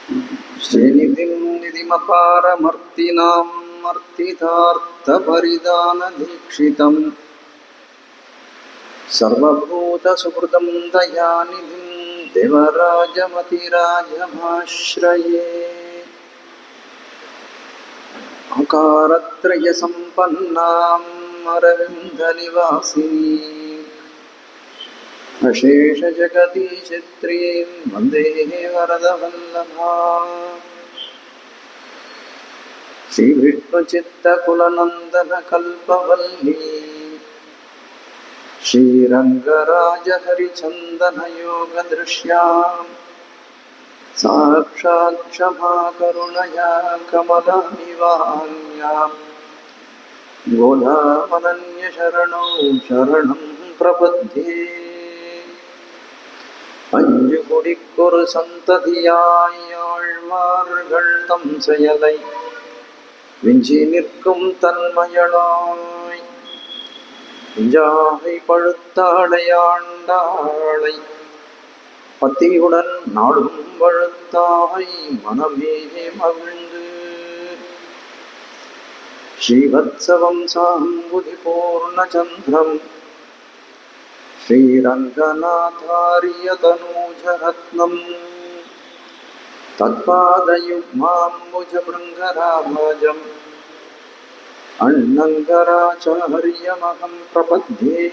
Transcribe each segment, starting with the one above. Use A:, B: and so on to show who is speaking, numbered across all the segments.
A: श्रीनिधिं निधिमपारमर्तिनां मर्तितार्थपरिदानदीक्षितं सर्वभूतसुहृदं दयानिधिं देवराजमतिराजमाश्रये। अकारत्रयसम्पन्नाम् अरविन्दनिवासिनीम् अशेषजगदीशत्रीं वन्दे वरदवल्लभाम्। श्रीविष्णुचित्तकुलनन्दनकल्पवल्ली श्रीरङ्गराजहरिचन्दनयोगदृश्याम् साक्षात् क्षमाकरुणया कमलामिवान्याम् गोदामनन्यशरणौ शरणं प्रपद्ये। அஞ்சு குடிக்கொரு சந்ததியாய் ஆழ்வார்கள் தம் செயலை விஞ்சி நிற்கும் தன்மையளாய் இஞ்சாகை பழுத்தாளை ஆண்டாளை பத்தியுடன் நாடும் வழுத்தாய் மனமே மகிழ்ந்து ஸ்ரீவத்சவம் சாம்புதி பூர்ணச்சந்திரம் श्रीरङ्गनाथार्यतनूजरत्नम् तत्पादयुग्माम्बुजभृङ्गराजम् अण्णङ्गराचार्यमहं प्रपद्ये।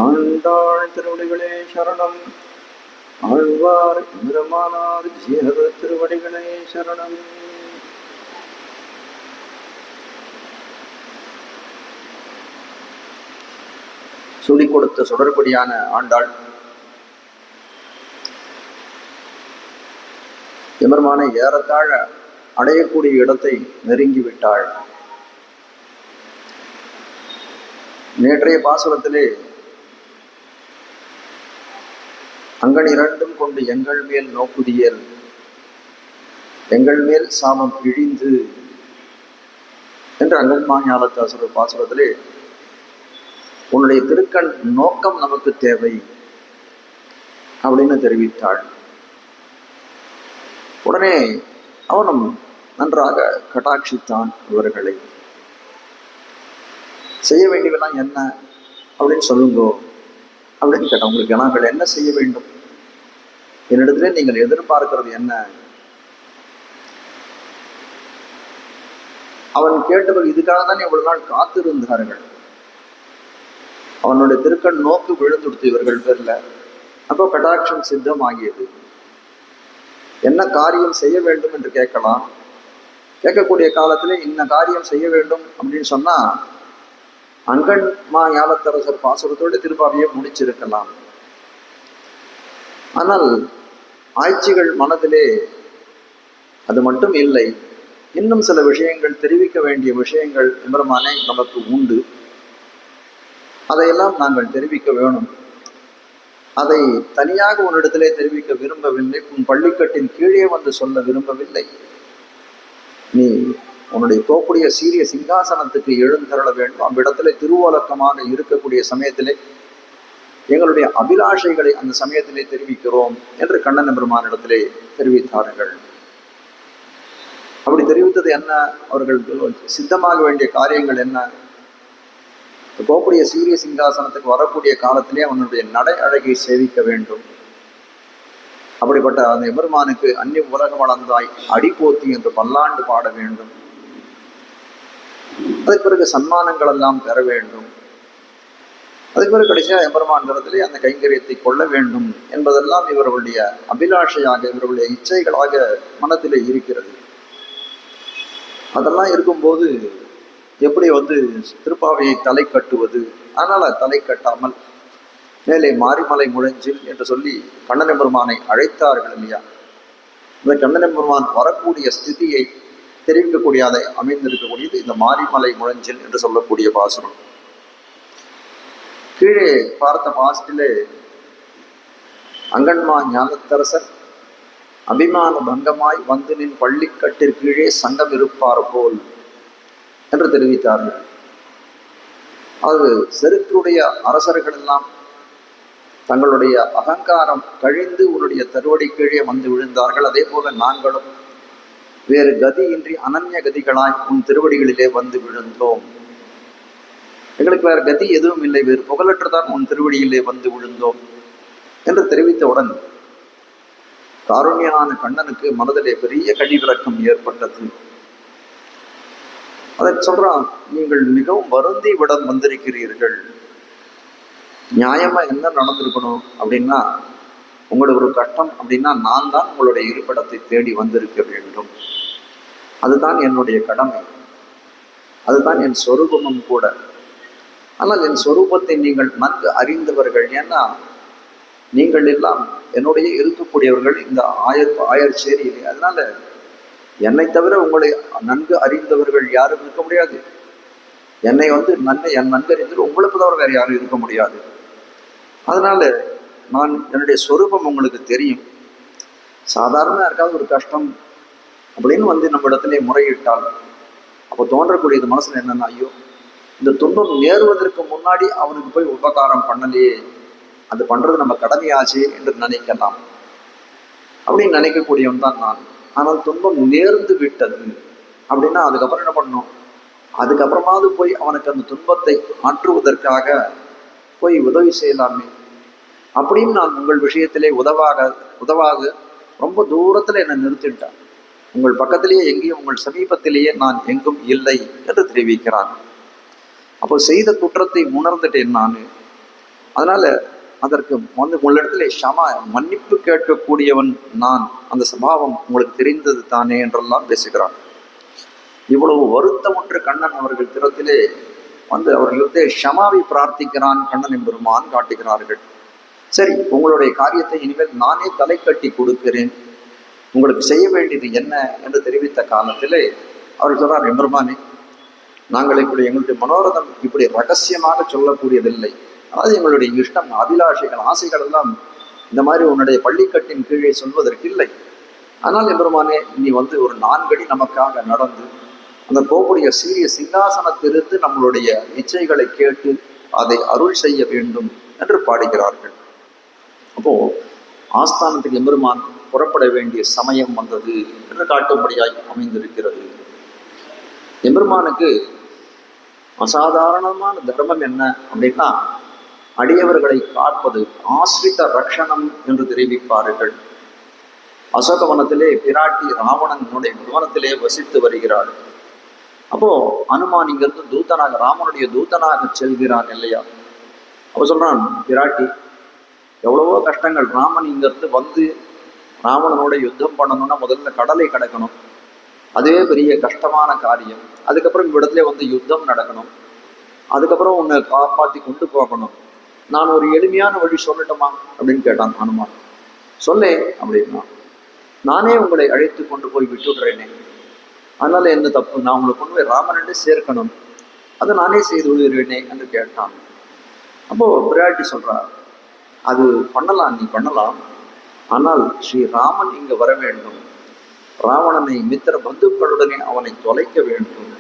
A: ஆண்டாள் திருவடிகளே சரணம். ஆழ்வார் பெருமானார் ஜீயர் திருவடிகளே சரணம். சொல்லிக் கொடுத்த சுடற்படியான ஆண்டாள் எம்பெருமானை ஏறத்தாழ அடையக்கூடிய இடத்தை நெருங்கிவிட்டாள். நேற்றைய பாசுரத்திலே அங்கன் இரண்டும் கொண்டு எங்கள் மேல் நோக்குதியல், எங்கள் மேல் சாமம் இழிந்து என்று அங்கன்மாஞாலத்தாசுர பாசுரத்திலே உன்னுடைய திருக்கண் நோக்கம் நமக்கு தேவை அப்படின்னு தெரிவித்தாள். உடனே அவனும் நன்றாக கட்டாட்சித்தான் இவர்களை. செய்ய வேண்டியவெல்லாம் என்ன அப்படின்னு சொல்லுங்கோ அப்படின்னு கேட்டான். உங்களுக்கு நாங்கள் என்ன செய்ய வேண்டும், என்னிடத்துல நீங்கள் எதிர்பார்க்கிறது என்ன? அவன் கேட்டவர் இதுக்காக தான் இவ்வளவு நாள் காத்திருந்தார்கள். அவனுடைய திருக்கண் நோக்கு விழுந்துடுத்து இவர்கள் பேர்ல. அப்போ கடாட்சம் சித்தம் ஆகியது. என்ன காரியம் செய்ய வேண்டும் என்று கேட்கலாம். கேட்கக்கூடிய காலத்திலே இன்ன காரியம் செய்ய வேண்டும் அப்படின்னு சொன்னா அங்கன்மா ஞாலத்தரசர் பாசுரத்தோடு திருப்பாவையை முடிச்சிருக்கலாம். ஆனால் ஆய்ச்சிகள் மனதிலே அது மட்டும் இல்லை, இன்னும் சில விஷயங்கள் தெரிவிக்க வேண்டிய விஷயங்கள் எம்பெருமானே நமக்கு உண்டு. அதையெல்லாம் நாங்கள் தெரிவிக்க வேணும். அதை தனியாக உன்னிடத்திலே தெரிவிக்க விரும்பவில்லை. உன் பள்ளிக்கட்டின் கீழே வந்து சொல்ல விரும்பவில்லை. நீ உன்னுடைய தோப்புடைய சீரிய சிங்காசனத்துக்கு எழுந்தருள வேண்டும். அவ்விடத்திலே திருவோலக்கமாக இருக்கக்கூடிய சமயத்திலே எங்களுடைய அபிலாஷைகளை அந்த சமயத்திலே தெரிவிக்கிறோம் என்று கண்ணன் பெருமானிடத்திலே தெரிவித்தார்கள். அப்படி தெரிவித்தது என்ன? அவர்கள் சித்தமாக வேண்டிய காரியங்கள் என்ன? கோப்புடைய சீரிய சிங்காசனத்துக்கு வரக்கூடிய காலத்திலே அவனுடைய நடை அழகை சேவிக்க வேண்டும். அப்படிப்பட்ட அந்த எம்பெருமானுக்கு அந்நிய உலகம் வளர்ந்தாய் அடிப்போத்தி என்று பல்லாண்டு பாட வேண்டும். அதுக்கு பிறகு சன்மானங்கள் எல்லாம் பெற வேண்டும். அதுக்கு பிறகு கடைசியாக எம்பெருமான் இடத்திலே அந்த கைங்கரியத்தை கொள்ள வேண்டும் என்பதெல்லாம் இவர்களுடைய அபிலாஷையாக, இவர்களுடைய இச்சைகளாக மனத்திலே இருக்கிறது. அதெல்லாம் இருக்கும்போது எப்படி திருப்பாவையை தலை கட்டுவது? அதனால தலை கட்டாமல் மேலே மாரிமலை முழஞ்சில் என்று சொல்லி கண்ணன் பெருமானை அழைத்தார்கள் இல்லையா? இந்த கண்ணன் பெருமான் வரக்கூடிய ஸ்திதியை தெரிவிக்கக்கூடிய அதை அமைந்திருக்கக்கூடியது இந்த மாரிமலை முழஞ்சில் என்று சொல்லக்கூடிய பாசுரம். கீழே பார்த்த பாசத்திலே அங்கன்மா ஞானத்தரசர் அபிமான பங்கமாய் வந்து நின் பள்ளிக்கட்டிற்கீழே சங்கம் இருப்பார் போல் என்று தெரிவித்தார்கள். அது செருக்குடைய அரசர்கள் எல்லாம் தங்களுடைய அகங்காரம் கழிந்து உன்னுடைய தருவடி கீழே வந்து விழுந்தார்கள். அதே போல நாங்களும் வேறு கதியின்றி அனன்ய கதிகளாய் உன் திருவடிகளிலே வந்து விழுந்தோம். எங்களுக்கு வேறு கதி எதுவும் இல்லை, வேறு புகழற்றுதான் உன் திருவடியிலே வந்து விழுந்தோம் என்று தெரிவித்தவுடன் காருண்யனான கண்ணனுக்கு மனதிலே பெரிய கடிவிறக்கம் ஏற்பட்டது. அதை சொல்றான், நீங்கள் மிகவும் வருந்தி விடம் வந்திருக்கிறீர்கள். நியாயமா என்ன நடந்திருக்கணும் அப்படின்னா, உங்களுக்கு ஒரு கஷ்டம் அப்படின்னா நான் தான் உங்களுடைய இருப்பிடத்தை தேடி வந்திருக்க வேண்டும். அதுதான் என்னுடைய கடமை, அதுதான் என் சொரூபமும் கூட. ஆனால் என் சொரூபத்தை நீங்கள் நன்கு அறிந்தவர்கள். ஏன்னா நீங்கள் எல்லாம் என்னுடைய இருக்கக்கூடியவர்கள் இந்த ஆயர்சேரியிலே. அதனால என்னை தவிர உங்களை நன்கு அறிந்தவர்கள் யாரும் இருக்க முடியாது. என்னை நன்கு அறிந்தது உங்களுக்கு தவிர வேறு யாரும் இருக்க முடியாது. அதனால நான் என்னுடைய சொரூபம் உங்களுக்கு தெரியும். சாதாரண யாருக்காவது ஒரு கஷ்டம் அப்படின்னு நம்ம இடத்துல முறையிட்டால் அப்போ தோன்றக்கூடியது மனசுல என்னன்னா, ஐயோ இந்த துன்பம் நேருவதற்கு முன்னாடி அவனுக்கு போய் உபகாரம் பண்ணலையே, அது பண்றது நம்ம கடமையாச்சு என்று நினைக்கலாம். அப்படின்னு நினைக்கக்கூடியவன் தான் நான். ஆனால் துன்பம் நேர்ந்து விட்டது அப்படின்னா அதுக்கப்புறம் என்ன பண்ணணும்? அதுக்கப்புறமாவது போய் அவனுக்கு அந்த துன்பத்தை ஆற்றுவதற்காக போய் உதவி செய்யலாமே. அப்படின்னு நான் உங்கள் விஷயத்திலே உதவாக ரொம்ப தூரத்துல என்னை நிறுத்திட்டான். உங்கள் பக்கத்திலேயே எங்கேயும், உங்கள் சமீபத்திலேயே நான் எங்கும் இல்லை என்று தெரிவிக்கிறான். அப்போ செய்த குற்றத்தை உணர்ந்துட்டேன் நான். அதனால அதற்கு உங்களிடத்துல மன்னிப்பு கேட்கக்கூடியவன் நான். அந்த சபாவம் உங்களுக்கு தெரிந்தது தானே என்றெல்லாம் பேசுகிறான். இவ்வளவு வருத்தமுற்று கண்ணன் அவர்கள் திறத்திலே அவர்களிடத்தே ஷமாவை பிரார்த்திக்கிறான். கண்ணன் எம்பெருமான் காட்டுகிறார்கள். சரி, உங்களுடைய காரியத்தை இனிமேல் நானே தலை கட்டி கொடுக்கிறேன், உங்களுக்கு செய்ய வேண்டியது என்ன என்று தெரிவித்த காலத்திலே அவர் சொல்றார், எம்பெருமானே, நாங்கள் எங்களுடைய மனோரதம் இப்படி ரகசியமாக சொல்லக்கூடியதில்லை. அதாவது எங்களுடைய இஷ்டம், அபிலாஷைகள், ஆசைகள் எல்லாம் இந்த மாதிரி உன்னுடைய பள்ளிக்கட்டின் கீழே சொல்வதற்கு இல்லை. ஆனால் எம்பெருமானே, நீ ஒரு 4 அடி நமக்காக நடந்து அந்த கோபுடைய சீரிய சிங்காசனத்திலிருந்து நம்மளுடைய இச்சைகளை கேட்டு அதை அருள் செய்ய வேண்டும் என்று பாடுகிறார்கள். அப்போ ஆஸ்தானத்துக்கு எம்பெருமான் புறப்பட வேண்டிய சமயம் வந்தது என்று காட்டும்படியாய் அமைந்திருக்கிறது. எம்பெருமானுக்கு அசாதாரணமான தர்மம் என்ன அப்படின்னா, அடியவர்களை காப்பது, ஆசிரித ரக்ஷணம் என்று தெரிவிப்பார்கள். அசோகவனத்திலே பிராட்டி ராவணனுடைய புவனத்திலே வசித்து வருகிறாள். அப்போ அனுமான் இங்கிருந்து தூதனாக, ராமனுடைய தூதனாக செல்கிறான் இல்லையா? அப்போ சொல்றான், பிராட்டி எவ்வளவோ கஷ்டங்கள், ராமன் இங்கிருந்து ராவணனோட யுத்தம் பண்ணணும்னா முதல்ல கடலை கடக்கணும், அதுவே பெரிய கஷ்டமான காரியம். அதுக்கப்புறம் இவ்விடத்துல யுத்தம் நடக்கணும், அதுக்கப்புறம் உன்னை காப்பாற்றி கொண்டு போகணும். நான் ஒரு எளிமையான வழி சொல்லட்டுமா அப்படின்னு கேட்டான் ஹனுமான். சொல்லே அப்படின்னா, நானே உங்களை அழைத்து கொண்டு போய் விட்டுடுறேனே, அதனால என்ன தப்பு? நான் உங்களை கொண்டு போய் ராமனே சேர்க்கணும், அதை நானே செய்து விடுகிறேனே என்று கேட்டான். அப்போ பிராட்டி சொல்றா, அது பண்ணலாம், நீ பண்ணலாம், ஆனால் ஸ்ரீராமன் இங்க வர வேண்டும், ராவணனை மித்திர பந்துக்களுடனே அவனை தொலைக்க வேண்டும்,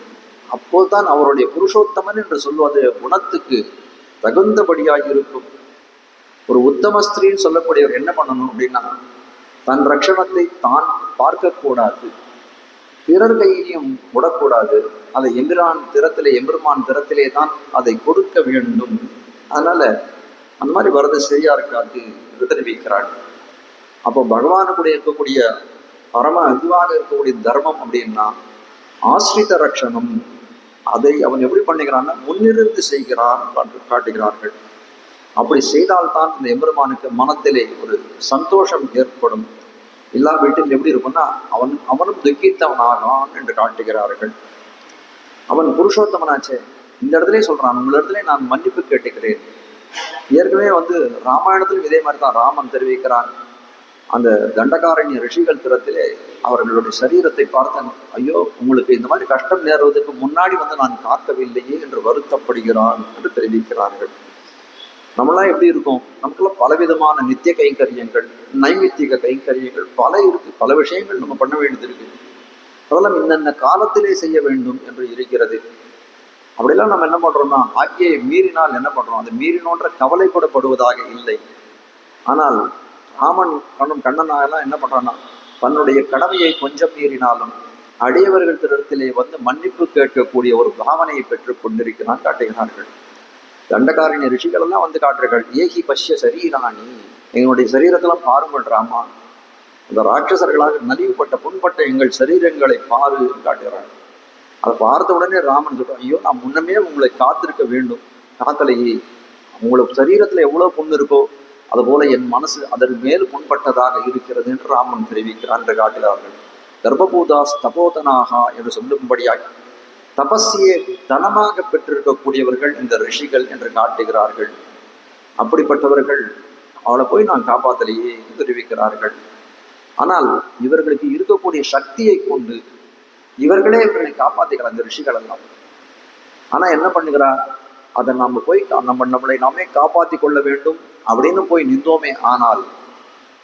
A: அப்போதுதான் அவருடைய புருஷோத்தமன் என்று சொல்வது குணத்துக்கு தகுந்தபடியாக இருக்கும். ஒரு உத்தம ஸ்திரீன்னு சொல்லக்கூடியவர் என்ன பண்ணணும் அப்படின்னா, தன் ரட்சணத்தை தான் பார்க்கக்கூடாது, பிறர் கையிலையும் விடக்கூடாது, அதை எம்பெருமான் திறத்திலே தான் அதை கொடுக்க வேண்டும். அதனால அந்த மாதிரி வரது சரியா இருக்காது என்று தெரிவிக்கிறாள். அப்போ பகவானுடைய இருக்கக்கூடிய பரம இதுவாக இருக்கக்கூடிய தர்மம் அப்படின்னா ஆசிரித ரட்சணம். அதை அவன் எப்படி பண்ணுகிறான்னா, முன்னிருந்து செய்கிறான் காட்டுகிறார்கள். அப்படி செய்தால்தான் இந்த எம்பெருமானுக்கு மனத்திலே ஒரு சந்தோஷம் ஏற்படும். எல்லா வீட்டில் எப்படி இருக்கும்னா அவனும் துக்கித்தவன் ஆகான் என்று காட்டுகிறார்கள். அவன் புருஷோத்தமனாச்சே, இந்த இடத்துல சொல்றான், உங்களிடத்துல நான் மன்னிப்பு கேட்டுக்கிறேன். ஏற்கனவே ராமாயணத்திலும் இதே மாதிரி தான் ராமன் தெரிவிக்கிறான். அந்த தண்டகாரண்ய ரிஷிகள் திறத்திலே அவர்களுடைய சரீரத்தை பார்த்தேன், ஐயோ உங்களுக்கு இந்த மாதிரி கஷ்டம் நேருவதற்கு முன்னாடி நான் காக்கவில்லையே என்று வருத்தப்படுகிறான் என்று தெரிவிக்கிறார்கள். நம்மளாம் எப்படி இருக்கும்? நமக்குலாம் பலவிதமான நித்திய கைங்கரியங்கள், நைமித்திக கைங்கரியங்கள் பல இருக்கு, பல விஷயங்கள் நம்ம பண்ண வேண்டியது இருக்கு. அதெல்லாம் இன்னென்ன காலத்திலே செய்ய வேண்டும் என்று இருக்கிறது. அப்படிலாம் நம்ம என்ன பண்றோம்னா, ஆக்கியை மீறினால் என்ன பண்றோம், அது மீறினோன்ற கவலைப்படப்படுவதாக இல்லை. ஆனால் ராமன் கண்ணனாகலாம் என்ன பண்றான்னா, தன்னுடைய கடமையை கொஞ்சம் மீறினாலும் அடியவர்கள் திடத்திலே வந்து மன்னிப்பு கேட்கக்கூடிய ஒரு பாவனையை பெற்றுக் கொண்டிருக்கிறான் காட்டுகிறார்கள். தண்டகாரண்ய ரிஷிகள் எல்லாம் வந்து காட்டுறார்கள், ஏகி பஷ்ய சரீராணி, எங்களுடைய சரீரத்தெல்லாம் பாருங்கள் ராமா, அந்த ராட்சசர்களாக நலிவுபட்ட புண்பட்ட எங்கள் சரீரங்களை பாரு காட்டுகிறார்கள். அதை பார்த்த உடனே ராமன் சொல்றான், ஐயோ நான் முன்னமே உங்களை காத்திருக்க வேண்டும், காத்தலையே, உங்களுக்கு சரீரத்துல எவ்வளவு புண்ணு இருக்கோ அதுபோல என் மனசு அதன் மேல் புண்பட்டதாக இருக்கிறது என்று ராமன் தெரிவிக்கிறான் என்று காட்டுகிறார்கள். கர்ப்பபூதாஸ் தபோதனாகா என்று சொல்லும்படியாய் தபஸ்யே தனமாக பெற்றிருக்கக்கூடியவர்கள் இந்த ரிஷிகள் என்று காட்டுகிறார்கள். அப்படிப்பட்டவர்கள் அவளை போய் நான் காப்பாத்தலையே தெரிவிக்கிறார்கள். ஆனால் இவர்களுக்கு இருக்கக்கூடிய சக்தியை கொண்டு இவர்களே இவர்களை காப்பாத்திக்கிறார் இந்த ரிஷிகள் எல்லாம். ஆனா என்ன பண்ணுகிறார், அதை நம்ம போய் நம்மளை நாமே காப்பாற்றி கொள்ள வேண்டும் அப்படின்னு போய் நின்றோமே ஆனால்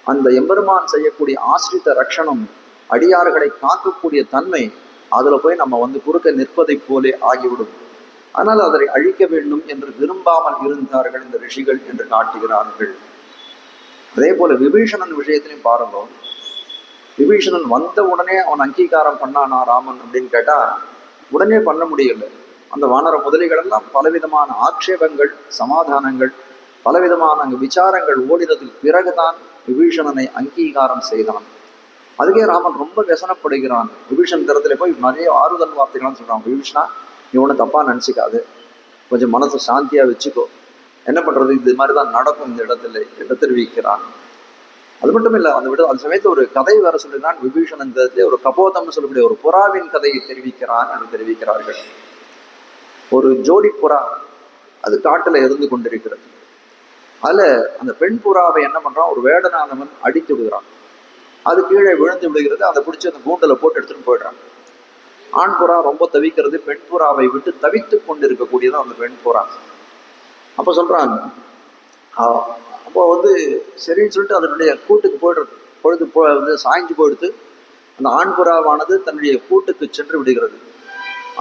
A: அந்த எம்பெருமான் செய்யக்கூடிய ஆசிரித்த ரட்சணம், அடியார்களை காக்கக்கூடிய தன்மை, அதுல போய் நம்ம வந்து குறுக்க நிற்பதை போலே ஆகிவிடும். ஆனால் அதை அழிக்க வேண்டும் என்று விரும்பாமல் இருந்தார்கள் இந்த ரிஷிகள் என்று காட்டுகிறார்கள். அதே போல விபீஷணன் விஷயத்திலையும் பாருங்க, விபீஷணன் வந்த உடனே அவன் அங்கீகாரம் பண்ணானா ராமன் அப்படின்னு கேட்டா உடனே பண்ண முடியல. அந்த வானர முதலிகள் எல்லாம் பலவிதமான ஆட்சேபங்கள், சமாதானங்கள், பலவிதமான அங்கு விசாரங்கள் ஓடினதுக்கு பிறகுதான் விபீஷணனை அங்கீகாரம் செய்தான். அதுக்கே ராமன் ரொம்ப व्यसனப்படுகிறான். விபீஷன் தரத்துல போய் நிறைய ஆறுதல் வார்த்தைகள்லாம் சொல்றான், விபீஷணா நீ ஒன்றும் தப்பா நினைச்சிக்காது, கொஞ்சம் மனசை சாந்தியா வச்சுக்கோ, என்ன பண்றது இது மாதிரிதான் நடக்கும் இந்த இடத்துல என்று தெரிவிக்கிறான். அது மட்டும் இல்லை, அந்த சமயத்தில் ஒரு கதை வேற சொல்லுகிறான் விபீஷணன். ஒரு கபோதம்னு சொல்லக்கூடிய ஒரு புறாவின் கதையை தெரிவிக்கிறான் என்று தெரிவிக்கிறார்கள். ஒரு ஜோடி புறா அது காட்டுல இருந்து கொண்டிருக்கிறது. அதுல அந்த பெண் புறாவை என்ன பண்றான், ஒரு வேடனானவன் அடித்து விடுகிறான். அது கீழே விழுந்து விடுகிறது. அதை பிடிச்சி அந்த கூண்டில் போட்டு எடுத்துட்டு போயிடுறான். ஆண் புறா ரொம்ப தவிக்கிறது, பெண் புறாவை விட்டு தவித்து கொண்டிருக்கக்கூடியதான் அந்த பெண் புறா. அப்ப சொல்றான், அப்போ வந்து சரின்னு சொல்லிட்டு அதனுடைய கூட்டுக்கு பொழுது சாய்ஞ்சு போயிடுத்து. அந்த ஆண் புறாவானது தன்னுடைய கூட்டுக்கு சென்று விடுகிறது.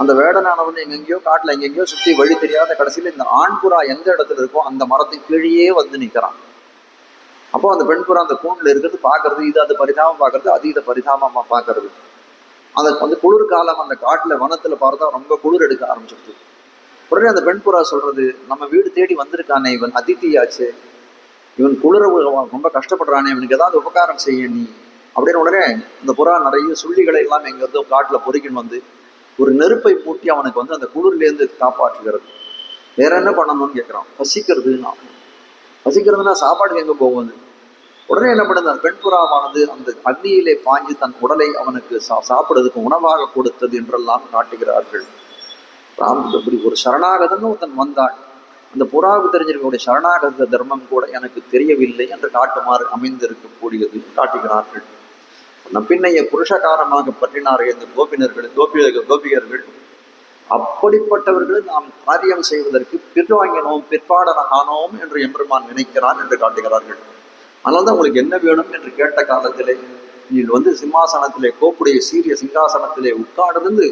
A: அந்த வேடனானவன் எங்கெங்கயோ காட்டுல எங்கெங்கயோ சுத்தி வழி தெரியாத கடைசியில இந்த ஆண் புறா எந்த இடத்துல இருக்கோ அந்த மரத்தின் கீழே வந்து நிற்கிறான். அப்போ அந்த பெண் புறா அந்த கூண்டுல இருக்கிறது பாக்குறது, இது அது பரிதாபம் பாக்குறது, அது இதை பரிதாபமா பாக்குறது. அந்த வந்து குளிர்காலம் அந்த காட்டுல வனத்துல பார்த்தா ரொம்ப குளிர் எடுக்க ஆரம்பிச்சிருச்சு. உடனே அந்த பெண் புறா சொல்றது, நம்ம வீடு தேடி வந்திருக்கானே இவன் அதித்தியாச்சு, இவன் குளிர ரொம்ப கஷ்டப்படுறானே, இவனுக்கு ஏதாவது உபகாரம் செய்ய நீ அப்படின்னு. உடனே அந்த புறா நிறைய சுள்ளிகளை எல்லாம் எங்க இருந்தோ காட்டுல பொறுக்கின்னு வந்து ஒரு நெருப்பை மூட்டி அவனுக்கு வந்து அந்த குளிர்லேருந்து காப்பாற்றுகிறது. வேற என்ன பண்ணணும்னு கேட்கிறான். பசிக்கிறதுனா சாப்பாட்டுக்கு எங்க போகுது. உடனே என்ன பண்ணுது, அந்த பெண் புறாவானது அந்த அக்னியிலே பாய்ஞ்சு தன் உடலை அவனுக்கு சாப்பிடுறதுக்கு உணவாக கொடுத்தது என்றெல்லாம் காட்டுகிறார்கள். இப்படி ஒரு சரணாகதன்னு ஒருத்தன் வந்தான். அந்த புறாவுக்கு தெரிஞ்சிருக்கக்கூடிய சரணாகத தர்மம் கூட எனக்கு தெரியவில்லை என்று காட்டுமாறு அமைந்திருக்கக்கூடியது காட்டுகிறார்கள். பின்னைய புருஷகாரமாக பற்றினார்கள் இந்த கோபிகர்கள். அப்படிப்பட்டவர்கள் நாம் காரியம் செய்வதற்கு பின்வாங்கினோம், பிற்பாடனானோம் என்று எம்பெருமான் நினைக்கிறான் என்று காட்டுகிறார்கள். அதனால்தான் உங்களுக்கு என்ன வேணும் என்று கேட்ட காலத்திலே நீ வந்து சிம்மாசனத்திலே கோப்புடைய சீரிய சிங்காசனத்திலே உட்கார்ந்து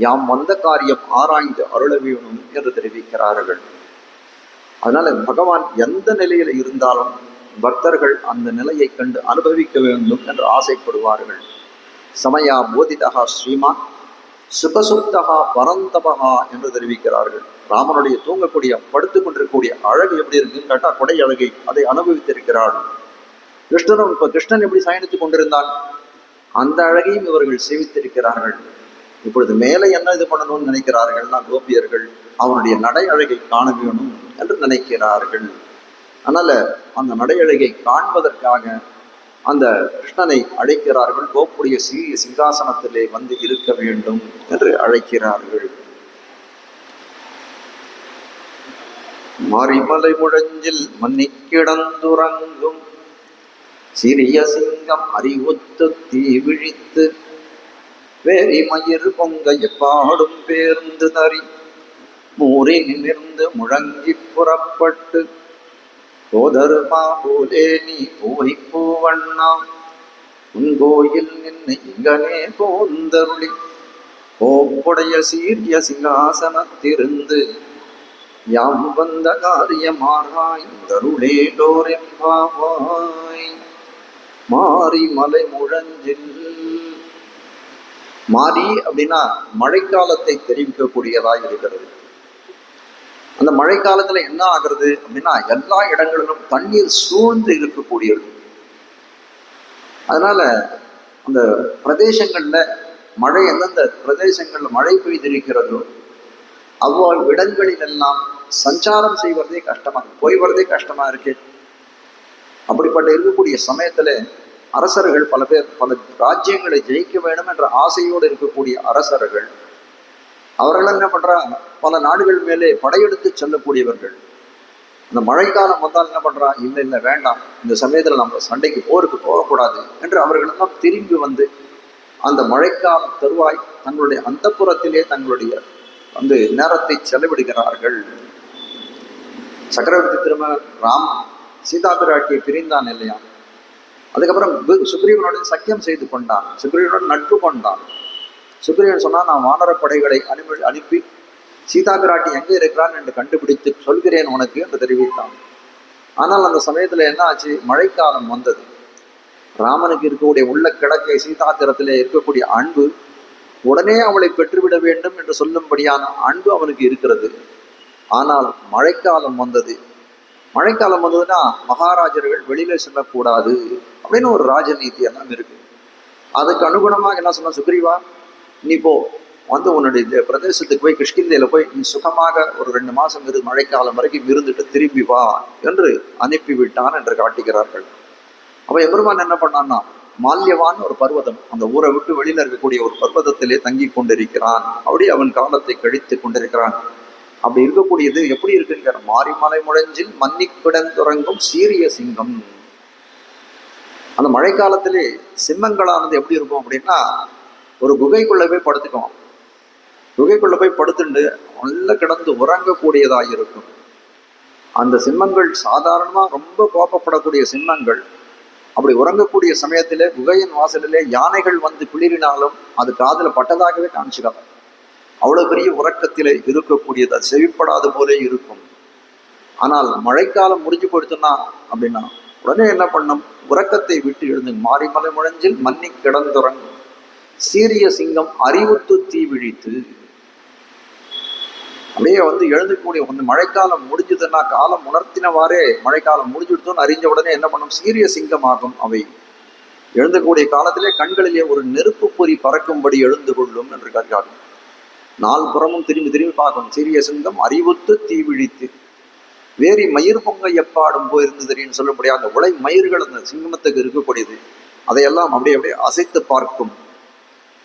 A: யாம் வந்த காரியம் ஆராய்ந்து அருள வேணும் என்று தெரிவிக்கிறார்கள். அதனால பகவான் எந்த நிலையில இருந்தாலும் பக்தர்கள் அந்த நிலையை கண்டு அனுபவிக்க வேண்டும் என்று ஆசைப்படுவார்கள். சமயா போதிதகா ஸ்ரீமான் சுகசுப்தகா பரந்தபகா என்று தெரிவிக்கிறார்கள். ராமனுடைய தூங்கக்கூடிய படுத்துக் கொண்டிருக்கக்கூடிய அழகு எப்படி இருக்குன்னு கேட்டா கொடை அழகை அதை அனுபவித்திருக்கிறார்கள். கிருஷ்ணன் எப்படி சயனித்துக் கொண்டிருந்தான் அந்த அழகையும் இவர்கள் சேவித்திருக்கிறார்கள். இப்பொழுது மேலே என்ன இது பண்ணணும்னு நினைக்கிறார்கள்னா கோபியர்கள் அவனுடைய நடை அழகை காண வேணும் என்று நினைக்கிறார்கள். அதனால அந்த நடை அழகை காண்பதற்காக அந்த கிருஷ்ணனை அழைக்கிறார்கள். கோப்புடைய சீரிய சிங்காசனத்திலே வந்து இருக்க வேண்டும் என்று அழைக்கிறார்கள். மாரிமலை முழஞ்சில் மன்னி கிடந்துறங்கும் சிறிய சிங்கம் அறிவுத்து தீ விழித்து வேரி மயிர் பொங்கைய பாடும் பேருந்து தறி மூறி நிமிர்ந்து முழங்கி புறப்பட்டு சோதருமா போலே நீ போய் பூவண்ணா உன் கோயில் நின்று இங்கனே போந்தருளி கோப்புடைய சீரிய சிங்காசனத்திருந்து யாம் வந்த காரியமாராய்ந்தருளேலோரெம்பாவாய். மாரி மலை முழஞ்சில். மாரி அப்படின்னா மழைக்காலத்தை தெரிவிக்கக்கூடியதாய் இருக்கிறது. அந்த மழைக்காலத்துல என்ன ஆகுறது அப்படின்னா எல்லா இடங்களிலும் தண்ணீர் சூழ்ந்து இருக்கக்கூடியது. அதனால அந்த பிரதேசங்கள்ல மழை எந்தெந்த பிரதேசங்கள்ல மழை பெய்திருக்கிறதோ அவ்வளவு இடங்களில் எல்லாம் சஞ்சாரம் செய்வதே கஷ்டமா, போய் வரதே கஷ்டமா இருக்கு. அப்படிப்பட்ட இருக்கக்கூடிய சமயத்துல அரசர்கள் பல பேர் பல ராஜ்யங்களை ஜெயிக்க வேண்டும் என்ற ஆசையோடு இருக்கக்கூடிய அரசர்கள் அவர்கள் என்ன பண்றாங்க, பல நாடுகள் மேலே படையெடுத்து செல்லக்கூடியவர்கள். அந்த மழைக்காலம் வந்தால் என்ன பண்றா, இல்லை இல்லை வேண்டாம், இந்த சமயத்துல நம்ம சண்டைக்கு போருக்கு போகக்கூடாது என்று அவர்கள் எல்லாம் திரும்பி வந்து அந்த மழைக்கால தருவாய் தங்களுடைய அந்தப்புறத்திலே தங்களுடைய வந்து நேரத்தை செலவிடுகிறார்கள். சக்கரவர்த்தி திருமகன் ராமன் சீதா பிராட்டியை பிரிந்தான் இல்லையா, அதுக்கப்புறம் சுக்ரீவனுடன் சக்கியம் செய்து கொண்டான், சுக்ரீவனுடன் நட்பு கொண்டான். சுக்ரீவன் சொன்னா நான் வானரப்படைகளை அனுப்பி சீதா பிராட்டி எங்கே இருக்கிறான் என்று கண்டுபிடித்து சொல்கிறேன் உனக்கு என்று தெரிவித்தான். ஆனால் அந்த சமயத்துல என்ன ஆச்சு, மழைக்காலம் வந்தது. ராமனுக்கு இருக்கக்கூடிய உள்ள கிடக்கை சீதாத்திரத்திலே இருக்கக்கூடிய அன்பு உடனே அவளை பெற்றுவிட வேண்டும் என்று சொல்லும்படியான அன்பு அவனுக்கு இருக்கிறது. ஆனால் மழைக்காலம் வந்தது. மழைக்காலம் வந்ததுன்னா மகாராஜர்கள் வெளியில செல்லக்கூடாது அப்படின்னு ஒரு ராஜநீதி எல்லாம் இருக்கு. அதுக்கு அனுகுணமாக என்ன சொன்னா, சுக்ரீவா நீ போ, வந்து உன்னுடைய பிரதேசத்துக்கு போய் கிஷ்கிந்தையில போய் நீ சுகமாக ஒரு 2 மாசம் இருந்து மழைக்காலம் வரைக்கும் இருந்துட்டு திரும்பி வா என்று அனுப்பிவிட்டான் என்று காட்டுகிறார்கள். அப்ப எபெருமான் என்ன பண்ணான்னா, மால்யவான் ஒரு பர்வதம், அந்த ஊரை விட்டு வெளியில இருக்கக்கூடிய ஒரு பர்வதத்திலே தங்கி கொண்டிருக்கிறான். அப்படி அவன் காலத்தை கழித்து கொண்டிருக்கிறான். அப்படி இருக்கக்கூடியது எப்படி இருக்குங்கிற, மாரிமலை முழஞ்சில் மன்னி கிடந்துறங்கும் சீரிய சிங்கம். அந்த மழைக்காலத்திலே சிம்மங்களானது எப்படி இருக்கும் அப்படின்னா, ஒரு குகைக்குள்ள போய் படுத்துக்குவோம். குகைக்குள்ள போய் படுத்துண்டு நல்ல கிடந்து உறங்கக்கூடியதாக இருக்கும். அந்த சிம்மங்கள் சாதாரணமா ரொம்ப கோபப்படக்கூடிய சிம்மங்கள் அப்படி உறங்கக்கூடிய சமயத்திலே குகையின் வாசலிலே யானைகள் வந்து பிளிரினாலும் அது காதுல பட்டதாகவே காமிச்சுக்காது. அவ்வளவு பெரிய உறக்கத்திலே இருக்கக்கூடியது, அது செவிப்படாத போலே இருக்கும். ஆனால் மழைக்காலம் முடிஞ்சு போயிடுச்சுன்னா அப்படின்னா உடனே என்ன பண்ணும், உறக்கத்தை விட்டு எழுந்து மாரிமலை முழஞ்சில் மன்னி கிடந்துறங்கும் சீரிய சிங்கம் அறிவுத்து தீ விழித்து. அப்படியே வந்து எழுந்துக்கூடிய வந்து மழைக்காலம் முடிஞ்சதுன்னா காலம் உணர்த்தினவாறே மழைக்காலம் முடிஞ்சுடுத்தோன்னு அறிஞ்ச உடனே என்ன பண்ணும், சீரிய சிங்கமாகும். அவை எழுந்தக்கூடிய காலத்திலே கண்களிலே ஒரு நெருப்பு பொறி பறக்கும்படி எழுந்து கொள்ளும் என்று கருகாடும். 4 புறமும் திரும்பி திரும்பி பார்க்கணும். சீரிய சிங்கம் அறிவுத்து தீ விழித்து. வேரி மயிர் பொங்க எப்பாடும் போயிருந்ததுன்னு சொல்ல முடியாது. அந்த உலை மயிர்கள் அந்த சிங்கமத்துக்கு இருக்கக்கூடியது, அதையெல்லாம் அப்படியே அப்படியே அசைத்து பார்க்கும்.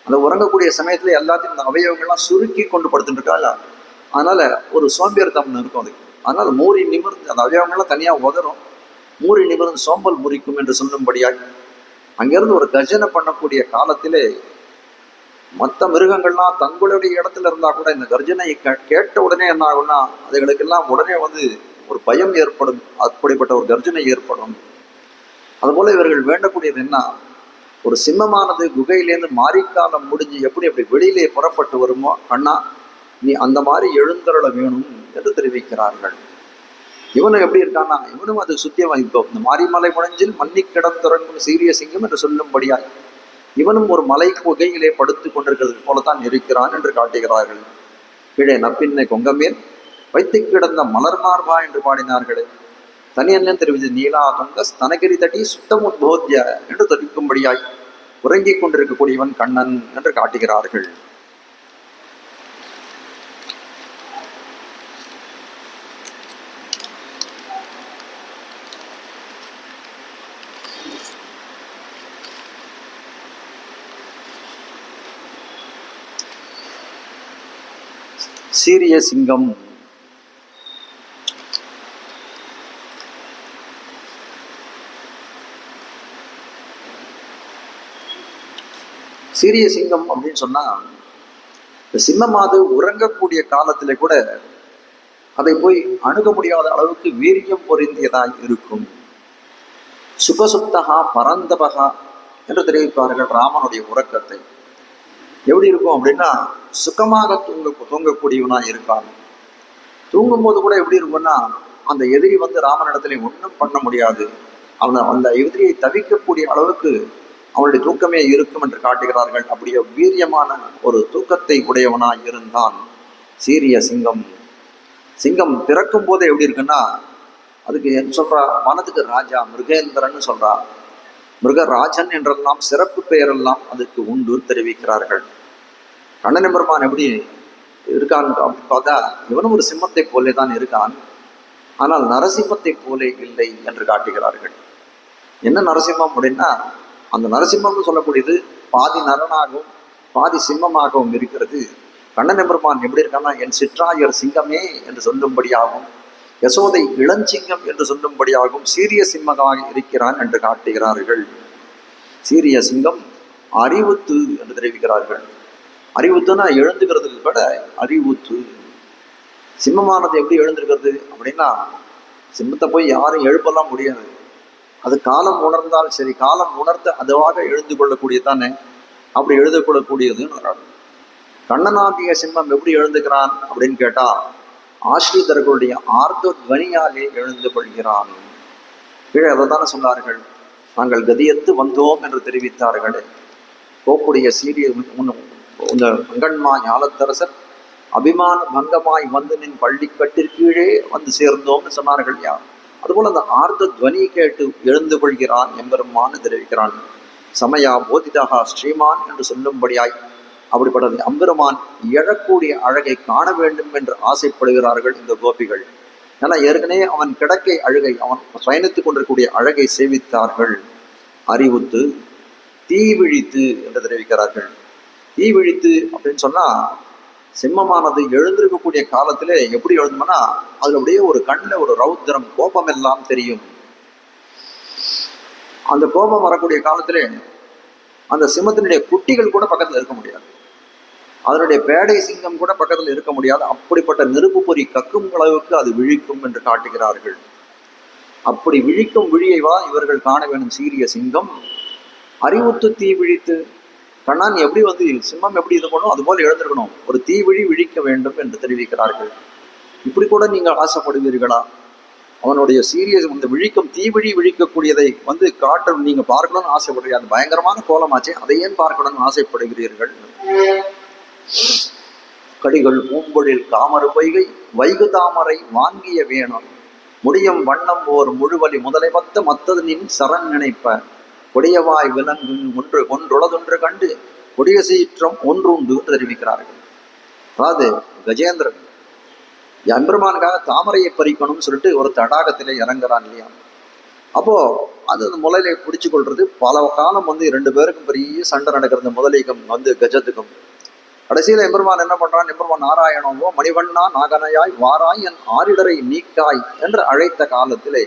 A: அந்த உறங்கக்கூடிய சமயத்துல எல்லாத்தையும் இந்த அவயவங்கள்லாம் சுருக்கி கொண்டு படுத்துட்டு இருக்கா. அதனால ஒரு சோம்பேறித்தனம் இருக்கும் அதுக்கு. அதனால மூறி நிமிர்ந்து அந்த அவயவங்கள்லாம் தனியா உதறும், மூறி நிமிர்ந்து சோம்பல் முறிக்கும் என்று சொல்லும்படியாக அங்கிருந்து ஒரு கர்ஜனை பண்ணக்கூடிய காலத்திலே மற்ற மிருகங்கள்லாம் தங்களுடைய இடத்துல இருந்தா கூட இந்த கர்ஜனையை கேட்ட உடனே என்ன ஆகும்னா அதுகளுக்கெல்லாம் உடனே வந்து ஒரு பயம் ஏற்படும், அப்படிப்பட்ட ஒரு கர்ஜனை ஏற்படும். அதுபோல இவர்கள் வேண்டக்கூடியது என்ன, ஒரு சிம்மமானது குகையிலேருந்து மாரிக்காலம் முடிஞ்சு எப்படி அப்படி வெளியிலே புறப்பட்டு வருமோ, அண்ணா நீ அந்த மாதிரி எழுந்தருள வேணும் என்று தெரிவிக்கிறார்கள். இவனும் எப்படி இருக்கான்னா, இவனும் அது சுத்தியமா இப்போ இந்த மாரிமலை முழஞ்சில் மன்னி கிடந்துறங்கும் சீரிய சிங்கம் என்று சொல்லும்படியாய் இவனும் ஒரு மலை குகையிலே படுத்து கொண்டிருக்கிறது போலத்தான் இருக்கிறான் என்று காட்டுகிறார்கள். கீழே நப்பின்னை கொங்கமேல் வைத்து கிடந்த மலர் மார்பா என்று பாடினார்களே, தனியன் தெரிவித்து நீலா தொங்க ஸ்தனகிரி தட்டி சுத்தம் உத்போத்திய என்று தெரிவிக்கும்படியாய் உறங்கிக் கொண்டிருக்கக்கூடியவன் கண்ணன் என்று காட்டுகிறார்கள். சீரிய சிங்கம் சீரிய சிங்கம் அப்படின்னு சொன்னா, இந்த சிம்மமாது உறங்கக்கூடிய காலத்திலே கூட அதை போய் அணுக முடியாத அளவுக்கு வீரியம் பொருந்தியதாய் இருக்கும். சுகசுப்தகா பரந்தபகா என்று தெரிவிப்பார்கள் ராமனுடைய உறக்கத்தை. எப்படி இருக்கும் அப்படின்னா, சுகமாக தூங்கக்கூடியவனா இருக்கான். தூங்கும்போது கூட எப்படி இருக்கும்னா, அந்த எதிரி வந்து ராமனிடத்துல ஒன்றும் பண்ண முடியாது. அந்த எதிரியை தவிக்கக்கூடிய அளவுக்கு அவனுடைய தூக்கமே இருக்கும் என்று காட்டுகிறார்கள். அப்படியே வீரியமான ஒரு தூக்கத்தை உடையவனாய் இருந்தான் சீரிய சிங்கம். சிங்கம் பிறக்கும் போதே எப்படி இருக்குன்னா, அதுக்கு என்ன சொல்றா, வனத்துக்கு ராஜா மிருகேந்திரன்னு சொல்றா. மிருகராஜன் என்றெல்லாம் சிறப்பு பெயரெல்லாம் அதுக்கு உண்டு தெரிவிக்கிறார்கள். கண்ணன் பெருமான் எப்படி இருக்கான் அப்படின்னு பார்த்தா, இவனும் ஒரு சிம்மத்தை போலே தான் இருக்கான். ஆனால் நரசிம்மத்தை போலே இல்லை என்று காட்டுகிறார்கள். என்ன நரசிம்மம் அப்படின்னா, அந்த நரசிம்மம்னு சொல்லக்கூடியது பாதி நரனாகவும் பாதி சிம்மமாகவும் இருக்கிறது. கண்ணன் பெருமான் எப்படி இருக்கான்னா, என் சிற்றாயர் சிங்கமே என்று சொல்லும்படியாகும், யசோதை இளஞ்சிங்கம் என்று சொல்லும்படியாகவும் சீரிய சிம்மமாக இருக்கிறான் என்று காட்டுகிறார்கள். சீரிய சிங்கம் அறிவுத்து என்று தெரிவிக்கிறார்கள். அறிவுத்துனா எழுந்துக்கிறதுக்கு கூட அறிவுத்து. சிம்மமானது எப்படி எழுந்திருக்கிறது அப்படின்னா, சிம்மத்தை போய் யாரும் எழுப்பலாம் முடியாது. அது காலம் உணர்ந்தால் சரி, காலம் உணர்த்த அதுவாக எழுந்து கொள்ளக்கூடியதானே, அப்படி எழுந்து கொள்ளக்கூடியதுன்னு. கண்ணனாகிய சிம்மம் எப்படி எழுந்துக்கிறான் அப்படின்னு கேட்டா, ஆஸ்ரிதர்களுடைய ஆர்த்த துவனியாலே எழுந்து கொள்கிறான். கீழே அதை தானே சொன்னார்கள், நாங்கள் கதியத்து வந்தோம் என்று தெரிவித்தார்களே. கோப்புடைய சீரிய இந்த அங்கன்மா ஞாலத்தரசர் அபிமான பங்கமாய் வந்து நின் பள்ளிக்கட்டிற்கீழே வந்து சேர்ந்தோம்னு சொன்னார்கள். யார் அதுபோல அந்த ஆர்த்த துவனியை கேட்டு எழுந்து கொள்கிறான் எம்பெருமான்னு தெரிவிக்கிறான். சமயா போதிதா ஸ்ரீமான் என்று சொல்லும்படியாய் அப்படிப்பட்டது அம்பெருமான் எழக்கூடிய அழகை காண வேண்டும் என்று ஆசைப்படுகிறார்கள் இந்த கோபிகள். ஏன்னா ஏற்கனவே அவன் கிடக்கை அழகை, அவன் பயணித்துக் கொண்டிருக்கக்கூடிய அழகை சேவித்தார்கள். அறிவுத்து தீ விழித்து என்று தெரிவிக்கிறார்கள். தீ விழித்து அப்படின்னு சொன்னா, சிம்மமானது எழுந்திருக்கக்கூடிய காலத்திலே எப்படி எழுதும்னா, அதுல அப்படியே ஒரு கண்ணில் ஒரு ரௌத்திரம் கோபம் எல்லாம் தெரியும். அந்த கோபம் வரக்கூடிய காலத்திலே அந்த சிம்மத்தினுடைய குட்டிகள் கூட பக்கத்துல இருக்க முடியாது, அதனுடைய பேடை சிங்கம் கூட பக்கத்தில் இருக்க முடியாது. அப்படிப்பட்ட நெருப்பு பொறி கக்கும் அளவுக்கு அது விழிக்கும் என்று காட்டுகிறார்கள். அப்படி விழிக்கும் விழியைவா இவர்கள் காண வேண்டும் சீரிய சிங்கம். அறிவுத்து தீ விழித்து, கண்ணான் எப்படி வந்து சிம்மம் எப்படி இது பண்ணும் அதுபோல் எழுந்திருக்கணும், ஒரு தீவிழி விழிக்க வேண்டும் என்று தெரிவிக்கிறார்கள். இப்படி கூட நீங்கள் ஆசைப்படுவீர்களா? அவனுடைய சீரியஸ் இந்த விழிக்கும் தீவிழி விழிக்கக்கூடியதை வந்து காட்ட நீங்க பார்க்கணும்னு ஆசைப்படுறீங்க. அது பயங்கரமான கோலமாச்சே, அதை ஏன் பார்க்கணும்னு ஆசைப்படுகிறீர்கள்? கடிகள் பூம்பொழில் காமறு பொய்கை வைகு தாமரை வாங்கிய வேணும் முடியும் வண்ணம் ஓர் முழுவலி முதலை பத்த மத்தது நின் சரண் நினைப்ப கொடியவாய் விலங்கு ஒன்றுளதொன்று கண்டு கொடிய சீற்றம் ஒன்றுண்டு தெரிவிக்கிறார்கள். அதாவது கஜேந்திரன் எம்பெருமானுக்காக தாமரையை பறிக்கணும்னு சொல்லிட்டு ஒரு தடாகத்திலே இறங்குறான் இல்லையா. அப்போ அது அந்த முலையில பிடிச்சு கொள்றது. பல காலம் வந்து 2 பேருக்கும் பெரிய சண்டை நடக்கிறது, முதலைக்கும் வந்து கஜத்துக்கும். கடைசியில எம்பெருமான் என்ன பண்றான், எம்பெருமான் நாராயணவோ மணிவண்ணா நாகனையாய் வாராய் என் ஆரிடரை நீக்காய் என்று அழைத்த காலத்திலே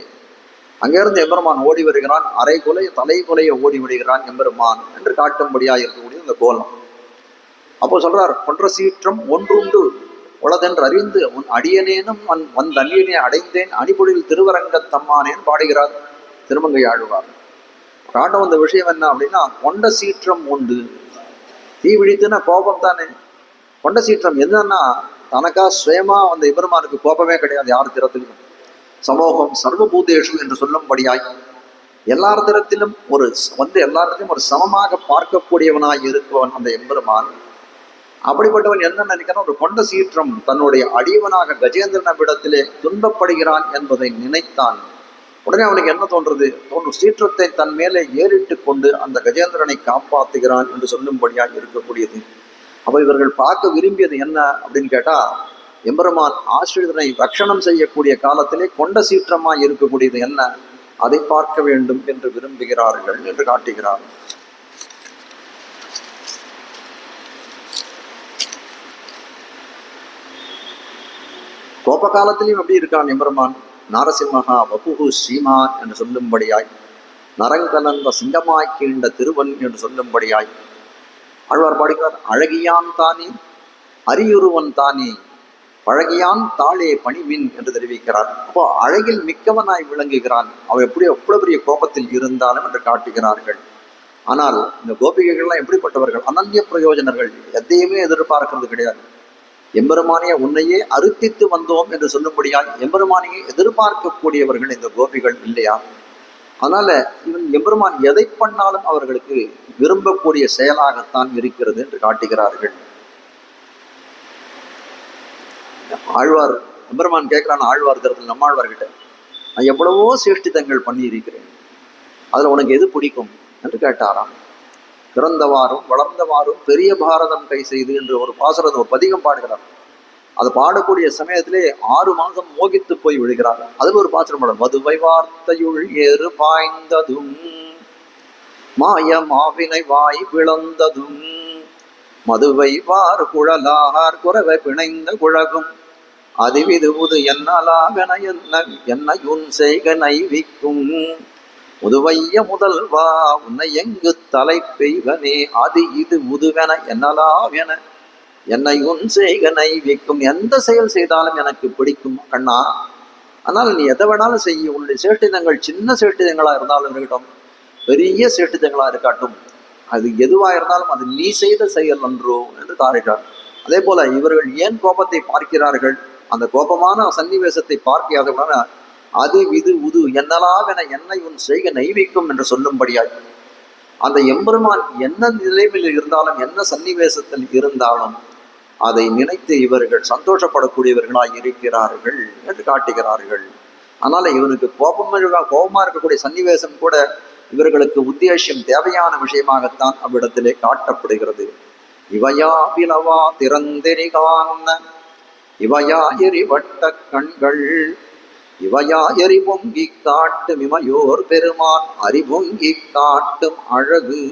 A: அங்கிருந்து எம்பெருமான் ஓடி வருகிறான். அரை கொலை தலை கொலையை ஓடி விடுகிறான் எம்பெருமான் என்று காட்டும்படியாக இருக்கக்கூடிய இந்த கோலம். அப்போ சொல்றார், கொன்ற சீற்றம் ஒன்றுண்டு உளதென்று அறிந்து உன் அடியனேனும் வந்த அந்நியனே அடைந்தேன் அணிபொழில் திருவரங்கத்தம்மானேன்னு பாடுகிறார் திருமங்கை ஆழ்வார். காட்ட வந்த விஷயம் என்ன அப்படின்னா, கொண்ட சீற்றம் உண்டு. தீ விழித்துன்னா கோபம் தானே. கொண்ட சீற்றம் என்னன்னா, தனக்கா சுயமா அந்த எம்பெருமானுக்கு கோபமே கிடையாது யார் திறத்திலும். சமூகம் சர்வபூதேஷு என்று சொல்லும்படியாய் எல்லாத்திரத்திலும் எல்லாத்திலும் ஒரு சமமாக பார்க்கக்கூடியவனாய் இருப்பவன் அந்த எம்பெருமான். அப்படிப்பட்டவன் என்ன நினைக்கிறான், ஒரு கொண்ட சீற்றம் தன்னுடைய அடியவனாக கஜேந்திரனிடத்திலே துன்பப்படுகிறான் என்பதை நினைத்தான். உடனே அவனுக்கு என்ன தோன்றது, சீற்றத்தை தன் மேலே ஏறிட்டு கொண்டு அந்த கஜேந்திரனை காப்பாற்றுகிறான் என்று சொல்லும்படியாக இருக்கக்கூடியது. அப்ப இவர்கள் பார்க்க விரும்பியது என்ன அப்படின்னு கேட்டா, எம்பெருமான் ஆசிரியனை ரட்சணம் செய்யக்கூடிய காலத்திலே கொண்ட சீற்றமாய் இருக்கக்கூடியது என்ன, அதை பார்க்க வேண்டும் என்று விரும்புகிறார்கள் என்று காட்டுகிறார். கோப காலத்திலையும் எப்படி இருக்கான் எம்பெருமான், நாரசிம்மஹா வபுகு ஸ்ரீமான் என்று சொல்லும்படியாய், நரங்கலந்த சிங்கமாய் கீண்ட திருவன் என்று சொல்லும்படியாய் ஆழ்வார் பாடுகிறார். அழகியான் தானே அரியுருவன் தானே பழகியான் தாளே பணிமின் என்று தெரிவிக்கிறார். அப்போ அழகில் மிக்கவனாய் விளங்குகிறான். அவன் எவ்வளவு பெரிய கோபத்தில் இருந்தாலும் என்று காட்டுகிறார்கள். ஆனால் இந்த கோபிகைகள்லாம் எப்படிப்பட்டவர்கள், அனன்ய பிரயோஜனர்கள், எதையுமே எதிர்பார்க்கிறது கிடையாது. எம்பெருமானிய உன்னையே அறுத்தித்து வந்தோம் என்று சொல்லும்படியால் எம்பெருமானியை எதிர்பார்க்கக்கூடியவர்கள் இந்த கோபிகள் இல்லையா? அதனால இவன் எம்பெருமான் எதை பண்ணாலும் அவர்களுக்கு விரும்பக்கூடிய செயலாகத்தான் இருக்கிறது என்று காட்டுகிறார்கள். ஆழ்வார் எம்பெருமான் கேட்கிறான் ஆழ்வார் தரத்தில் நம்மாழ்வார்கிட்ட, நான் எவ்வளவோ சேஷ்டிதங்கள் பண்ணி இருக்கிறேன், அதுல உனக்கு எது பிடிக்கும் என்று கேட்டாராம். பிறந்தவாறும் வளர்ந்தவாறும் பெரிய பாரதம் கை செய்து என்று ஒரு பாசுரத்தை ஒரு பதிகம் பாடுகிறார். அது பாடக்கூடிய சமயத்திலே 6 மாதம் மோகித்து போய் விழுகிறார். அதுல ஒரு பாசுரம் பாடும், மதுவை வார்த்தையுள் ஏறு பாய்ந்ததும் மாய மாவினை வாய் பிளந்ததும் மதுவை வார் குழலார் குறவை பிணைந்த குழகும் அதிவிதுவுது என்னலாகன என்னையுன் செய்க நைவிக்கும் முதுவைய முதல்வா உன்னை எங்கு தலை பெய்வனே அது இது முதுவென என்னலாகென என்னை உன் செய்க நைவிக்கும். எந்த செயல் செய்தாலும் எனக்கு பிடிக்கும் கண்ணா, ஆனால் நீ எதை வேணாலும் செய்ய, உன்னுடைய சேஷ்டிதங்கள் சின்ன சேஷ்டிதங்களா இருந்தாலும் இருக்கட்டும், பெரிய சேஷ்டிதங்களா இருக்கட்டும், அது எதுவா இருந்தாலும் அது நீ செய்த செயல் அன்றோ என்று தாரிட்டார். அதே போல இவர்கள் ஏன் கோபத்தை பார்க்கிறார்கள்? அந்த கோபமான சன்னிவேசத்தை பார்க்காதவுடன அது இது உது என்னலாகென என்னை உன் செய்க நைவிக்கும் என்று சொல்லும்படியாய் அந்த எம்பெருமான் என்ன நிலைமையில் இருந்தாலும் என்ன சன்னிவேசத்தில் இருந்தாலும் அதை நினைத்து இவர்கள் சந்தோஷப்படக்கூடியவர்களாய் இருக்கிறார்கள் என்று காட்டுகிறார்கள். அதனால இவனுக்கு கோபமா இருக்கக்கூடிய சன்னிவேசம் கூட இவர்களுக்கு உத்தேசம் தேவையான விஷயமாகத்தான் அவ்விடத்திலே காட்டப்படுகிறது. இவையா பிளவா திறந்தெறிகான இவையா எரிவட்ட கண்கள் இவையா எரிபொங்கி காட்டும் இமையோர் பெருமான் அறிபொங்கி காட்டும் அழகு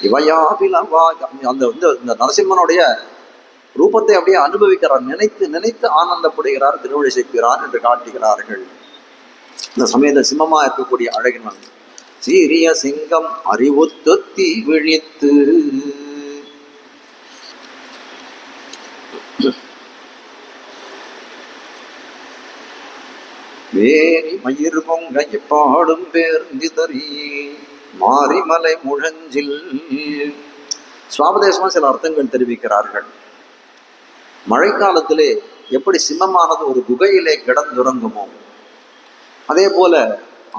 A: இவையா பிளவா. அந்த நரசிம்மனுடைய ரூபத்தை அப்படியே அனுபவிக்கிறார், நினைத்து நினைத்து ஆனந்தப்படுகிறார் திருவள்ளுவர் சேர்க்கிறார் என்று காட்டுகிறார்கள். இந்த சமயத்தில் சிம்மமா இருக்கக்கூடிய அழகினன் சீரிய சிங்கம் அறிவுத்து தீ விழித்து வேரி மயிர் பொங்க பாடும் பேர்ந்திதறி மாரிமலை முழஞ்சில். சுவாபதேசமா சில அர்த்தங்கள் தெரிவிக்கிறார்கள். மழைக்காலத்திலே எப்படி சிம்மமானது ஒரு குகையிலே கிடந்துறங்குமோ அதே போல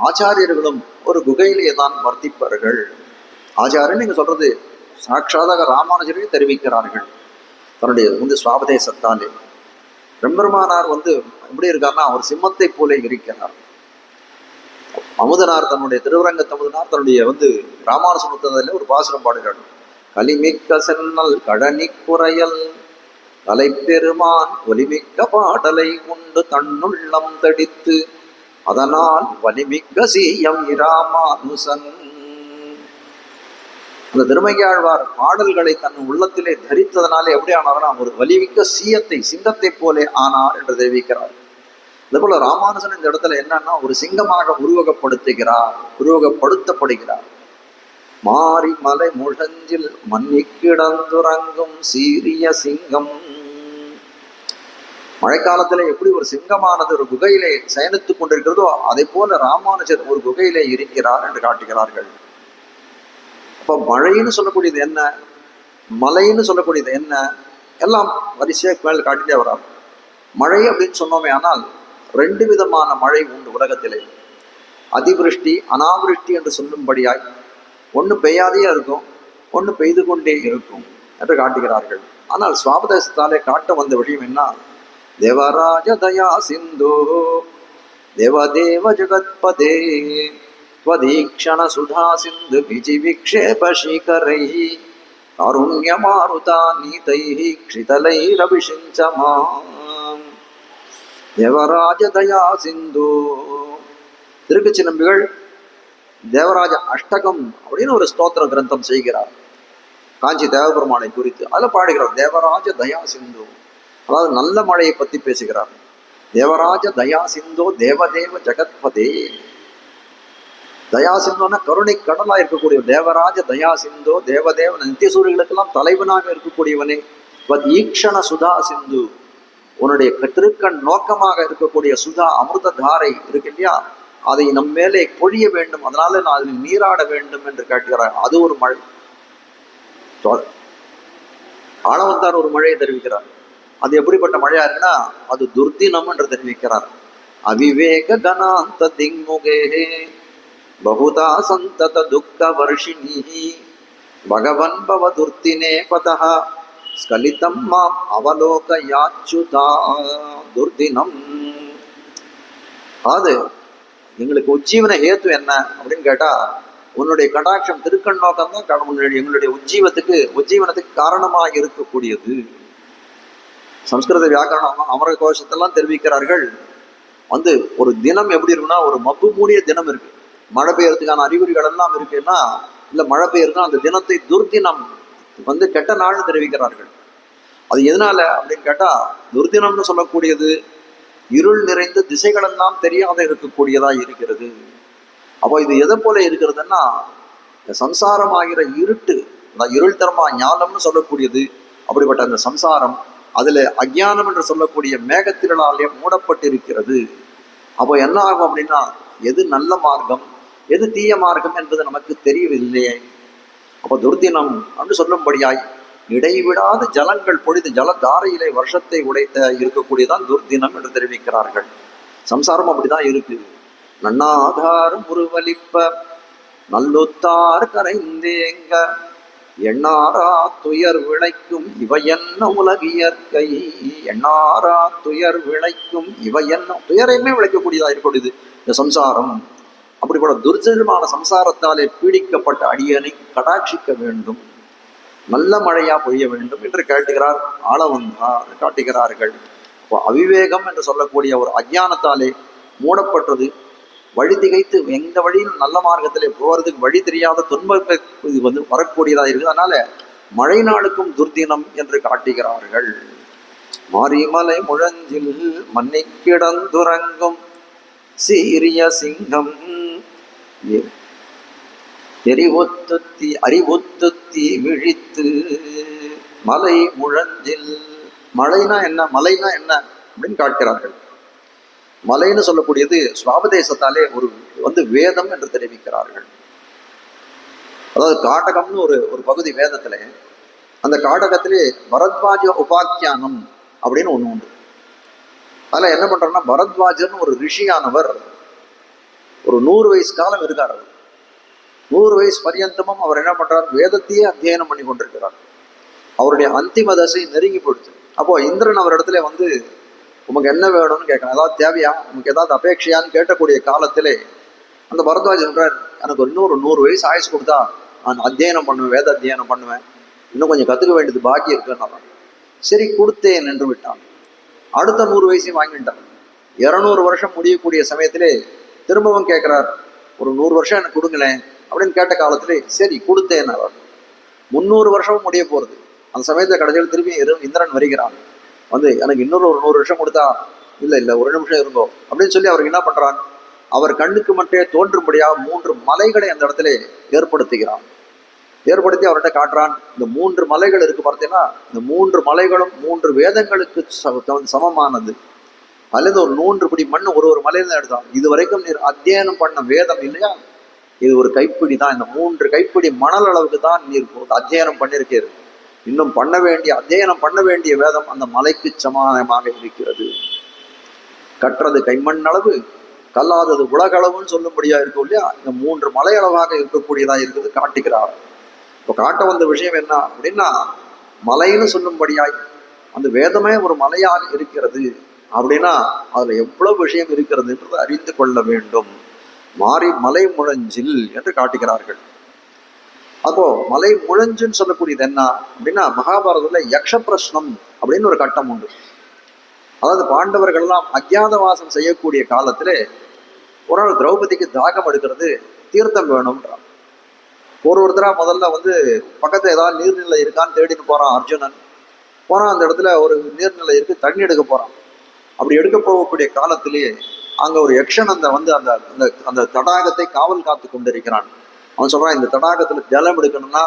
A: ஆச்சாரியர்களும் ஒரு குகையிலே தான் வர்த்திப்பார்கள். ஆச்சாரியன் நீங்க சொல்றது சாட்சாதாக ராமானுஜரையும் தெரிவிக்கிறார்கள் தன்னுடைய சுவாபதேசத்தாலே. பெருமானார் எப்படி இருக்காருன்னா அவர் சிம்மத்தை போல இருக்கிறார். அமுதனார் தன்னுடைய திருவரங்க அமுதனார் தன்னுடைய ராமானுஜமுத்ததில் ஒரு பாசுரம் பாடுகிறார். கலிமிக்க சென்னல் கழனி குறையல் கலைப்பெருமான் ஒலிமிக்க பாடலை கொண்டு தன்னுள்ளம் தடித்து அதனால் வலிமிக்க சீயம் இராமானுசன். அந்த திருமங்கையாழ்வார் பாடல்களை தன் உள்ளத்திலே தரித்ததனாலே எப்படி ஆனார்னா ஒரு வலிமிக்க சீயத்தை சிங்கத்தை போலே ஆனார் என்று தெரிவிக்கிறார். அதே போல ராமானுஜன் இந்த இடத்துல என்னன்னா ஒரு சிங்கமாக உருவகப்படுத்தப்படுகிறார். மாரி மலை முழஞ்சில் மன்னி கிடந்துறங்கும் சீரிய சிங்கம். மழைக்காலத்துல எப்படி ஒரு சிங்கமானது ஒரு குகையிலே சயனித்துக் கொண்டிருக்கிறதோ அதே போல ராமானுஜர் ஒரு குகையிலே இருக்கிறார் என்று காட்டுகிறார்கள். அப்ப மழைன்னு சொல்லக்கூடியது என்ன, மலைன்னு சொல்லக்கூடியது என்ன, எல்லாம் வரிசையாக மேல் காட்டிட்டே வரார். மழை அப்படின்னு சொன்னோமே ஆனால் 2 விதமான மழை உண்டு உலகத்திலே. அதிவிருஷ்டி அனாவிருஷ்டி என்று சொல்லும்படியாய் ஒன்று பெய்யாதே இருக்கும், ஒன்று பெய்து கொண்டே இருக்கும் என்று காட்டுகிறார்கள். ஆனால் சுவாபதேசத்தாலே காட்ட வந்த விஷயம் என்ன, தேவராஜ தயா சிந்தோ தேவதேவ ஜகத்பதே ஸ்வதீக்ஷண சுதா சிந்து விஜி விக்ஷேப சீகரை காருண்ய மாருதா நீதை க்ஷிதலை ரபிஷிஞ்சமா. தேவராஜ தயா சிந்து. திருக்கச்சி நம்பிகள் தேவராஜ அஷ்டகம் அப்படின்னு ஒரு ஸ்தோத்திர கிரந்தம் செய்கிறார் காஞ்சி தேவபெருமானை குறித்து. அதில் பாடுகிறார் தேவராஜ தயா சிந்து, அதாவது நல்ல மழையை பற்றி பேசுகிறார். தேவராஜ தயா சிந்தோ தேவதேவ ஜெகத்பதே. தயா சிந்தோன்னா கருணை கடலா இருக்கக்கூடிய தேவராஜ தயா சிந்தோ தேவதேவ நித்திய சூரியர்களுக்கெல்லாம் தலைவனாக இருக்கக்கூடியவனே. ஈக்ஷண சுதா சிந்து, உன்னுடைய திருக்கண் நோக்கமாக இருக்கக்கூடிய சுதா அமிர்த தாரை இருக்கு இல்லையா, அதை நம் மேலே பொழிய வேண்டும், அதனால நான் அதில் நீராட வேண்டும் என்று கேட்கிறார். அது ஒரு மழை. ஆளவந்தார் ஒரு மழையை தெரிவிக்கிறார். அது எப்படிப்பட்ட மழையா இருக்குன்னா அது துர்தினம் என்று தெரிவிக்கிறார். அவிவேக கனாந்த திங்முகே பகுதா சந்தத துக்க வர்ஷினி பகவன் பவ துர்தினே பதஹ ஸ்கலிதம் மாம் அவலோக யாச்சுதா துர்தினம். அது எங்களுக்கு உஜ்ஜீவன ஹேத்து என்ன அப்படின்னு கேட்டா, உன்னுடைய கடாட்சம் திருக்கண் நோக்கம் தான் எங்களுடைய உஜ்ஜீவனத்துக்கு காரணமாக இருக்கக்கூடியது. சம்ஸ்கிருத வியாக்கரணம் அமர கோஷத்தெல்லாம் தெரிவிக்கிறார்கள். ஒரு தினம் எப்படி இருக்குன்னா, ஒரு மப்பு மூடிய தினம் இருக்கு, மழை பெய்யறதுக்கான அறிகுறிகள் எல்லாம் இருக்குன்னா, இல்ல மழை பெய்யறதுன்னா அந்த தினத்தை துர்தினம் கெட்ட நாள்னு தெரிவிக்கிறார்கள். அது எதனால அப்படின்னு கேட்டா, துர்தினம்னு சொல்லக்கூடியது இருள் நிறைந்த திசைகளெல்லாம் தெரியாத இருக்கக்கூடியதா இருக்கிறது. அப்போ இது எதை போல இருக்கிறதுன்னா, சம்சாரம் ஆகிற இருட்டு, இருள் தர்மா ஞானம்னு சொல்லக்கூடியது. அப்படிப்பட்ட அந்த சம்சாரம் அதுல அஜ்ஞானம் என்று சொல்லக்கூடிய மேகத்திரளாலே மூடப்பட்டிருக்கிறது. அப்போ என்ன ஆகும் அப்படின்னா, எது நல்ல மார்க்கம் எது தீய மார்க்கம் என்பது நமக்கு தெரியவில்லையே. அப்போ துர்தினம் என்று சொல்லும்படியாய் இடைவிடாத ஜலங்கள் பொழிது ஜலதாரையிலே வருஷத்தை உடைத்த இருக்கக்கூடியதான் துர்தினம் என்று தெரிவிக்கிறார்கள். சம்சாரம் அப்படிதான் இருக்கு. நன்னாதாரம் உருவலிப்ப நல்லுத்தார் கரைந்தேங்க எண்ணாரா துயர் விளைக்கும் இவை என்ன உலகியற்கை. எண்ணாரா துயர் விளைக்கும் இவை என்ன, துயரையுமே விளைக்கக்கூடியதா இருக்கக்கூடியது இந்த சம்சாரம். அப்படிப்பட்ட துர்ஜமான சம்சாரத்தாலே பீடிக்கப்பட்ட அடியனை கடாட்சிக்க வேண்டும், நல்ல மழையா பொழிய வேண்டும் என்று கேட்டுகிறார் ஆளவந்தார் காட்டுகிறார்கள். இப்போ அவிவேகம் என்று சொல்லக்கூடிய ஒரு அஜ்ஞானத்தாலே மூடப்பட்டது, வழி திகைத்து எந்த வழியில் நல்ல மார்க்கத்திலே போறதுக்கு வழி தெரியாத துன்பத்தை இது வரக்கூடியதா இருக்குது. அதனால மழை நாளுக்கும் துர்தினம் என்று காட்டுகிறார்கள். மாரிமலை முழஞ்சில் மண்ணை கிடந்துறங்கும் சீரிய சிங்கம் அறிவுத்துத்தி விழித்து மலை முழஞ்சில். மழைனா என்ன, மலைனா என்ன அப்படின்னு காட்டுகிறார்கள். மலைன்னு சொல்லக்கூடியது சுவாபதேசத்தாலே ஒரு வேதம் என்று தெரிவிக்கிறார்கள். அதாவது காட்டகம்னு ஒரு பகுதி வேதத்திலே, அந்த காட்டகத்திலே பரத்வாஜ உபாக்கியானம் அப்படின்னு ஒண்ணு உண்டு. அதுல என்ன பண்றோம்னா, பரத்வாஜர்னு ஒரு ரிஷியானவர் ஒரு 100 வயசு காலம் இருக்கார். 100 வயசு பரியந்தமும் அவர் என்ன பண்றார், வேதத்தையே அத்தியனம் பண்ணி கொண்டிருக்கிறார். அவருடைய அந்திம தசை நெருங்கி போயிடுச்சு. அப்போ இந்திரன் அவர் இடத்துல உமக்கு என்ன வேணும்னு கேட்கணும், ஏதாவது தேவையா, உனக்கு ஏதாவது அபேட்சையான்னு கேட்கக்கூடிய காலத்திலே அந்த பரத்வாஜ் சொல்றார், எனக்கு இன்னொரு 100 வயசு ஆயுசு கொடுத்தா நான் அத்தியனம் பண்ணுவேன், வேத அத்தியனம் பண்ணுவேன், இன்னும் கொஞ்சம் கற்றுக்க வேண்டியது பாக்கி இருக்குன்னு. சரி கொடுத்தேன் என்று விட்டான். அடுத்த 100 வயசையும் வாங்கிட்டார். 200 வருஷம் முடியக்கூடிய சமயத்திலே திரும்பவும் கேட்கிறார், ஒரு 100 வருஷம் எனக்கு கொடுங்களேன் அப்படின்னு கேட்ட காலத்திலே சரி கொடுத்தேன். 300 வருஷமும் முடிய போறது. அந்த சமயத்தை கடைசியில் திரும்பி இந்திரன் வருகிறான். எனக்கு இன்னொரு 100 வருஷம் கொடுத்தா, இல்லை ஒரு நிமிஷம் இருங்கோ அப்படின்னு சொல்லி அவருக்கு என்ன பண்றான், அவர் கண்ணுக்கு மட்டும் தோன்றும்படியாக 3 மலைகளை அந்த இடத்துல ஏற்படுத்தி அவர்கிட்ட காட்டுறான். இந்த 3 மலைகள் இருக்கு பார்த்தீங்கன்னா, இந்த 3 மலைகளும் 3 வேதங்களுக்கு சமமானது. அதுலேருந்து ஒரு 100 பிடி மண் ஒரு மலையில எடுத்தான். இது வரைக்கும் நீர் அத்தியனம் பண்ண வேதம் இல்லையா, இது ஒரு கைப்பிடி தான். இந்த 3 கைப்பிடி மணல் அளவுக்கு தான் நீர் அத்தியனம் பண்ணிருக்கிறது. இன்னும் அத்தியனம் பண்ண வேண்டிய வேதம் அந்த மலைக்கு சமானமாக இருக்கிறது. கற்றது கைமண் அளவு, கல்லாதது உலகளவுன்னு சொல்லும்படியா இருக்கும் இல்லையா. இந்த 3 மலை அளவாக இருக்கக்கூடியதா இருக்குது காட்டுகிறார். இப்போ காட்ட வந்த விஷயம் என்ன அப்படின்னா, மலைன்னு சொல்லும்படியாய் அந்த வேதமே ஒரு மலையாக இருக்கிறது அப்படின்னா அதுல எவ்வளவு விஷயம் இருக்கிறது என்றது அறிந்து கொள்ள வேண்டும். மலை முழஞ்சில் என்று காட்டுகிறார்கள். அப்போ மலை முழஞ்சுன்னு சொல்லக்கூடியது என்ன அப்படின்னா, மகாபாரதத்துல யக்ஷ பிரஷ்னம் அப்படின்னு ஒரு கட்டம் உண்டு. அதாவது பாண்டவர்கள் எல்லாம் அஜ்ஞாதவாசம் செய்யக்கூடிய காலத்திலே ஒரு நாள் திரௌபதிக்கு தாகம் எடுக்கிறது, தீர்த்தம் வேணும்ன்றான். ஒருத்தரா முதல்ல பக்கத்துல ஏதாவது நீர்நிலை இருக்கான்னு தேடிட்டு போறான். அர்ஜுனன் போறான், அந்த இடத்துல ஒரு நீர்நிலை இருக்கு, தண்ணி எடுக்க போறான். அப்படி எடுக்க போகக்கூடிய காலத்திலேயே அங்க ஒரு யக்ஷன் அந்த தடாகத்தை காவல் காத்து கொண்டிருக்கிறான். அவன் சொல்றான், இந்த தடாகத்துல ஜலம் எடுக்கணும்னா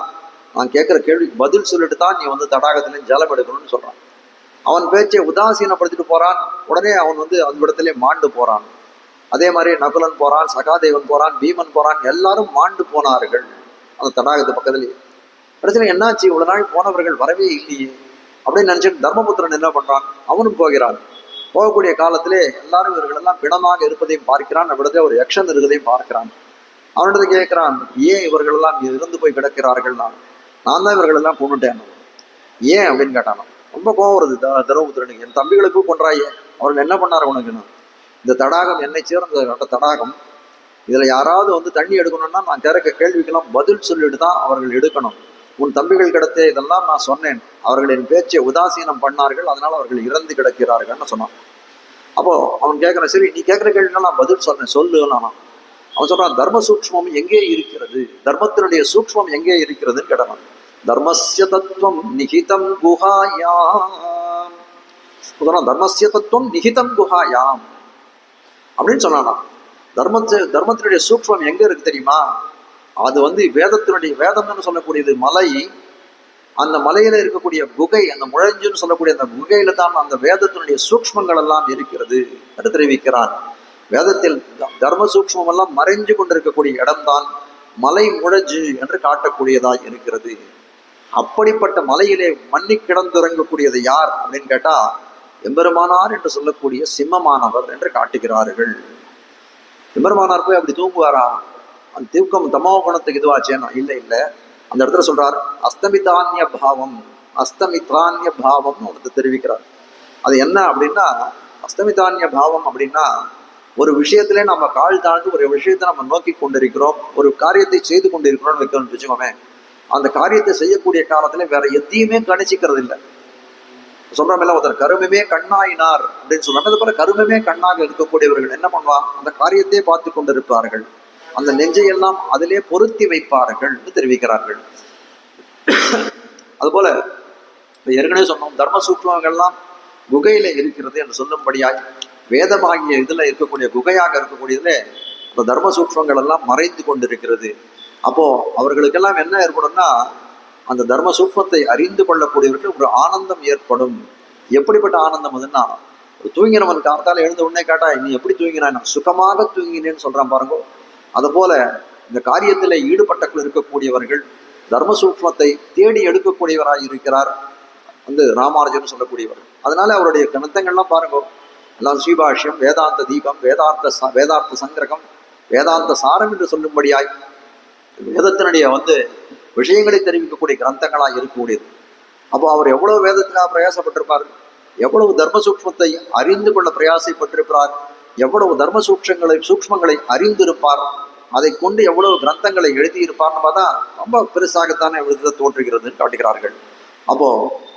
A: நான் கேட்கிற கேள்விக்கு பதில் சொல்லிட்டு தான் நீ தடாகத்துல ஜலம் எடுக்கணும்னு சொல்றான். அவன் பேச்சை உதாசீனப்படுத்திட்டு போறான். உடனே அவன் அந்த இடத்துல மாண்டு போறான். அதே மாதிரி நகுலன் போறான், சகாதேவன் போறான், பீமன் போறான், எல்லாரும் மாண்டு போனார்கள் அந்த தடாகத்து பக்கத்திலேயே. கடைசியில் என்னாச்சு, இவ்வளவு நாள் போனவர்கள் வரவே இல்லையே அப்படின்னு நினைச்சிட்டு தர்மபுத்திரன் என்ன பண்றான், அவனும் போகிறான். போகக்கூடிய காலத்திலே எல்லாரும் இவர்களெல்லாம் பிணமாக இருப்பதையும் பார்க்கிறான். நம்மிடத்துல ஒரு யக்ஷன் இருப்பதையும் பார்க்கிறான். அவனிடத்தை கேட்கிறான், ஏன் இவர்கள் எல்லாம் இருந்து போய் கிடக்கிறார்கள்? நான் தான் இவர்கள் எல்லாம் கொண்டுட்டேன். ஏன் அப்படின்னு கேட்டான். ரொம்ப கோவம் வருது தர்மபுத்திரனுக்கு. என் தம்பிகளுக்கும் கொன்றாயே, அவர்கள் என்ன பண்ணாரு உனக்குன்னு? இந்த தடாகம் என்னை சேர்ந்த தடாகம், இதுல யாராவது வந்து தண்ணி எடுக்கணும்னா நான் கேட்க கேள்விக்கெல்லாம் பதில் சொல்லிட்டு தான் அவர்கள் எடுக்கணும். உன் தம்பிகள் கிடத்தே இதெல்லாம் நான் சொன்னேன், அவர்களின் பேச்சை உதாசீனம் பண்ணார்கள், அதனால அவர்கள் இறந்து கிடக்கிறார்கள்னு சொன்னான். அப்போ அவன் கேட்கறான், சரி நீ கேட்கிற கேள்வினா நான் பதில் சொன்னேன், சொல்லு. அவன் சொல்றான், தர்ம சூக்ஷ்மம் எங்கே இருக்கிறது, தர்மத்தினுடைய சூக்ஷ்மம் எங்கே இருக்கிறதுன்னு கேட்டான். தர்மஸ்ய தத்துவம் நிகிதம் குஹாயாம். தர்மஸ்ய தத்துவம் நிகிதம் குஹாயாம் அப்படின்னு சொன்னானா. தர்மத்தினுடைய சூக்ஷ்மம் எங்க இருக்கு தெரியுமா? அது வந்து வேதம்னு சொல்லக்கூடியது மலை. அந்த மலையில இருக்கக்கூடிய குகை, அந்த முழஞ்சுன்னு சொல்லக்கூடிய அந்த குகையில தான் அந்த வேதத்தினுடைய சூக்ஷ்மங்கள் எல்லாம் இருக்கிறது என்று தெரிவிக்கிறான். வேதத்தில் தர்ம சூக்ஷ்மம் எல்லாம் மறைஞ்சு கொண்டிருக்கக்கூடிய இடம்தான் மலை முழஞ்சு என்று காட்டக்கூடியதாக இருக்கிறது. அப்படிப்பட்ட மலையிலே மண்ணி கிடந்துறங்கக்கூடியது யார் அப்படின்னு கேட்டா, எம்பெருமானார் என்று சொல்லக்கூடிய சிம்மமானவர் என்று காட்டுகிறார்கள். எம்பெருமானார் போய் அப்படி தூங்குவாரா? அந்த தூக்கம் தமோ குணத்துக்கு இதுவாச்சேன்னா இல்லை. அந்த இடத்துல சொல்றார், அஸ்தமிதான்ய பாவம் ஒருத்தர் தெரிவிக்கிறார். அது என்ன அப்படின்னா, அஸ்தமிதான்ய பாவம் அப்படின்னா, ஒரு விஷயத்திலே நம்ம கால் தாழ்ந்து ஒரு விஷயத்தை நம்ம நோக்கி கொண்டிருக்கிறோம், ஒரு காரியத்தை செய்து கொண்டிருக்கிறோம்னு வைக்கணும்னு வச்சுக்கோமே, அந்த காரியத்தை செய்யக்கூடிய காலத்துல வேற எதையுமே கணிச்சிக்கிறது இல்லை. சொல்றோம்ல, ஒருத்தர் கருமமே கண்ணாயினார் அப்படின்னு சொல்றாங்க. அது போல கருமமே கண்ணாக இருக்கக்கூடியவர்கள் என்ன பண்ணுவாங்க, அந்த காரியத்தையே பார்த்து கொண்டிருப்பார்கள், அந்த நெஞ்சையெல்லாம் அதிலே பொருத்தி வைப்பார்கள் என்று தெரிவிக்கிறார்கள். அதுபோல ஏற்கனவே சொன்னோம், தர்ம சூக்ஷ்மங்கள்லாம் குகையில இருக்கிறது என்று சொல்லும்படியாய் வேதமாகிய இதுல இருக்கக்கூடிய குகையாக இருக்கக்கூடியதுல அந்த தர்ம சூக்ஷ்மங்கள் எல்லாம் மறைந்து கொண்டிருக்கிறது. அப்போ அவர்களுக்கெல்லாம் என்ன ஏற்படும்னா, அந்த தர்ம சூக்மத்தை அறிந்து கொள்ளக்கூடியவர்கள் ஒரு ஆனந்தம் ஏற்படும். எப்படிப்பட்ட ஆனந்தம் அதுன்னா, ஒரு தூங்கினவன் காலத்தால் எழுந்த உடனே கேட்டா நீ எப்படி தூங்கினான், நான் சுகமாக தூங்கினேன்னு சொல்றான் பாருங்க. அது போல இந்த காரியத்தில் ஈடுபட்ட இருக்கக்கூடியவர்கள் தர்ம சூக்மத்தை தேடி எடுக்கக்கூடியவராக இருக்கிறார் வந்து ராமானுஜன் சொல்லக்கூடியவர். அதனால அவருடைய கிரந்தங்கள்லாம் பாருங்க, எல்லாம் ஸ்ரீபாஷ்யம், வேதாந்த தீபம், வேதார்த்த சங்கிரகம், வேதாந்த சாரம் என்று சொல்லும்படியாய் வேதத்தினுடைய வந்து விஷயங்களை தெரிவிக்கக்கூடிய கிரந்தங்களாக இருக்கக்கூடியது. அப்போ அவர் எவ்வளவு வேதத்துக்காக பிரயாசப்பட்டிருப்பார், எவ்வளவு தர்ம சூக்மத்தை அறிந்து கொள்ள பிரயாசப்பட்டிருப்பார், எவ்வளவு தர்ம சூக்மங்களை அறிந்திருப்பார், அதை கொண்டு எவ்வளவு கிரந்தங்களை எழுதியிருப்பார்னு பார்த்தா ரொம்ப பெருசாகத்தானே எழுத தோன்றுகிறதுன்னு காட்டுகிறார்கள். அப்போ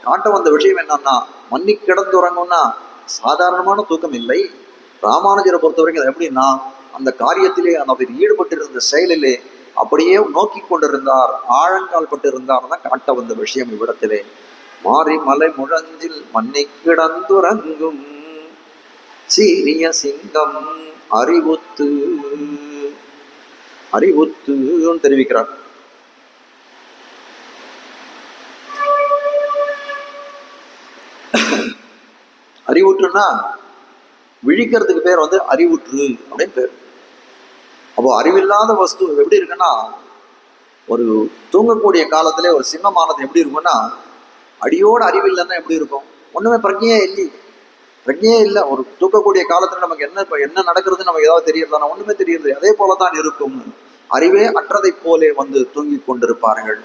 A: காட்ட வந்த விஷயம் என்னன்னா, மண்ணி கிடந்துறங்கும்னா சாதாரணமான தூக்கம் இல்லை. ராமானுஜரை பொறுத்த வரைக்கும் அது எப்படின்னா, அந்த காரியத்திலே அவர் ஈடுபட்டிருந்த செயலிலே அப்படியே நோக்கி கொண்டிருந்தார், ஆழங்கால் பட்டு இருந்தார் தான் காட்ட வந்த விஷயம் இவ்விடத்திலே. மாறி மலை முழஞ்சில் மண்ணை கிடந்துறங்கும் சீரிய சிங்கம் அறிவுத்து தெரிவிக்கிறார். அறிவுற்றுன்னா விழிக்கிறதுக்கு பேர் வந்து அறிவுற்று அப்படின்னு பேர். அப்போ அறிவில்லாத வஸ்து எப்படி இருக்குன்னா, ஒரு தூங்கக்கூடிய காலத்திலே ஒரு சிம்மமானது எப்படி இருக்குன்னா, அடியோடு அறிவில்லைன்னா எப்படி இருக்கும், ஒண்ணுமே பிரஜையே இல்லை. ஒரு தூக்கக்கூடிய காலத்துல நமக்கு என்ன நடக்கிறது நமக்கு ஏதாவது தெரியறதானா, ஒண்ணுமே தெரியுது. அதே போலதான் இருக்கும், அறிவே அற்றதை போலே வந்து தூங்கி கொண்டிருப்பார்கள்.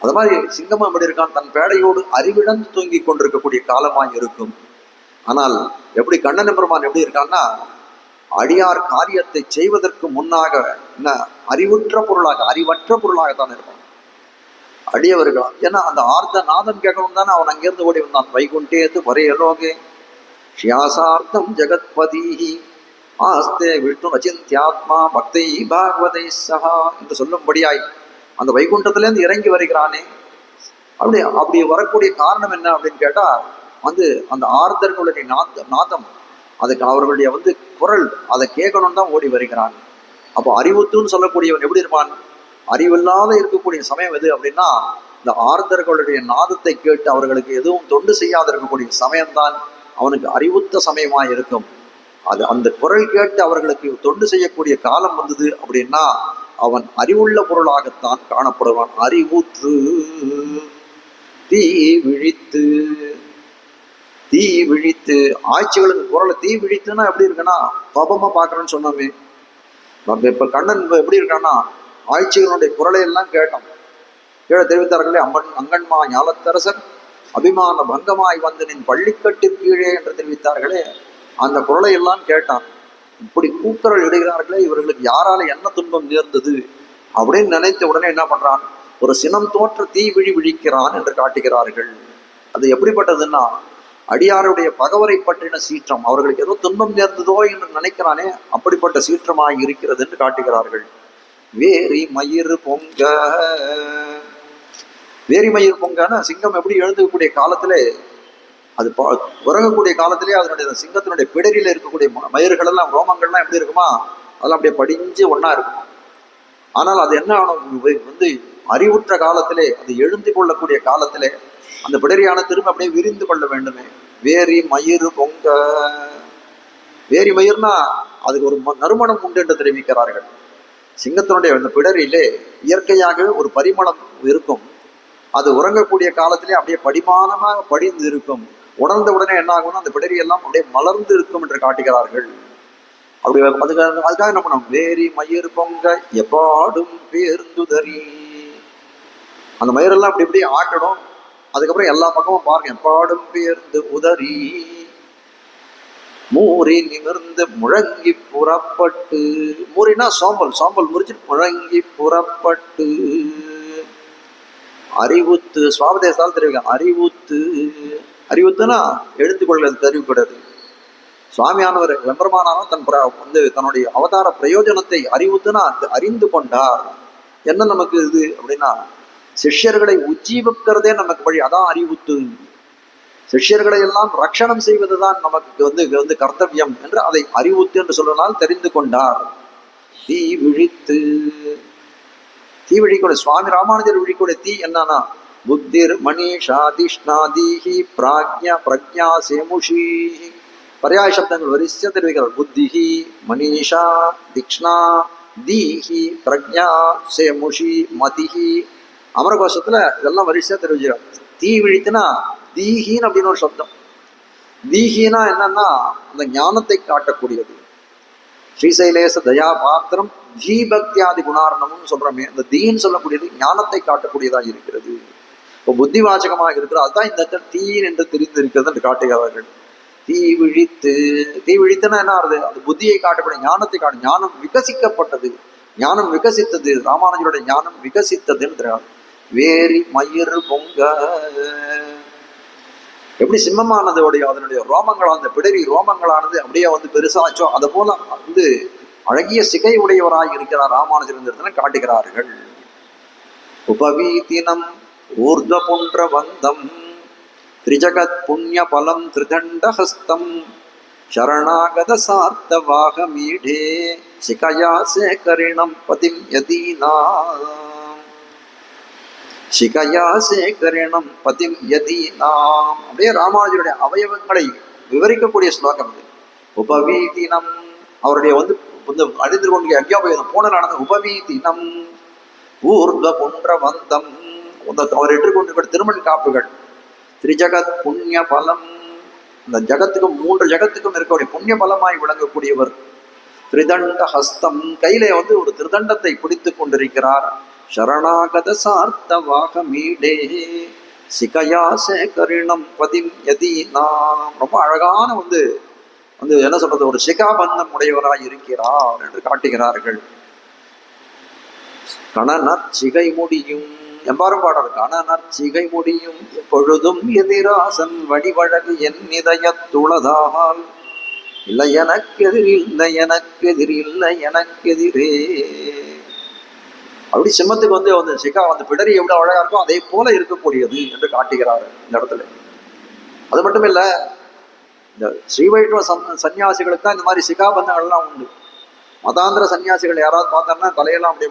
A: அது மாதிரி சிங்கமும் எப்படி இருக்கான், தன் பேடையோடு அறிவிழந்து தூங்கி கொண்டிருக்கக்கூடிய காலமாய் இருக்கும். ஆனால் எப்படி கண்ணன் பெருமான் எப்படி இருக்கான்னா, அடியார் காரியத்தை செய்வதற்கு முன்னாக என்ன அறிவற்ற பொருளாகத்தான் இருக்கும் அடியவர்கள். ஏன்னா அந்த ஆர்த்த நாதன் கேட்கணும் தானே அவன் அங்கிருந்து ஓடி வந்தான். வைகுண்டேத்து வரையலோகே ஷியாசார்த்தம் ஜெகத்பதி ஆஸ்தே விஷ்ணு அச்சிந்தியாத்மா பக்தை பாகவதை சஹா என்று சொல்லும்படியாய் அந்த வைகுண்டத்திலேருந்து இறங்கி வருகிறானே. அப்படி வரக்கூடிய காரணம் என்ன அப்படின்னு கேட்டா, வந்து அந்த ஆர்த்தர்களுடைய நாதம், அதுக்கு அவர்களுடைய வந்து குரல், அதை கேட்கணும்னு தான் ஓடி வருகிறான். அப்போ அறிவுத்துன்னு சொல்லக்கூடியவன் எப்படி இருப்பான், அறிவில்லாத இருக்கக்கூடிய சமயம் எது அப்படின்னா, இந்த ஆர்த்தர்களுடைய நாதத்தை கேட்டு அவர்களுக்கு எதுவும் தொண்டு செய்யாத இருக்கக்கூடிய சமயம்தான் அவனுக்கு அறிவுத்த சமயமாக இருக்கும். அது அந்த குரல் கேட்டு அவர்களுக்கு தொண்டு செய்யக்கூடிய காலம் வந்தது அப்படின்னா அவன் அறிவுள்ள பொருளாகத்தான் காணப்படுவான். அறிவுற்று தீ விழித்து. தீ விழித்து ஆட்சிகளுக்கு குரலை தீ விழித்துன்னா எப்படி இருக்குன்னா கோபமா பாக்குறேன்னு சொன்னோமே. நம்ம இப்ப கண்ணன் எப்படி இருக்கான்னா ஆட்சிகளுடைய குரலை எல்லாம் கேட்டோம். கீழே தெரிவித்தார்களே, அங்கன்மா ஞாலத்தரசர் அபிமான பங்கமாய் வந்து நின் பள்ளிக்கட்டில் கீழே என்று தெரிவித்தார்களே, அந்த குரலை எல்லாம் கேட்டான். இப்படி கூக்குரல் இடுகிறார்களே, இவர்களுக்கு யாரால என்ன துன்பம் நேர்ந்தது அப்படின்னு நினைத்த உடனே என்ன பண்றான், ஒரு சினம் தோற்ற தீ விழிக்கிறான் என்று காட்டுகிறார்கள். அது எப்படிப்பட்டதுன்னா, அடியாருடைய பகவரை பற்றின சீற்றம், அவர்களுக்கு ஏதோ துன்பம் நேர்ந்ததோ என்று நினைக்கிறானே, அப்படிப்பட்ட சீற்றமாய் இருக்கிறது என்று காட்டுகிறார்கள். வேரி மயிர் பொங்க. வேரி மயிர் பொங்கன்னா சிங்கம் எப்படி எழுந்துக்கக்கூடிய காலத்திலே, அது உறங்கக்கூடிய காலத்திலே அதனுடைய சிங்கத்தினுடைய பிடரியில இருக்கக்கூடிய மயிர்கள் எல்லாம் ரோமங்கள்லாம் எப்படி இருக்குமா, அதெல்லாம் அப்படியே படிஞ்சு ஒன்னா இருக்கும். ஆனால் அது என்ன வந்து அறிவுற்ற காலத்திலே, அது எழுந்து கொள்ளக்கூடிய காலத்திலே அந்த பிடரியான திரும்ப அப்படியே விரிந்து கொள்ள வேண்டுமே. வேரி மயிர் பொங்க. வேரி மயிர்னா அதுக்கு ஒரு நறுமணம் உண்டு என்று தெரிவிக்கிறார்கள். சிங்கத்தினுடைய அந்த பிடரிலே இயற்கையாகவே ஒரு பரிமளம் இருக்கும். அது உறங்கக்கூடிய காலத்திலே அப்படியே படிமானமாக படிந்து இருக்கும். உணர்ந்த உடனே என்ன ஆகும்னா அந்த பிடரி எல்லாம் அப்படியே மலர்ந்து இருக்கும் என்று காட்டுகிறார்கள். அப்படி அதுக்காக என்ன பண்ணோம், வேரி மயிர் பொங்க எப்பாடும் பேர்ந்துதறி. அந்த மயிரெல்லாம் அப்படி இப்படி ஆட்டணும். அதுக்கப்புறம் எல்லா பக்கமும் பாருங்க, எப்பாடும் பேர்ந்து உதறி மூறி நிமிர்ந்து முழங்கி புறப்பட்டு. மூறினா சோம்பல், சோம்பல் முறிச்சு முழங்கி புறப்பட்டு. அறிவுத்து சுவாபதேசால் தெரிவிக்க. அறிவுத்து, அறிவுத்துனா எழுத்துக்கொள்வது தெரிவிக்கூடாது. சுவாமியானவர் வெம்பரமானவர் தன்னுடைய அவதார பிரயோஜனத்தை அறிவுத்துனா அறிந்து கொண்டார். என்ன நமக்கு இது அப்படின்னா, சிஷ்யர்களை உஜ்ஜீவிக்கிறதே நமக்கு வழி, அதான் அறிவுத்து. சிஷ்யர்களை எல்லாம் ரட்சணம் செய்வதுதான் நமக்கு வந்து கர்த்தவியம் என்று அதை அறிவுத்து என்று சொல்வதால் தெரிந்து கொண்டார். தீ விழித்து. தீ விழிக்கூடிய சுவாமி ராமானுஜர் விழிக்கூடிய தீ என்னன்னா, புத்திர் மணிஷா திஷ்ணா தீஹி பிராக்ஞா பிரக்ஞா சேமுஷி. பர்யாய சப்தங்கள் வரிசையா தெரிவிக்கிறார். புத்திஹி மணிஷா திக்ஷ்ணா தீஹி பிரக்ஞா சேமுஷி மதிஹி. அமரகோஷத்துல இதெல்லாம் வரிசையா தெரிவிக்கிறார். தீ விழித்துனா தீஹின் அப்படின்னு ஒரு சப்தம். தீஹினா என்னன்னா அந்த ஞானத்தை காட்டக்கூடியது. ஸ்ரீசைலேச தயா பாத்திரம் தீபக்தியாதி குணாரணம்னு சொல்றோமே, அந்த தீன்னு சொல்லக்கூடியது ஞானத்தை காட்டக்கூடியதாக இருக்கிறது. இப்போ புத்தி வாச்சகமாக இருக்கிறது. அதுதான் இந்த தீன் என்று தெரிந்து இருக்கிறது என்று காட்டுகிறார்கள். தீ விழித்து. தீ விழித்துனா என்ன ஆகுது, அது புத்தியை காட்டக்கூடிய ஞானத்தை காட்டும். ஞானம் விகசிக்கப்பட்டது, ஞானம் விகசித்தது, ராமானுஜருடைய ஞானம் விகசித்தது என்றார். வேரி மயிர் பொங்க. எப்படி சிம்மமானதோடைய அதனுடைய ரோமங்களானது, பிடரி ரோமங்களானது அப்படியே வந்து பெருசாச்சோ, அதை போல வந்து அழகிய சிகை உடையவராய் இருக்கிறார் ராமானுஜர் காட்டுகிறார்கள். உபவீதினம் ஊர்த புன்ற வந்தம் திரிஜகத் புண்ணிய பலம் திரிதண்டஹஸ்தம் சரணாகத சார்த்த வாகமீடே சிகயா சேகரிணம் பதிம் யதீனா. சிகயா சேகரிணம் பதிம் யதீனாம். அப்படியே ராமானுஜருடைய அவயவங்களை விவரிக்கக்கூடிய ஸ்லோகம் இது. உபவீதினம், அவருடைய வந்து அழிந்து கொண்டு அக்ஞாபயோதம் போன நடந்த உபவீதினம் ஊர்த புன்ற வந்தம். அவர் ஏற்றுக்கொண்டு திருமண் காப்புகள். திரிஜகத் புண்ணிய பலம், இந்த ஜகத்துக்கும் 3 ஜகத்துக்கும் இருக்கக்கூடிய புண்ணிய பலமாய் விளங்கக்கூடியவர். திரிதண்ட ஹஸ்தம், கையிலே வந்து ஒரு திருதண்டத்தை பிடித்து கொண்டிருக்கிறார். சரணாகத சார்த்த வாகமீடே சிகயா சேகரிணம் பதிம் யதீனாம். ரொம்ப அழகான வந்து என்ன சொல்றது, ஒரு சிகாபந்தம் உடையவராய் இருக்கிறார் என்று காட்டுகிறார்கள். கணனர் சிகை முடியும் எவ்வாறு பாடல். கணனர் சிகை முடியும் எப்பொழுதும் எதிராசன் வடிவழகு என் இதயத்துளதால் இல்லை எனக்கெதிரில்லை எனக்கெதிரில்லை எனக்கெதிரே. அப்படி சிம்மத்துக்கு வந்து சிகா வந்து பிடரி எவ்வளவு அழகா இருக்கும் அதே போல இருக்கக்கூடியது என்று காட்டுகிறார் இந்த இடத்துல. அது மட்டும் இல்ல, இந்த ஸ்ரீ வைஷ்ணவ சன்னியாசிகளுக்கு தான் இந்த மாதிரி சிகாபந்தங்கள்லாம் உண்டு. மதாந்திர சன்னியாசிகள் யாராவது பார்த்தாருன்னா தலையெல்லாம் அப்படியே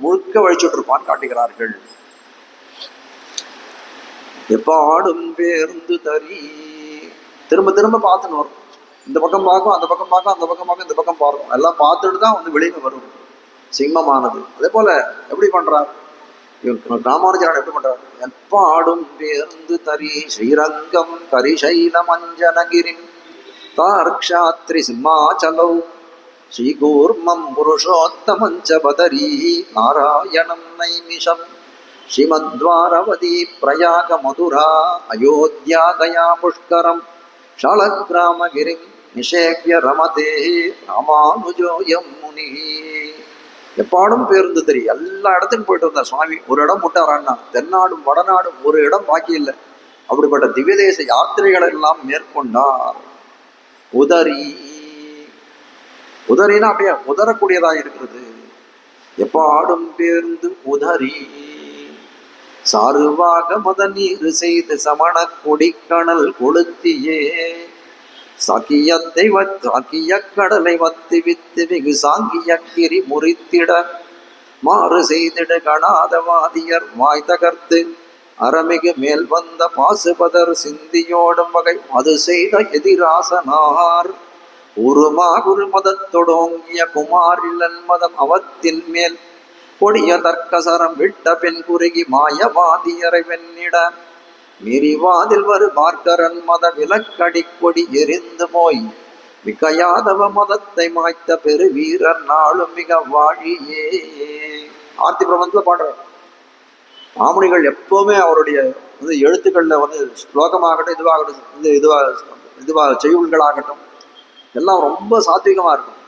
A: முழுக்க வழிச்சுட்டு இருப்பான்னு காட்டுகிறார்கள். எப்பாடும் பேர்ந்து தறி. திரும்ப திரும்ப பார்த்துன்னு வரும். இந்த பக்கம் பார்க்கும், அந்த பக்கம் பார்க்கும், அந்த பக்கம் பார்க்கும், இந்த பக்கம் பார்க்கும். எல்லாம் பார்த்துட்டு தான் வந்து வெளியில வரும் சிம்மமானது. அதே போல எப்படி பண்றார், ராமானுஜர் எப்படி பண்றார்? எப்பாடும் பேர்ந்து தரி ஸ்ரீரங்கம் கரிசைல மஞ்சனகிரின் தார்க்ஷாத்ரி சிம்மாச்சலௌ ஸ்ரீகூர்மம் புருஷோத்தமஞ்ச பதரீ நாராயணம் நைமிஷம் ஸ்ரீமத்வாரவதி பிரயாக மதுரா அயோத்தியா கயா புஷ்கரம் ஷாலகிராமகிரிம் நிஷேக்ய ரமதே ராமானுஜோயம் முனி. எப்பாடும் பேருந்து தெரியும், எல்லா இடத்துக்கும் போயிட்டு வந்தார் சுவாமி. ஒரு இடம் முட்டாரான்னா தென்னாடும் வடநாடும் ஒரு இடம் பாக்கி இல்லை. அப்படிப்பட்ட திவ்யதேச யாத்திரைகளை எல்லாம் மேற்கொண்டார். உதறி, உதறினா அப்படியே உதறக்கூடியதாக இருக்கிறது. எப்பாடும் பேர்ந்து உதறி சாருவாக மத நீர் செய்து சமண கொடிக்கணல் கொளுத்தியே சாக்கியத்தை சாக்கிய கடலை வத்து வித்து வெகு சாங்கிய கிரி முறித்திட மாறு செய்திட கணாதவாதியர் வாய் தகர்த்து அறமிகு மேல் வந்த பாசுபதர் சிந்தியோடும் வகை அது செய்த எதிராசனார் உருமா குரு மதத்தொடோங்கிய குமாரிலன் மதம் அவத்தின் மேல் கொடிய தர்க்கசரம் விட்ட பெண் குறுகி மாயவாதியரை வெண்ணிட மிரிவாதில் வரு பார்க்கரன் மத விலக்கடி கொடி எரிந்து போய் மிகையாதவ மதத்தை மாய்த்த பெரு வீரர் நாளும் மிக வாழியே. ஆர்த்தி பிரபந்தத்துல பாடுற மாமுனிகள் எப்பவுமே அவருடைய எழுத்துக்கள்ல ஸ்லோகமாகட்டும் இதுவாகட்டும் செய்யுள்களாகட்டும் எல்லாம் ரொம்ப சாத்விகமா இருக்கும்.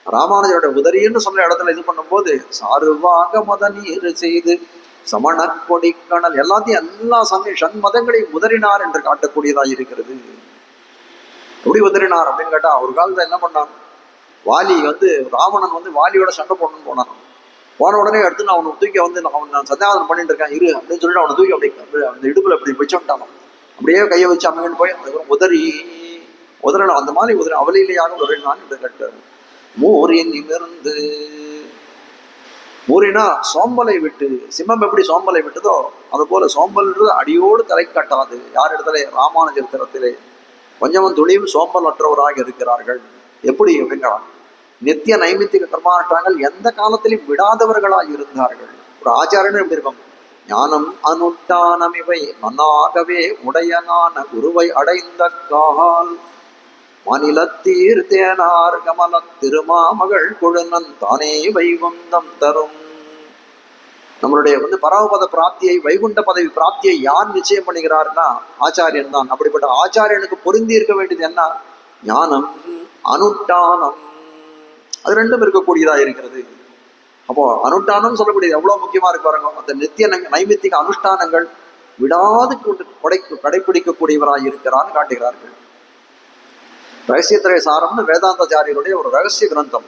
A: ராமானுஜரோட உதறின்னு சொன்ன இடத்துல இது பண்ணும்போது சாருவாக மத நீர் செய்து சமண கொடிக்கணல் எல்லாத்தையும் எல்லா சமயம் மதங்களையும் உதறினார் என்று காட்டக்கூடியதாக இருக்கிறது. எப்படி உதறினார் அப்படின்னு கேட்டா, ஒரு காலத்துல என்ன பண்ணான், வாலி ராவணன் வாலியோட சண்டை போடணும்னு போனான். போன உடனே எடுத்து நான் அவனை தூக்கி நான் சந்தியாவதனம் பண்ணிட்டு இருக்கேன் இரு அப்படின்னு சொல்லிட்டு அவனை தூக்கி அப்படி அந்த இடுப்புல அப்படி வச்சுட்டான். அப்படியே கையை வச்சு அமைங்கன்னு போய் அதுக்கப்புறம் உதறணும். அந்த மாதிரி அவலையிலேயாக உதறினான் என்று கேட்டார். மூரின் நிமிர்ந்து, மூரினா சோம்பலை விட்டு, சிம்மம் எப்படி சோம்பலை விட்டதோ அது போல சோம்பல்ன்றது அடியோடு தலை கட்டாது. யார் இடத்துல? ராமானுஜர் திறத்திலே கொஞ்சமும் துணியும் சோம்பல் அற்றவராக இருக்கிறார்கள். எப்படி அப்படிங்கிறான், நித்திய நைமித்திக கர்மானுஷ்டானங்கள் எந்த காலத்திலையும் விடாதவர்களாக இருந்தார்கள். ஒரு ஆச்சாரியன்னு எப்படி இருக்கும், ஞானம் அனுஷ்டானம் இவை நன்னாகவே உடையனான குருவை அடைந்த கால் மாநிலத்தீர் தேனார் கமல திருமாமகள் கொழுநன் தானே வைகுந்தம் தரும். நம்மளுடைய பரமபத பிராப்தியை, வைகுண்ட பதவி பிராப்தியை யார் நிச்சயம் பண்ணுகிறார்னா ஆச்சாரியன் தான். அப்படிப்பட்ட ஆச்சாரியனுக்கு பொருந்தி இருக்க வேண்டியது என்ன? ஞானம் அனுஷ்டானம், அது ரெண்டும் இருக்கக்கூடியதா இருக்கிறது. அப்போ அனுஷ்டானம் சொல்லக்கூடியது எவ்வளவு முக்கியமா இருக்கு பாருங்க. அந்த நித்திய நைமித்திக அனுஷ்டானங்கள் விடாது கடைபிடிக்கக்கூடியவராக இருக்கிறான்னு காட்டுகிறார்கள். ரகசியத்திரை சாரம்னு வேதாந்தாச்சாரியருடைய ஒரு ரகசிய கிரந்தம்.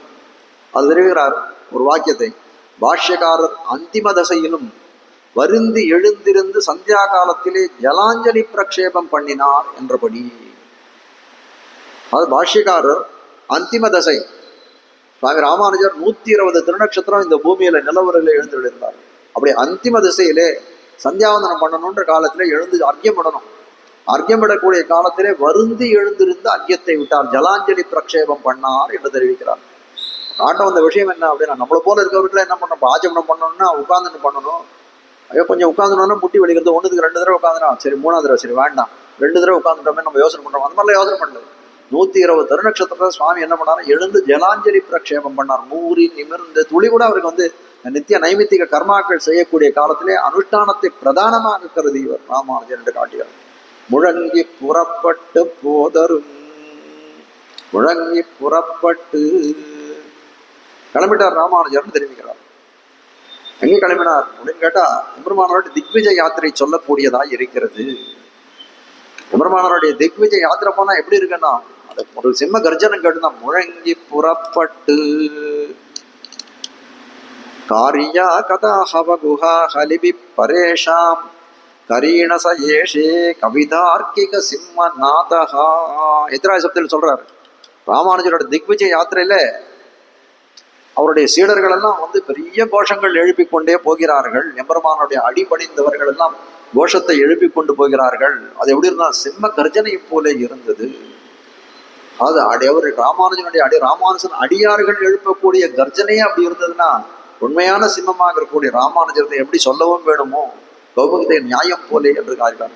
A: அது தெரிவிக்கிறார் ஒரு வாக்கியத்தை, பாஷ்யக்காரர் அந்திம தசையிலும் வருந்தி எழுந்திருந்து சந்தியா காலத்திலே ஜலாஞ்சலி பிரக்ஷேபம் பண்ணினார் என்றபடி. அது பாஷ்யக்காரர் அந்திம தசை, சுவாமி ராமானுஜர் 120 திருநட்சத்திரம் இந்த பூமியில நிலவரில் எழுந்திருந்தார். அப்படி அந்திம திசையிலே சந்தியாவந்தனம் பண்ணணுன்ற காலத்திலே எழுந்து அர்க்கியம் விடணும். அர்க்கியம் விடக்கூடிய காலத்திலே வருந்தி எழுந்திருந்து அர்க்கியத்தை விட்டார், ஜலாஞ்சலி பிரக்ஷேபம் பண்ணார் என்று தெரிவிக்கிறார். காட்ட வந்த விஷயம் என்ன அப்படின்னா, நம்மளை போல இருக்கிறவர்கள் என்ன பண்ணணும், ஆஜமனம் பண்ணணும்னா உட்கார்ந்துன்னு பண்ணணும். ஐயோ கொஞ்சம் உட்காந்துனோன்னா முட்டி வலிக்கிறது, 1க்கு 2 தடவை உட்காந்துனா சரி, 3ஆவது தடவை சரி வேண்டாம், 2 தடவை உட்காந்துட்டோமே நம்ம யோசனை பண்றோம். அந்த மாதிரிலாம் யோசனை பண்ணல. 120 திருநட்சத்திரத்தை சுவாமி என்ன பண்ணாரு, எழுந்து ஜலாஞ்சலி பிரக்ஷேபம் பண்ணார். மூறி நிமிர்ந்து துளி கூட அவருக்கு நித்திய நைமித்திக கர்மாக்கள் செய்யக்கூடிய காலத்திலே அனுஷ்டானத்தை பிரதானமாக கருதி இவர் ராமானுஜர் என்று காட்டுகிறார். முழங்கி புறப்பட்டு போதரும், முழங்கி புறப்பட்டு கிளம்பிட்டார் ராமானுஜர்னு தெரிவிக்கிறார். எங்கே கிளம்பினார் அப்படின்னு கேட்டா, எம்பெருமானாருடைய திக்விஜய யாத்திரை சொல்லக்கூடியதா இருக்கிறது. எம்பெருமானாருடைய திக்விஜய யாத்திரை போனா எப்படி இருக்குன்னா, அது ஒரு சிம்ம கர்ஜனம் கேட்டுதான். முழங்கி புறப்பட்டு காரியா கதா ஹவகுஹா ஹலிபி பரேஷாம் கரீணச ஏஷே கவிதார்க்கிக சிம்ம நாதஹா. எத்திராய சப்தத்தில் சொல்றாரு, ராமானுஜரோட திக்விஜய யாத்திரையில அவருடைய சீடர்கள் எல்லாம் பெரிய கோஷங்கள் எழுப்பி கொண்டே போகிறார்கள். எம்பெருமானுடைய அடிபணிந்தவர்கள் எல்லாம் கோஷத்தை எழுப்பி கொண்டு போகிறார்கள். அது எப்படி இருந்தா, சிம்ம கர்ஜனை போல இருந்தது. அது அவர் ராமானுஜனுடைய ராமானுஜன் அடியார்கள் எழுப்பக்கூடிய கர்ஜனையே அப்படி இருந்ததுன்னா, உண்மையான சிம்மமாக இருக்கக்கூடிய ராமானுஜத்தை எப்படி சொல்லவும் வேணுமோ கௌபகத்தை நியாயம் போலே என்று காய்கிறார்.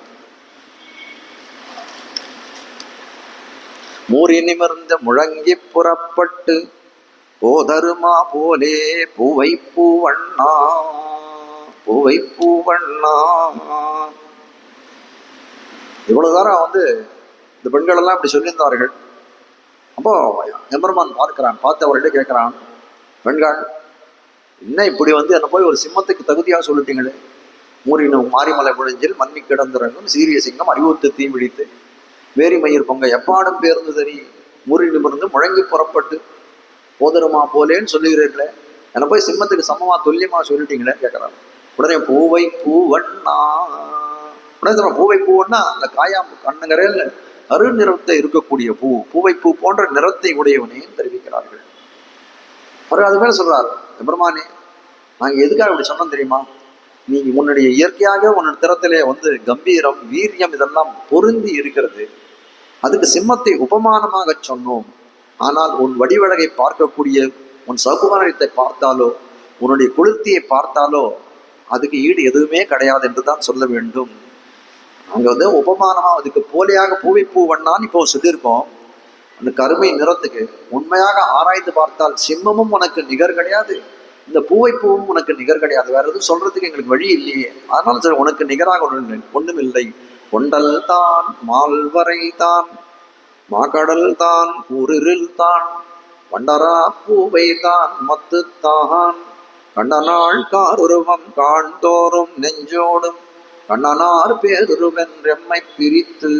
A: மூறி நிமிர்ந்த முழங்கி புறப்பட்டு போதருமா போலே பூவை பூவண்ணா பூவை பூவண்ணா. இவ்வளவு தூரம் இந்த பெண்கள் எல்லாம் இப்படி சொல்லியிருந்தார்கள். அப்போ எம்பெருமான் பார்த்து அவர்கிட்ட கேட்கிறான், பெண்கள் என்ன இப்படி என்னை போய் ஒரு சிம்மத்துக்கு தகுதியாக சொல்லிட்டீங்களே, மூரினும் மாரிமலை முழிஞ்சில் மன்னி கிடந்துறங்கும் சீரிய சிங்கம் அறிவுத்து தீ விழித்து வேரி மயிர் பொங்க எப்பாடும் பேர்ந்து தறி மூறி நிமிர்ந்து முழங்கி புறப்பட்டு போதருமா போலேன்னு சொல்லுகிறீர்களே, என்னை போய் சிம்மத்துக்கு சமமா துல்லியமா சொல்லிட்டீங்களே கேட்கிறான். உடனே பூவை பூவண்ணா, உடனே பூவை பூவண்ணா அந்த காயாம்பு கண்ணுங்கரையில் அரு நிறத்தை இருக்கக்கூடிய பூவை பூ போன்ற நிறத்தை உடையவனையும் தெரிவிக்கிறார்கள். அவர் அது மேல சொல்றாரு, பிரம்மானே நாங்க எதுக்காக இப்படி சொன்னோம் தெரியுமா, நீ உன்னுடைய இயற்கையாக உன்னுடைய திறத்திலே கம்பீரம் வீரியம் இதெல்லாம் பொருந்தி இருக்கிறது, அதுக்கு சிம்மத்தை உபமானமாக சொன்னோம். ஆனால் உன் வடிவழகை பார்க்கக்கூடிய உன் சகுமானத்தை பார்த்தாலோ உன்னுடைய குளிர்த்தியை பார்த்தாலோ அதுக்கு ஈடு எதுவுமே கிடையாது என்று தான் சொல்ல வேண்டும். அங்க உபமானமா அதுக்கு போலியாக பூவை பூவண்ணான்னு இப்போ சொல்லியிருக்கோம். அந்த கருமை நிறத்துக்கு உண்மையாக ஆராய்ந்து பார்த்தால் சிம்மமும் உனக்கு நிகர் கிடையாது, இந்த பூவை பூவும் உனக்கு நிகர் கிடையாது, வேற எதுவும் சொல்றதுக்கு எங்களுக்கு வழி இல்லையே. அதனால சரி உனக்கு நிகராக ஒன்றும் இல்லை. கொண்டல் தான் மால்வரை தான் மாக்கடல் தான் ஊரில் தான் வண்டரா பூவை தான் மத்து தான் கண்டனாள் காருருவம் காண்தோறும் நெஞ்சோடும் கண்ணனார் பேருருவென்றெம்மை பிரித்து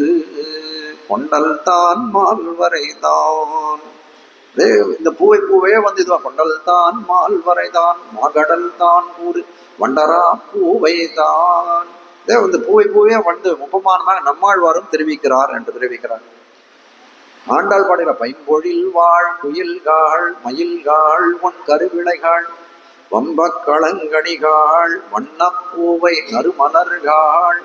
A: கொண்டல் தான் மால்வரை தான். இந்த பூவை பூவையே இதுவா கொண்டல் தான் மால்வரை தான் மாகடல் தான் ஊரு வண்டரா பூவை தான். இந்த பூவை பூவே உபமானமாக நம்மாழ்வாரும் தெரிவிக்கிறார் என்று தெரிவிக்கிறார். ஆண்டாள் பாடுகிற பைம்பொழில் வாழ் குயில்காள் மயில்காள் உன் கருவிளைகாள் வம்பக் களங்கணிகாள் வண்ணப்பூவை நறுமலர்காள்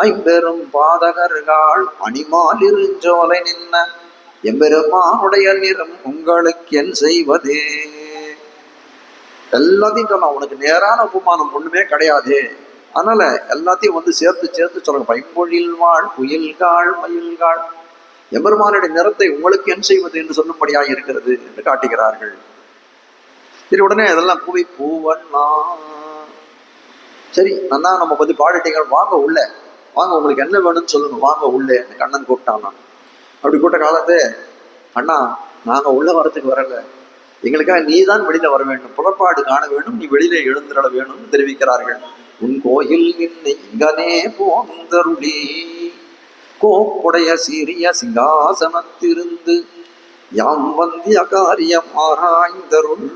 A: ஐம்பெரும் பாதகர்கள் அணிமாலிருஞ்சோலை நின்ன எம்பெருமானுடைய நிறம் உங்களுக்கு என் செய்வதே. எல்லாத்தையும் சொல்லலாம், உனக்கு நேரான உபமானம் ஒண்ணுமே கிடையாது. அதனால எல்லாத்தையும் சேர்த்து சேர்த்து சொல்லுங்க. பைம்பொழில் வாழ் குயில்காள் மயில்காள் எம்பெருமானுடைய நிறத்தை உங்களுக்கு என் செய்வது என்று சொல்லும்படியாக இருக்கிறது என்று காட்டுகிறார்கள். சரி, உடனே இதெல்லாம் பூவை பூவண்ணா, சரி நன்னா நம்ம பத்தி பாடிட்டீங்க, வாங்க உள்ள வாங்க, உங்களுக்கு என்ன வேணும்னு சொல்லுங்க, வாங்க உள்ளே கண்ணன் கூப்பிட்டான். அப்படி கூட்ட காலத்து அண்ணா நாங்க உள்ள வரத்துக்கு வரல, எங்களுக்காக நீ தான் வெளியில வர வேண்டும், புறப்பாடு காண வேண்டும், நீ வெளியில எழுந்திரட வேணும்னு தெரிவிக்கிறார்கள். உன் கோயில் நின்னை இங்கனே போந்தருளி கோப்புடைய சீரிய சிங்காசனத்திருந்து யாம் வந்திய காரியம் ஆராய்ந்தருள்.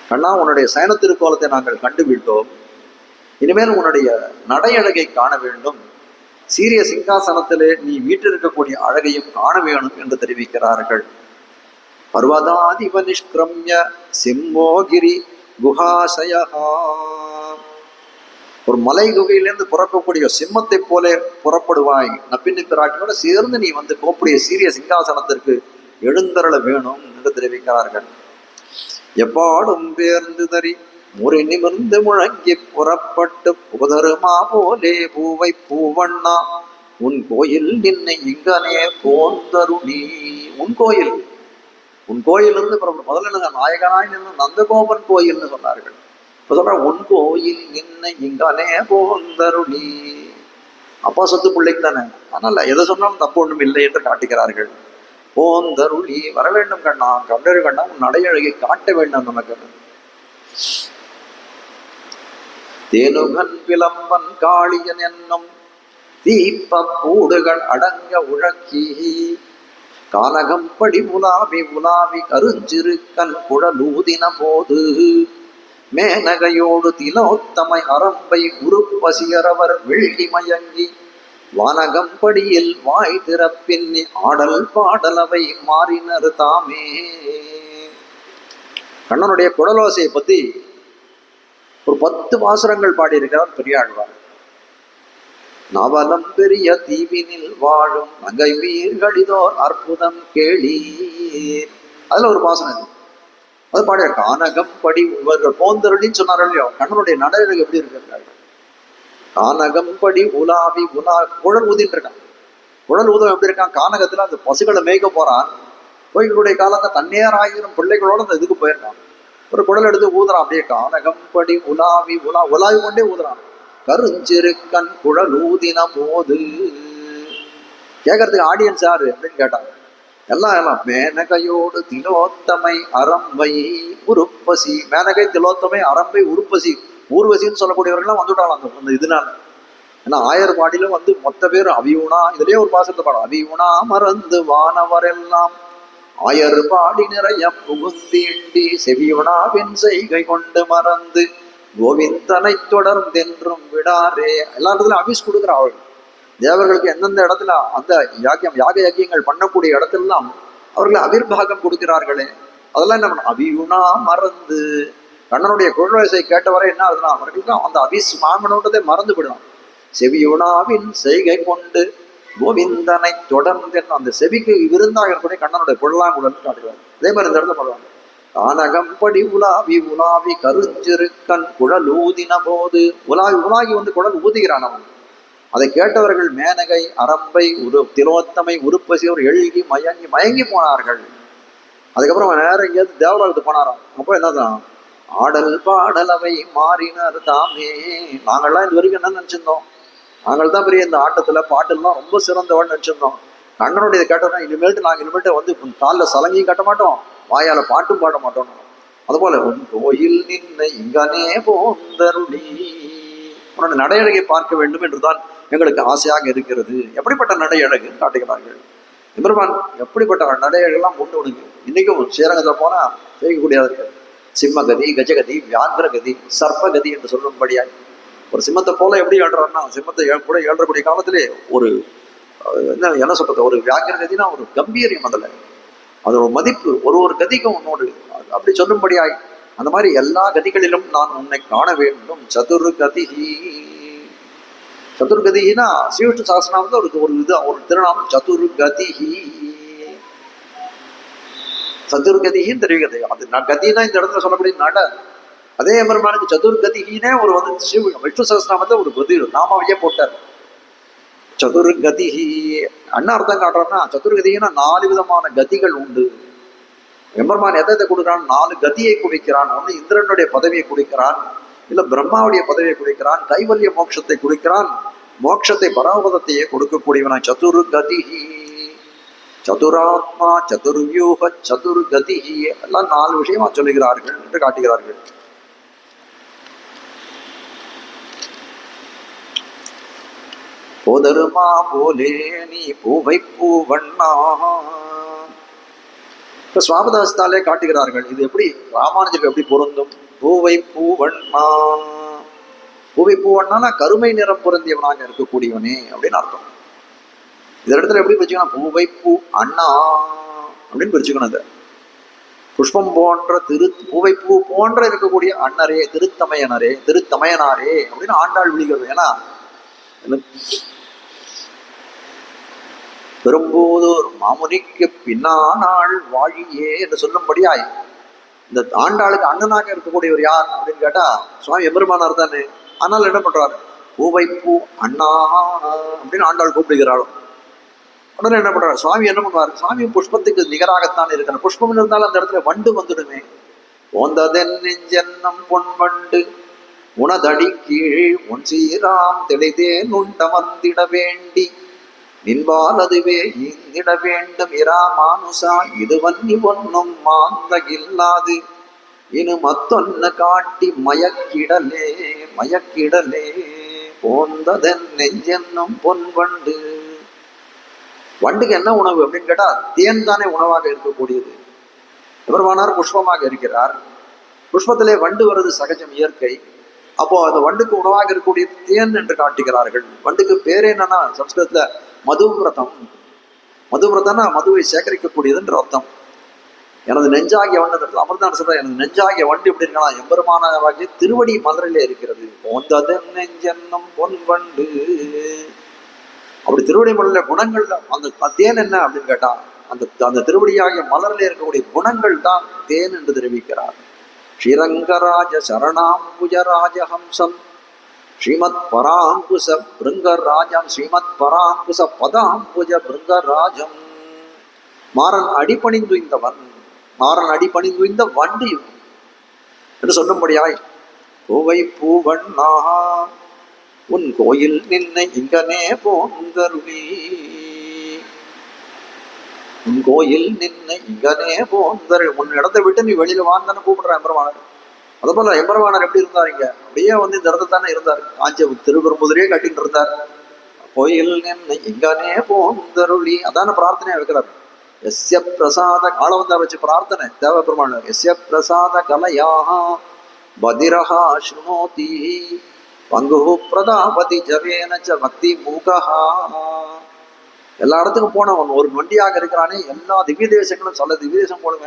A: கண்ணா, உன்னுடைய சயன திருக்கோலத்தை நாங்கள் கண்டுவிட்டோம், இனிமேல் உன்னுடைய நடையழகை காண வேண்டும், சீரிய சிங்காசனத்திலே நீ வீட்டிருக்கக்கூடிய அழகையும் காண வேணும் என்று தெரிவிக்கிறார்கள். பர்வதாதிப நிஷ்கிரம்ய சிம்மோகிரி குஹாசயா, ஒரு மலை குகையிலிருந்து புறக்கக்கூடிய சிம்மத்தை போல புறப்படுவாய், நப்பின்னி பிராட்டியோட சேர்ந்து நீ கோப்புடைய சீரிய சிங்காசனத்திற்கு எழுந்தருள வேணும் என்று தெரிவிக்கிறார்கள். எப்பாடும் பேர்ந்து தறி முறை நிமிர்ந்து முழங்கி புறப்பட்டு புதருமா போலே பூவை பூவண்ணா உன் கோயில் நின்னை இங்கனே போந்தருளி. உன் கோயில் இருந்து முதல்ல நாயகனாய் நின்று நந்தகோபன் கோயில்னு சொன்னார்கள். இப்ப சொல்ற உன் கோயில் நின்னை இங்கனே போந்தருளி. அப்பா சொத்து பிள்ளைக்கு தானே, அதனால எதை சொன்னாலும் தப்பு ஒன்றும் இல்லை என்று காட்டுகிறார்கள். போந்தருளி வர வேண்டும் கண்ணா, கண்டரு கண்ணா, உன் நடையழகை காட்ட வேண்டும் நமக்கு. தேனுகன் விளம்பன் காளியன் என்னும் தீப்ப பூடுகள் அடங்க உழக்கி கானகம்படி உலாவி கருஞ்சிறுக்கன் குழலூதின போது மேனகையோடு திலோத்தமை அரம்பை உருப்பசியரவர் வெள்ளி மயங்கி வானகம்படியில் வாய் திறப்பின்னி ஆடல் பாடலவை மாறினர் தாமே. கண்ணனுடைய குடலோசையை பத்தி ஒரு 10 பாசுரங்கள் பாடியிருக்கிறார் பெரியாழ்வார். நவலம் பெரிய தீவினில் வாழும் நங்கை வீர்களிதோர் அற்புதம் கேளீர், அதுல ஒரு பாசனம் இது. அது பாடிய கானகம் படி போந்தருளின்னு சொன்னார் இல்லையோ, கண்ணனுடைய நடை எப்படி இருக்கு? கானகம் படி உலாவி குழல் ஊதிட்டு இருக்கான். குழல் ஊதம் எப்படி இருக்கான்? கானகத்துல அந்த பசுகளை மேய்க்க போறான். கோயிலுடைய காலத்தை தன்னேராயிரம் பிள்ளைகளோட அந்த இதுக்கு போயிருக்கான். ஒரு குழல் எடுத்து ஊதுறான். அப்படியே கானகம் படி உலாவி உலாவி கொண்டே ஊதுறான். கருஞ்சிருக்கன் குழல் ஊதின போது கேட்கறதுக்கு ஆடியன்ஸ் யாரு அப்படின்னு கேட்டாங்க. எல்லாம் மேனகையோடு திலோத்தமை அரம்பை உருப்பசி, மேனகை திலோத்தமை அரம்பை உருப்பசி ஊர்வசின்னு சொல்லக்கூடியவர்கள்லாம் வந்துட்டாலும் அந்த இதனால. ஏன்னா 1000 பாடியிலும் மொத்த பேர் அவியுணா, இதுலயே ஒரு பாசத்தை பாடம், அவியுணா மறந்து வானவரெல்லாம் 1000 பாடி நிறைய புகுந்தீண்டி செவியுணாவின் செய்கை கொண்டு மறந்து கோவிந்தனை தொடர்ந்தென்றும் விடாரே. எல்லா இடத்துலயும் அவிஸ் கொடுக்குற அவர்கள் தேவர்களுக்கு எந்தெந்த இடத்துல அந்த யாக யக்கியங்கள் பண்ணக்கூடிய இடத்துலாம் அவர்கள் அவிர்வாகம் கொடுக்கிறார்களே, அதெல்லாம் என்ன பண்ண? அவியுணா மறந்து கண்ணனுடைய குழல்வயசை கேட்டவரை என்ன ஆகுதுன்னா அவர்களுக்கு அந்த அவிஸ் மாமனோட்டதை மறந்து விடுவான். செவியுணாவின் செய்கை கொண்டு கோவிந்தனை தொடர்ந்து அந்த செவிக்கு விருந்தாக இருக்கக்கூடிய கண்ணனுடைய குழலாங்குழல் காட்டுகிறார். அதே மாதிரி இந்த இடத்துல பண்ணுவாங்க. கானகம்படி உலாவி கருஞ்சிருக்கன் குழல் ஊதின போது உலாகி குழல் ஊதுகிறான் அவன். அதை கேட்டவர்கள் மேனகை அரம்பை திலோத்தமை உருப்பசி ஒரு எழுகி மயங்கி போனார்கள். அதுக்கப்புறம் நேரம் எங்கேயாவது தேவலோகத்துக்கு போனாராம். அப்போ என்னதான் ஆடல் பாடலவை மாறினர் தாமே. நாங்கள்லாம் இது வரைக்கும் என்ன நினைச்சிருந்தோம்? நாங்கள் தான் பெரிய இந்த ஆட்டத்துல பாட்டுலாம் ரொம்ப சிறந்தவன் நினைச்சிருந்தோம். கண்ணனுடைய கேட்டோம்னா இனிமேல்ட்டு காலில் சலங்கியும் கட்ட மாட்டோம், வாயால பாட்டும் பாட மாட்டோம். அதுபோல கோயில் நின்ன இங்கனே போந்தருளி உன்னோட நடையழகை பார்க்க வேண்டும் என்றுதான் எங்களுக்கு ஆசையாக இருக்கிறது. எப்படிப்பட்ட நடையழகு காட்டுகிறார்கள். எம்பெருமான் எப்படிப்பட்ட நடையழகெல்லாம் கொண்டு விடுங்க. இன்னைக்கும் ஸ்ரீரங்கத்தில் போனா செய்யக்கூடியதாக இருக்கு. சிம்மகதி, கஜகதி, வியாந்திரகதி, சர்ப்பகதி என்று சொல்லும்படியாக ஒரு சிம்மத்தை போல எப்படி ஏழ்றான்னா, சிம்மத்தை கூட ஏழக்கூடிய காலத்திலே ஒரு என்ன சொல்றது, ஒரு வியாக்கிரகதினா ஒரு கம்பீரியம், அதில் அது ஒரு மதிப்பு, ஒரு கதிக்கும் உன்னோடு அப்படி சொல்லும்படியாய் அந்த மாதிரி எல்லா கதிகளிலும் நான் உன்னை காண வேண்டும். சதுர்கதினா ஸ்ரீவிஷ்ணு சாஸ்திரநாமத்தில் ஒரு திருநாமம் சதுர்கதிஹி. சதுர்கதின்னு தெரிவிக்கிறது. அது கதினா இந்த இடத்துல சொல்லக்கூடிய நட. அதே பெருமானுக்கு சதுர்கதிகினே ஒரு விஷ்ணு சஹஸ்ரநாமத்தை ஒரு கதி நாமாவையே போட்டார். சதுர்கதிஹி என்ன அர்த்தம் காட்டுறோம்னா, சதுர்கதினா 4 விதமான கதிகள் உண்டு. எம்பெருமான் எதை கொடுக்கிறான்? 4 கதியை குடிக்கிறான். ஒன்று இந்திரனுடைய பதவியை குடிக்கிறான், இல்ல பிரம்மாவுடைய பதவியை குடிக்கிறான், கைவல்ய மோட்சத்தை குடிக்கிறான், மோட்சத்தை பராபதத்தையே கொடுக்கக்கூடியவன் சதுர்கதிஹி. சதுராத்மா, சதுர்வியூக, சதுர்கதிஹி எல்லாம் 4 விஷயமா சொல்லுகிறார்கள் என்று காட்டுகிறார்கள். போதருமா போலே நீ பூவை பூவண்ணா. இப்ப சுவாபதாஸ்தாலே காட்டுகிறார்கள். இது எப்படி ராமானுஜருக்கு எப்படி பொருந்தும்? பூவை பூவண்ணா, பூவை பூவண்ணா கருமை நிறம் பொருந்தியவனாக இருக்கக்கூடியவனே அப்படின்னு அர்த்தம். இந்த இடத்துல எப்படி பிரிச்சுக்கணும்? பூவை பூ அண்ணா அப்படின்னு பிரிச்சுக்கணும். இதை புஷ்பம் போன்ற பூவை பூ போன்ற இருக்கக்கூடிய அண்ணரே, திருத்தமையனாரே அப்படின்னு ஆண்டாள் விழிக்கிறது. ஏன்னா பெரும்போதோர் மாமுனிக்கு பின்னானாள் வாழியே என்று சொல்லும்படியாய் இந்த ஆண்டாளுக்கு அண்ணனாக இருக்கக்கூடியவர் யார் அப்படின்னு கேட்டா சுவாமி எம்பெருமானார் தானே. ஆனால் என்ன பண்றாரு? பூவை பூ அண்ணா அப்படின்னு ஆண்டாள் கூப்பிடுகிறாளும். உடனே என்ன பண்றாரு? சுவாமி என்ன பண்ணுவார்? சுவாமி புஷ்பத்துக்கு நிகராகத்தான் இருக்கிற. புஷ்பம் இருந்தாலும் அந்த இடத்துல வண்டு வந்துடுமே. ஓந்ததென் நெஞ்சென்னம் பொன் வண்டு உனதடி கீழ் உன் சீராம் தெளிதே நுண்டமர்ந்திட வேண்டி நின்பால் அதுவே இந்திட வேண்டும் இரா மானுசா இது வன்னி ஒன்னும் மாந்த இல்லாது இனு மத்தொன்னு காட்டி மயக்கிடலே போந்ததென் நெஞ்சென்னும் பொன் வண்டு. வண்டுக்கு என்ன உணவு அப்படின்னு கேட்டா தேன் தானே உணவாக இருக்கக்கூடியது. எம்பெருமானார் புஷ்பமாக இருக்கிறார். புஷ்பத்திலே வண்டு வருது சகஜம், இயற்கை. அப்போ அந்த வண்டுக்கு உணவாக இருக்கக்கூடிய தேன் என்று காட்டுகிறார்கள். வண்டுக்கு பேர் என்னன்னா சம்ஸ்கிருதத்துல மதுவிரதம். மதுவிரதம்னா மதுவை சேகரிக்கக்கூடியதுன்ற அர்த்தம். எனது நெஞ்சாகிய வண்டு அமிர்தான் சொல்ற, எனது நெஞ்சாகிய வண்டு எப்படி இருக்கலாம்? எம்பெருமானாகிய திருவடி மலரிலே இருக்கிறது. போந்ததென் நெஞ்சென்னும் பொன் வண்டு. அப்படி திருவடி மலர்ல குணங்கள்ல அந்த தேன் என்ன அப்படின்னு கேட்டா அந்த அந்த திருவடியாகிய மலரில் இருக்கக்கூடிய குணங்கள் தான் தேன் என்று தெரிவிக்கிறார். ஸ்ரீரங்கராஜ சரணாம்புஜராஜஹம்சம் ஸ்ரீமத் பராங்குச பிருங்கராஜம் ஸ்ரீமத் பராங்குச பதாம்புஜ பிருங்கராஜம். மாறன் அடிபணிந்துய்ந்தவன், மாறன் அடிபணிந்துய்ந்த வண்டி என்று சொல்லும்படியாய் கோவை பூவண்ணா உன் கோயில் நின்னை இங்கனே போந்தருளி, உன் கோயில் நின்னை இங்கனே போந்தருள். உன் இடத்தை விட்டு நீ வெளியில வாங்கன்னு கூப்பிடுற எம்பெருமானார். அதே போல எம்பெருமானார் எப்படி இருந்தாருங்க, அப்படியே வந்து இந்த இடத்துல தானே இருந்தார். காஞ்சி திருப்பெரும்புதூரே கட்டிட்டு இருந்தார். கோயில் நின்னை இங்கனே போந்தருளி அதான பிரார்த்தனையா வைக்கிறார். எஸ்ய பிரசாத காலம் வந்தா வச்சு பிரார்த்தனை தேவ பெருமாள். எஸ்ய பிரசாத கலையாக பதிரஹா ஸ்ருணோதி பங்கு பிரதாபதி ஜவேனச்ச பக்தி மூகஹா. எல்லா இடத்துக்கும் போனவன் ஒரு வண்டியாக இருக்கிறானே, எல்லா திவ்ய தேசங்களும் சொல்ல திவ்ய தேசம் போடுங்க.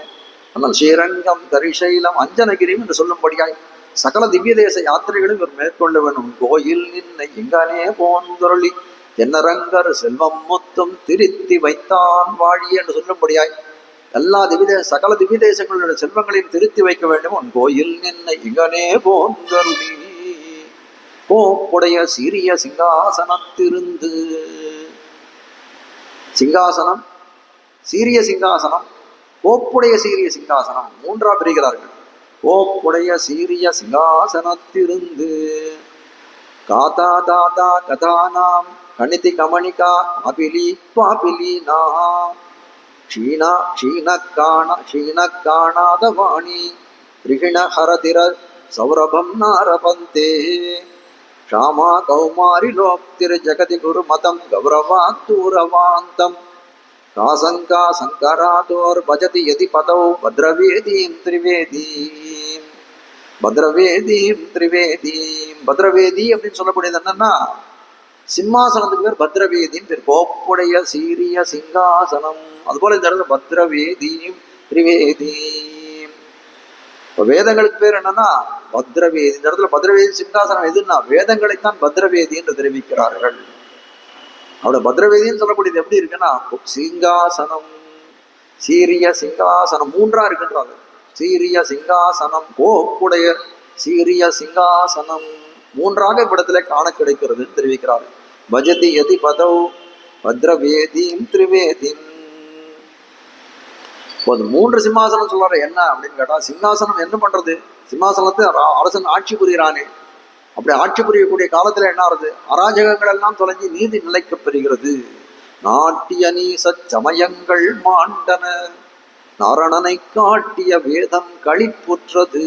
A: ஆனால் ஸ்ரீரங்கம் கரிசைலம் அஞ்சனகிரியும் என்று சொல்லும்படியாய் சகல திவ்ய தேச யாத்திரைகளும் இவர் மேற்கொள்ள வேண்டும். கோயில் நின்னை எங்கானே போந்தொருளி தென்னரங்கர் செல்வம் மொத்தம் திருத்தி வைத்தான் வாழி என்று சொல்லும்படியாய் எல்லா சகல திவ்ய தேசங்களுடைய செல்வங்களையும் திருத்தி வைக்க வேண்டும். உன் கோயில் நின்னை இங்கனே போந்தருளி போப்புடைய சிறிய சிங்காசனத்திருந்து. சிங்காசனம், சீரிய சிங்காசனம், கோப்புடைய சீரிய சிங்காசனம் மூன்றா பிரிகிறார்கள். கோப்புடைய சீரிய சிங்காசனத்திருந்து காதா தாதா கதானாம் கணிதி கமணிகா அபிலி பாபிலி நா க்ஷீணா க்ஷீணக்காணாத வாணி திரிகிண ஹரதிர சௌரபம் நாரபந்தே ஷாமா கௌமாரி லோக்திர் ஜகதி குரு மதம் கௌரவாந்தூரவாந்தம் காசங்கா சங்கராதோர் பஜதி யதி பதௌ பத்ரவேதீம் திரிவேதீம் பத்ரவேதீம் திரிவேதீம். பத்ரவேதி அப்படின்னு சொல்லக்கூடியது என்னன்னா சிம்மாசனத்துக்கு பேர் பத்ரவேதின்னு பேர். கோப்புடைய சீரிய சிங்காசனம். அதுபோல இந்த இடத்துல பத்ரவேதீம் திரிவேதீம். இப்போ வேதங்களுக்கு பேர் என்னன்னா பத்ரவேதி. இந்த இடத்துல பத்ரவேதி சிங்காசனம் எதுன்னா வேதங்களைத்தான் பத்ரவேதி என்று தெரிவிக்கிறார்கள். அவட பத்ரவேதின்னு சொல்லக்கூடியது எப்படி இருக்குன்னா சிங்காசனம், சீரிய சிங்காசனம் மூன்றா இருக்குன்றாங்க. சீரிய சிங்காசனம், கோப்புடைய சீரிய சிங்காசனம் மூன்றாக இவ்விடத்துல காண கிடைக்கிறதுன்னு தெரிவிக்கிறார்கள். பஜதி யதி பதௌ பத்ரவேதீம் திரிவேதீம். மூன்று சிம்மாசனம் சொல்றாரு. என்ன அப்படின்னு கேட்டா சிங்காசனம் என்ன பண்றது, சிம்மாசனத்தை அரசன் ஆட்சி புரிகிறானே, அப்படி ஆட்சி புரியக்கூடிய காலத்துல என்ன ஆறுது, அராஜகங்கள் எல்லாம் தொலைஞ்சி நீதி நிலைக்க பெறுகிறது. நாட்டிய நீச சமயங்கள் மாண்டன நாரணனை காட்டிய வேதம் களிப்புற்றது.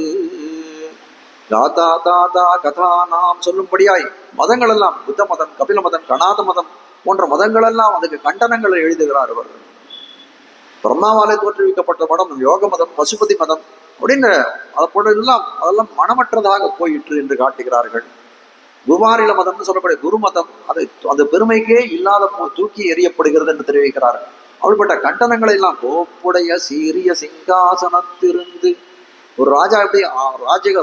A: தாதா தாதா கதா நாம் சொல்லும்படியாய் மதங்கள் எல்லாம் புத்த மதம், கபில மதம், கணாத மதம் போன்ற மதங்கள் எல்லாம் அதுக்கு கண்டனங்களை எழுதுகிறார் அவர். பிரம்மாவாலே தோற்றுவிக்கப்பட்ட மதம் யோக மதம், பசுபதி மதம் அப்படின்னு அதை போன்றதெல்லாம் அதெல்லாம் மனமற்றதாக போயிற்று என்று காட்டுகிறார்கள். குருவாரில மதம்னு சொல்லக்கூடிய குரு மதம் அது அந்த பெருமைக்கே இல்லாத தூக்கி எறியப்படுகிறது என்று தெரிவிக்கிறார்கள். அப்படிப்பட்ட கண்டனங்களை எல்லாம் கோப்புடைய சீரிய சிங்காசனத்திருந்து ஒரு ராஜா எப்படி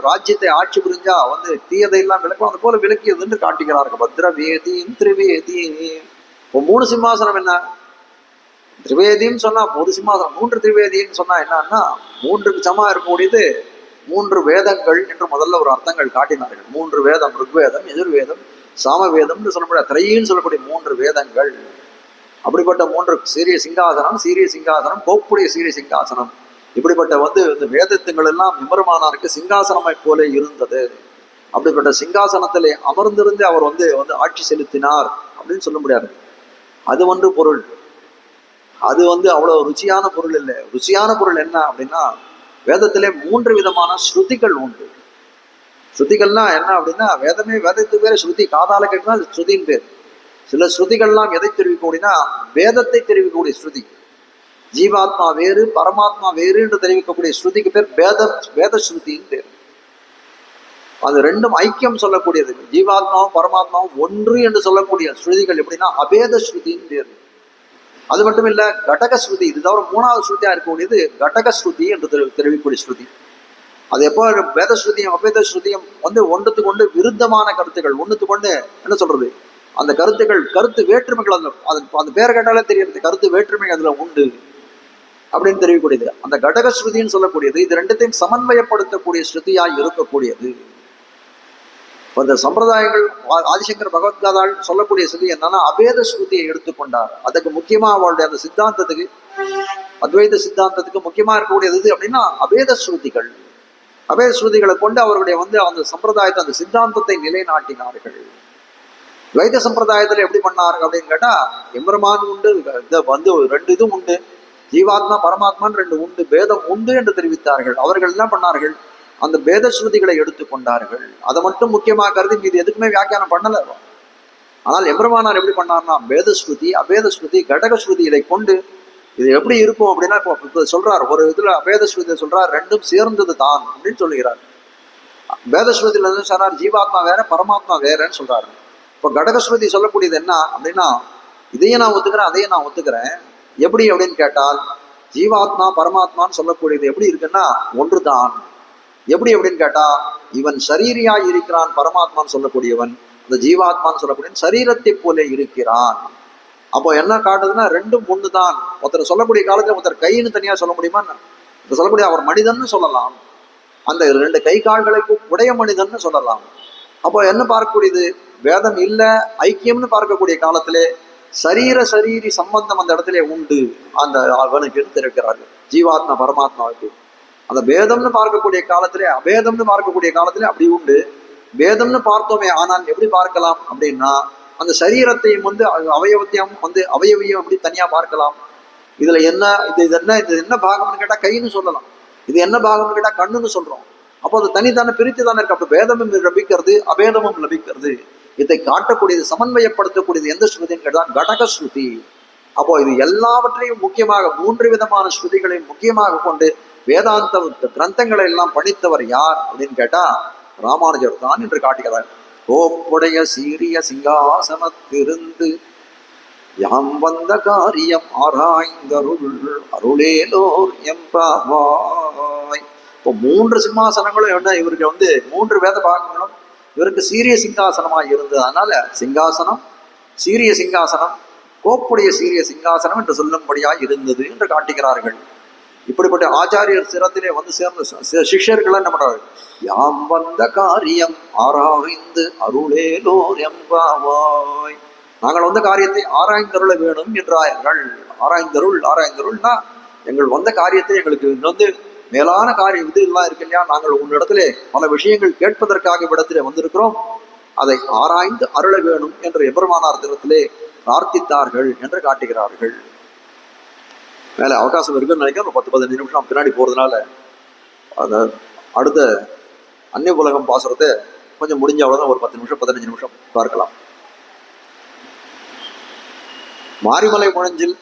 A: ராஜ்யத்தை ஆட்சி புரிஞ்சா வந்து தீயதை எல்லாம் விளக்கும், அது போல விளக்கியது என்று காட்டுகிறார்கள். பத்ரவேதியும் திரிவேதியும். இப்போ மூணு சிம்மாசனம் என்ன, திரிவேதின்னு சொன்னா ஒரு சிம்மாசனம், மூன்று திரிவேதின்னு சொன்னா என்னன்னா மூன்றுக்கு சமா இருக்கக்கூடியது மூன்று வேதங்கள் என்று முதல்ல ஒரு அர்த்தங்கள் காட்டினார்கள். மூன்று வேதம், ருக்வேதம், எதிர்வேதம், சாமவேதம்னு சொல்லக்கூடிய திரையின்னு சொல்லக்கூடிய மூன்று வேதங்கள். அப்படிப்பட்ட மூன்று சீரிய சிங்காசனம், சீரிய சிங்காசனம், கோப்புடைய சீரிய சிங்காசனம். இப்படிப்பட்ட வந்து இந்த வேதத்துங்கள் எல்லாம் எம்பெருமானாருக்கு சிங்காசனமை போல இருந்தது. அப்படிப்பட்ட சிங்காசனத்திலே அமர்ந்திருந்து அவர் வந்து ஆட்சி செலுத்தினார் அப்படின்னு சொல்ல முடியாது. அது ஒன்று பொருள். அது அவ்வளவு ருச்சியான பொருள் இல்லை. ருச்சியான பொருள் என்ன அப்படின்னா வேதத்திலே மூன்று விதமான ஸ்ருதிகள் உண்டு. ஸ்ருதிகள்லாம் என்ன அப்படின்னா வேதமே வேதத்துக்கு பேர் ஸ்ருதி, காதால கேட்குனா ஸ்ருதின்னு பேர். சில ஸ்ருதிகள்லாம் எதை தெரிவிக்கக்கூடியனா வேதத்தை தெரிவிக்கக்கூடிய ஸ்ருதி. ஜீவாத்மா வேறு பரமாத்மா வேறு என்று தெரிவிக்கக்கூடிய ஸ்ருதிக்கு பேர் வேத ஸ்ருதின்னு பேர். அது ரெண்டும் ஐக்கியம் சொல்லக்கூடியது. ஜீவாத்மாவும் பரமாத்மாவும் ஒன்று என்று சொல்லக்கூடிய ஸ்ருதிகள் எப்படின்னா அபேத ஸ்ருதின்னு பேர். அது மட்டும் இல்ல கடக ஸ்ருதி, இது தவிர மூணாவது ஸ்ருதியா இருக்கக்கூடியது கடக ஸ்ருதி என்று தெரிவிக்கக்கூடிய ஸ்ருதி. அது எப்போ வேத ஸ்ருதியும் அபேத ஸ்ருதியும் ஒன்றுத்துக்கு ஒன்று விருத்தமான கருத்துக்கள், ஒன்றுத்துக்கு ஒன்று என்ன சொல்றது அந்த கருத்துக்கள் கருத்து வேற்றுமைகள் அந்த பேரை கேட்டாலே தெரியுது, கருத்து வேற்றுமை அதுல உண்டு. அப்படின்னு தெரியக்கூடியது. அந்த கடக ஸ்ருதின்னு சொல்லக்கூடியது இது ரெண்டுத்தையும் சமன்வயப்படுத்தக்கூடிய ஸ்ருதியாய் இருக்கக்கூடியது. இந்த சம்பிரதாயங்கள் ஆதிசங்கர பகவத்காதால் சொல்லக்கூடிய ஸ்ருதி என்னன்னா அபேத ஸ்ருதியை எடுத்துக்கொண்டார். அதுக்கு முக்கியமா அவளுடைய அந்த சித்தாந்தத்துக்கு, அத்வைத சித்தாந்தத்துக்கு முக்கியமா இருக்கக்கூடியது எது அப்படின்னா அபேத ஸ்ருதிகள். அபேத ஸ்ருதிகளை கொண்டு அவருடைய அந்த சம்பிரதாயத்தை, அந்த சித்தாந்தத்தை நிலைநாட்டினார்கள். துவைத சம்பிரதாயத்துல எப்படி பண்ணாரு அப்படின்னு கேட்டா, எம்பெருமான் உண்டு, ரெண்டு இதுவும் உண்டு, ஜீவாத்மா பரமாத்மான்னு ரெண்டு உண்டு, பேதம் உண்டு என்று தெரிவித்தார்கள். அவர்கள் என்ன பண்ணார்கள், அந்த பேத ஸ்ருதிகளை எடுத்துக்கொண்டார்கள். அதை மட்டும் முக்கியமாக கருதி இது எதுக்குமே வியாக்கியானம் பண்ணல. ஆனால் எம்பெருமானார் எப்படி பண்ணார்னா பேத ஸ்ருதி, அபேத ஸ்ருதி, கடக ஸ்ருதிகளை கொண்டு இது எப்படி இருக்கும் அப்படின்னா, இப்போ சொல்றார் ஒரு இதுல அபேத ஸ்ருதியை சொல்றார், ரெண்டும் சேர்ந்தது தான் அப்படின்னு சொல்லுகிறார். பேத ஸ்ருதியில இருந்து சொல்றார் ஜீவாத்மா வேற பரமாத்மா வேறன்னு சொல்றாரு. இப்போ கடகஸ்ருதி சொல்லக்கூடியது என்ன அப்படின்னா, இதையும் நான் ஒத்துக்கிறேன் அதையும் நான் ஒத்துக்கிறேன். எப்படி அப்படின்னு கேட்டால், ஜீவாத்மா பரமாத்மான்னு சொல்லக்கூடியது எப்படி இருக்குன்னா ஒன்று தான். எப்படி அப்படின்னு கேட்டா, இவன் சரீரியாய் இருக்கிறான் பரமாத்மான்னு சொல்லக்கூடியவன், அந்த ஜீவாத்மான்னு சொல்லக்கூடிய சரீரத்தை போல இருக்கிறான். அப்போ என்ன காட்டுதுன்னா ரெண்டும் ஒன்று தான். ஒருத்தர் சொல்லக்கூடிய காலத்துல ஒருத்தர் கைன்னு தனியா சொல்ல முடியுமா? சொல்லக்கூடிய அவர் மனிதன்னு சொல்லலாம், அந்த ரெண்டு கை கால்களுக்கு உடைய மனிதன்னு சொல்லலாம். அப்போ என்ன பார்க்கக்கூடியது, வேதம் இல்ல ஐக்கியம்னு பார்க்கக்கூடிய காலத்திலே சரீரி சம்பந்தம் அந்த இடத்துல உண்டு. அந்த அவனுக்கு எடுத்திருக்கிறார்கள் ஜீவாத்மா பரமாத்மாவுக்கு. அந்த பேதம்னு பார்க்கக்கூடிய காலத்திலே, அபேதம்னு பார்க்கக்கூடிய காலத்திலே அப்படி உண்டு. பேதம்னு பார்த்தோமே, ஆனால் எப்படி பார்க்கலாம் அப்படின்னா, அந்த சரீரத்தையும் அவயவத்தையும் அவயவியம் அப்படி தனியா பார்க்கலாம். இதுல என்ன இது என்ன பாகம்னு கேட்டா கைன்னு சொல்லலாம், இது என்ன பாகம்னு கேட்டா கண்ணுன்னு சொல்றோம். அப்போ அது தனித்தானே பிரித்து தானே இருக்கு. அப்போ பேதமும் லபிக்கிறது, அபேதமும் லபிக்கிறது. இதை காட்டக்கூடியது, சமன்வயப்படுத்தக்கூடியது எந்த ஸ்ருதின்னு கேட்டால் கடக ஸ்ருதி. அப்போ இது எல்லாவற்றையும் முக்கியமாக 3 விதமான ஸ்ருதிகளையும் முக்கியமாக கொண்டு வேதாந்த கிரந்தங்களை எல்லாம் படித்தவர் யார் அப்படின்னு கேட்டா ராமானுஜர் தான் என்று காட்டுகிறார். கோப்புடைய சீரிய சிங்காசனத்திருந்து யாம் வந்த காரியம் ஆராய்ந்தருள் அருளேலோர் எம்பாவாய். இப்போ 3 சிம்மாசனங்களும் என்ன, இவருக்கு 3 வேத பாகங்களும் இவருக்கு சீரிய சிங்காசனமாக இருந்தது. அதனால சிங்காசனம், சீரிய சிங்காசனம், கோப்புடைய சீரிய சிங்காசனம் என்று சொல்லும்படியாக இருந்தது என்று காட்டுகிறார்கள். இப்படிப்பட்ட ஆச்சாரியர் சிரத்திலே சேர்ந்த சிஷ்யர்கள் என்ன பண்றாரு, யாம் வந்த காரியம் ஆராய்ந்து அருளேலோர் எம்பாவாய். நாங்கள் வந்த காரியத்தை ஆராய்ந்தருள வேணும் என்றார்கள். ஆராய்ந்தருள்னா எங்கள் வந்த காரியத்தை எங்களுக்கு மேலான காரியம் இது எல்லாம் இருக்கு இல்லையா, நாங்கள் உன்னிடத்திலே பல விஷயங்கள் கேட்பதற்காக இடத்திலே வந்திருக்கிறோம், அதை ஆராய்ந்து அருள வேணும் என்று எம்பெருமானார் தினத்திலே பிரார்த்தித்தார்கள் என்று காட்டுகிறார்கள். மேலே அவகாசம் இருக்குன்னு நினைக்கிறேன். 10-15 நிமிஷம் பின்னாடி போறதுனால அந்த அடுத்த அந்நிய உலகம் பாசுரத்தை கொஞ்சம் முடிஞ்ச அவ்வளவுதான், ஒரு 10 நிமிஷம் 15 நிமிஷம் பார்க்கலாம். மாரிமலை முழஞ்சில்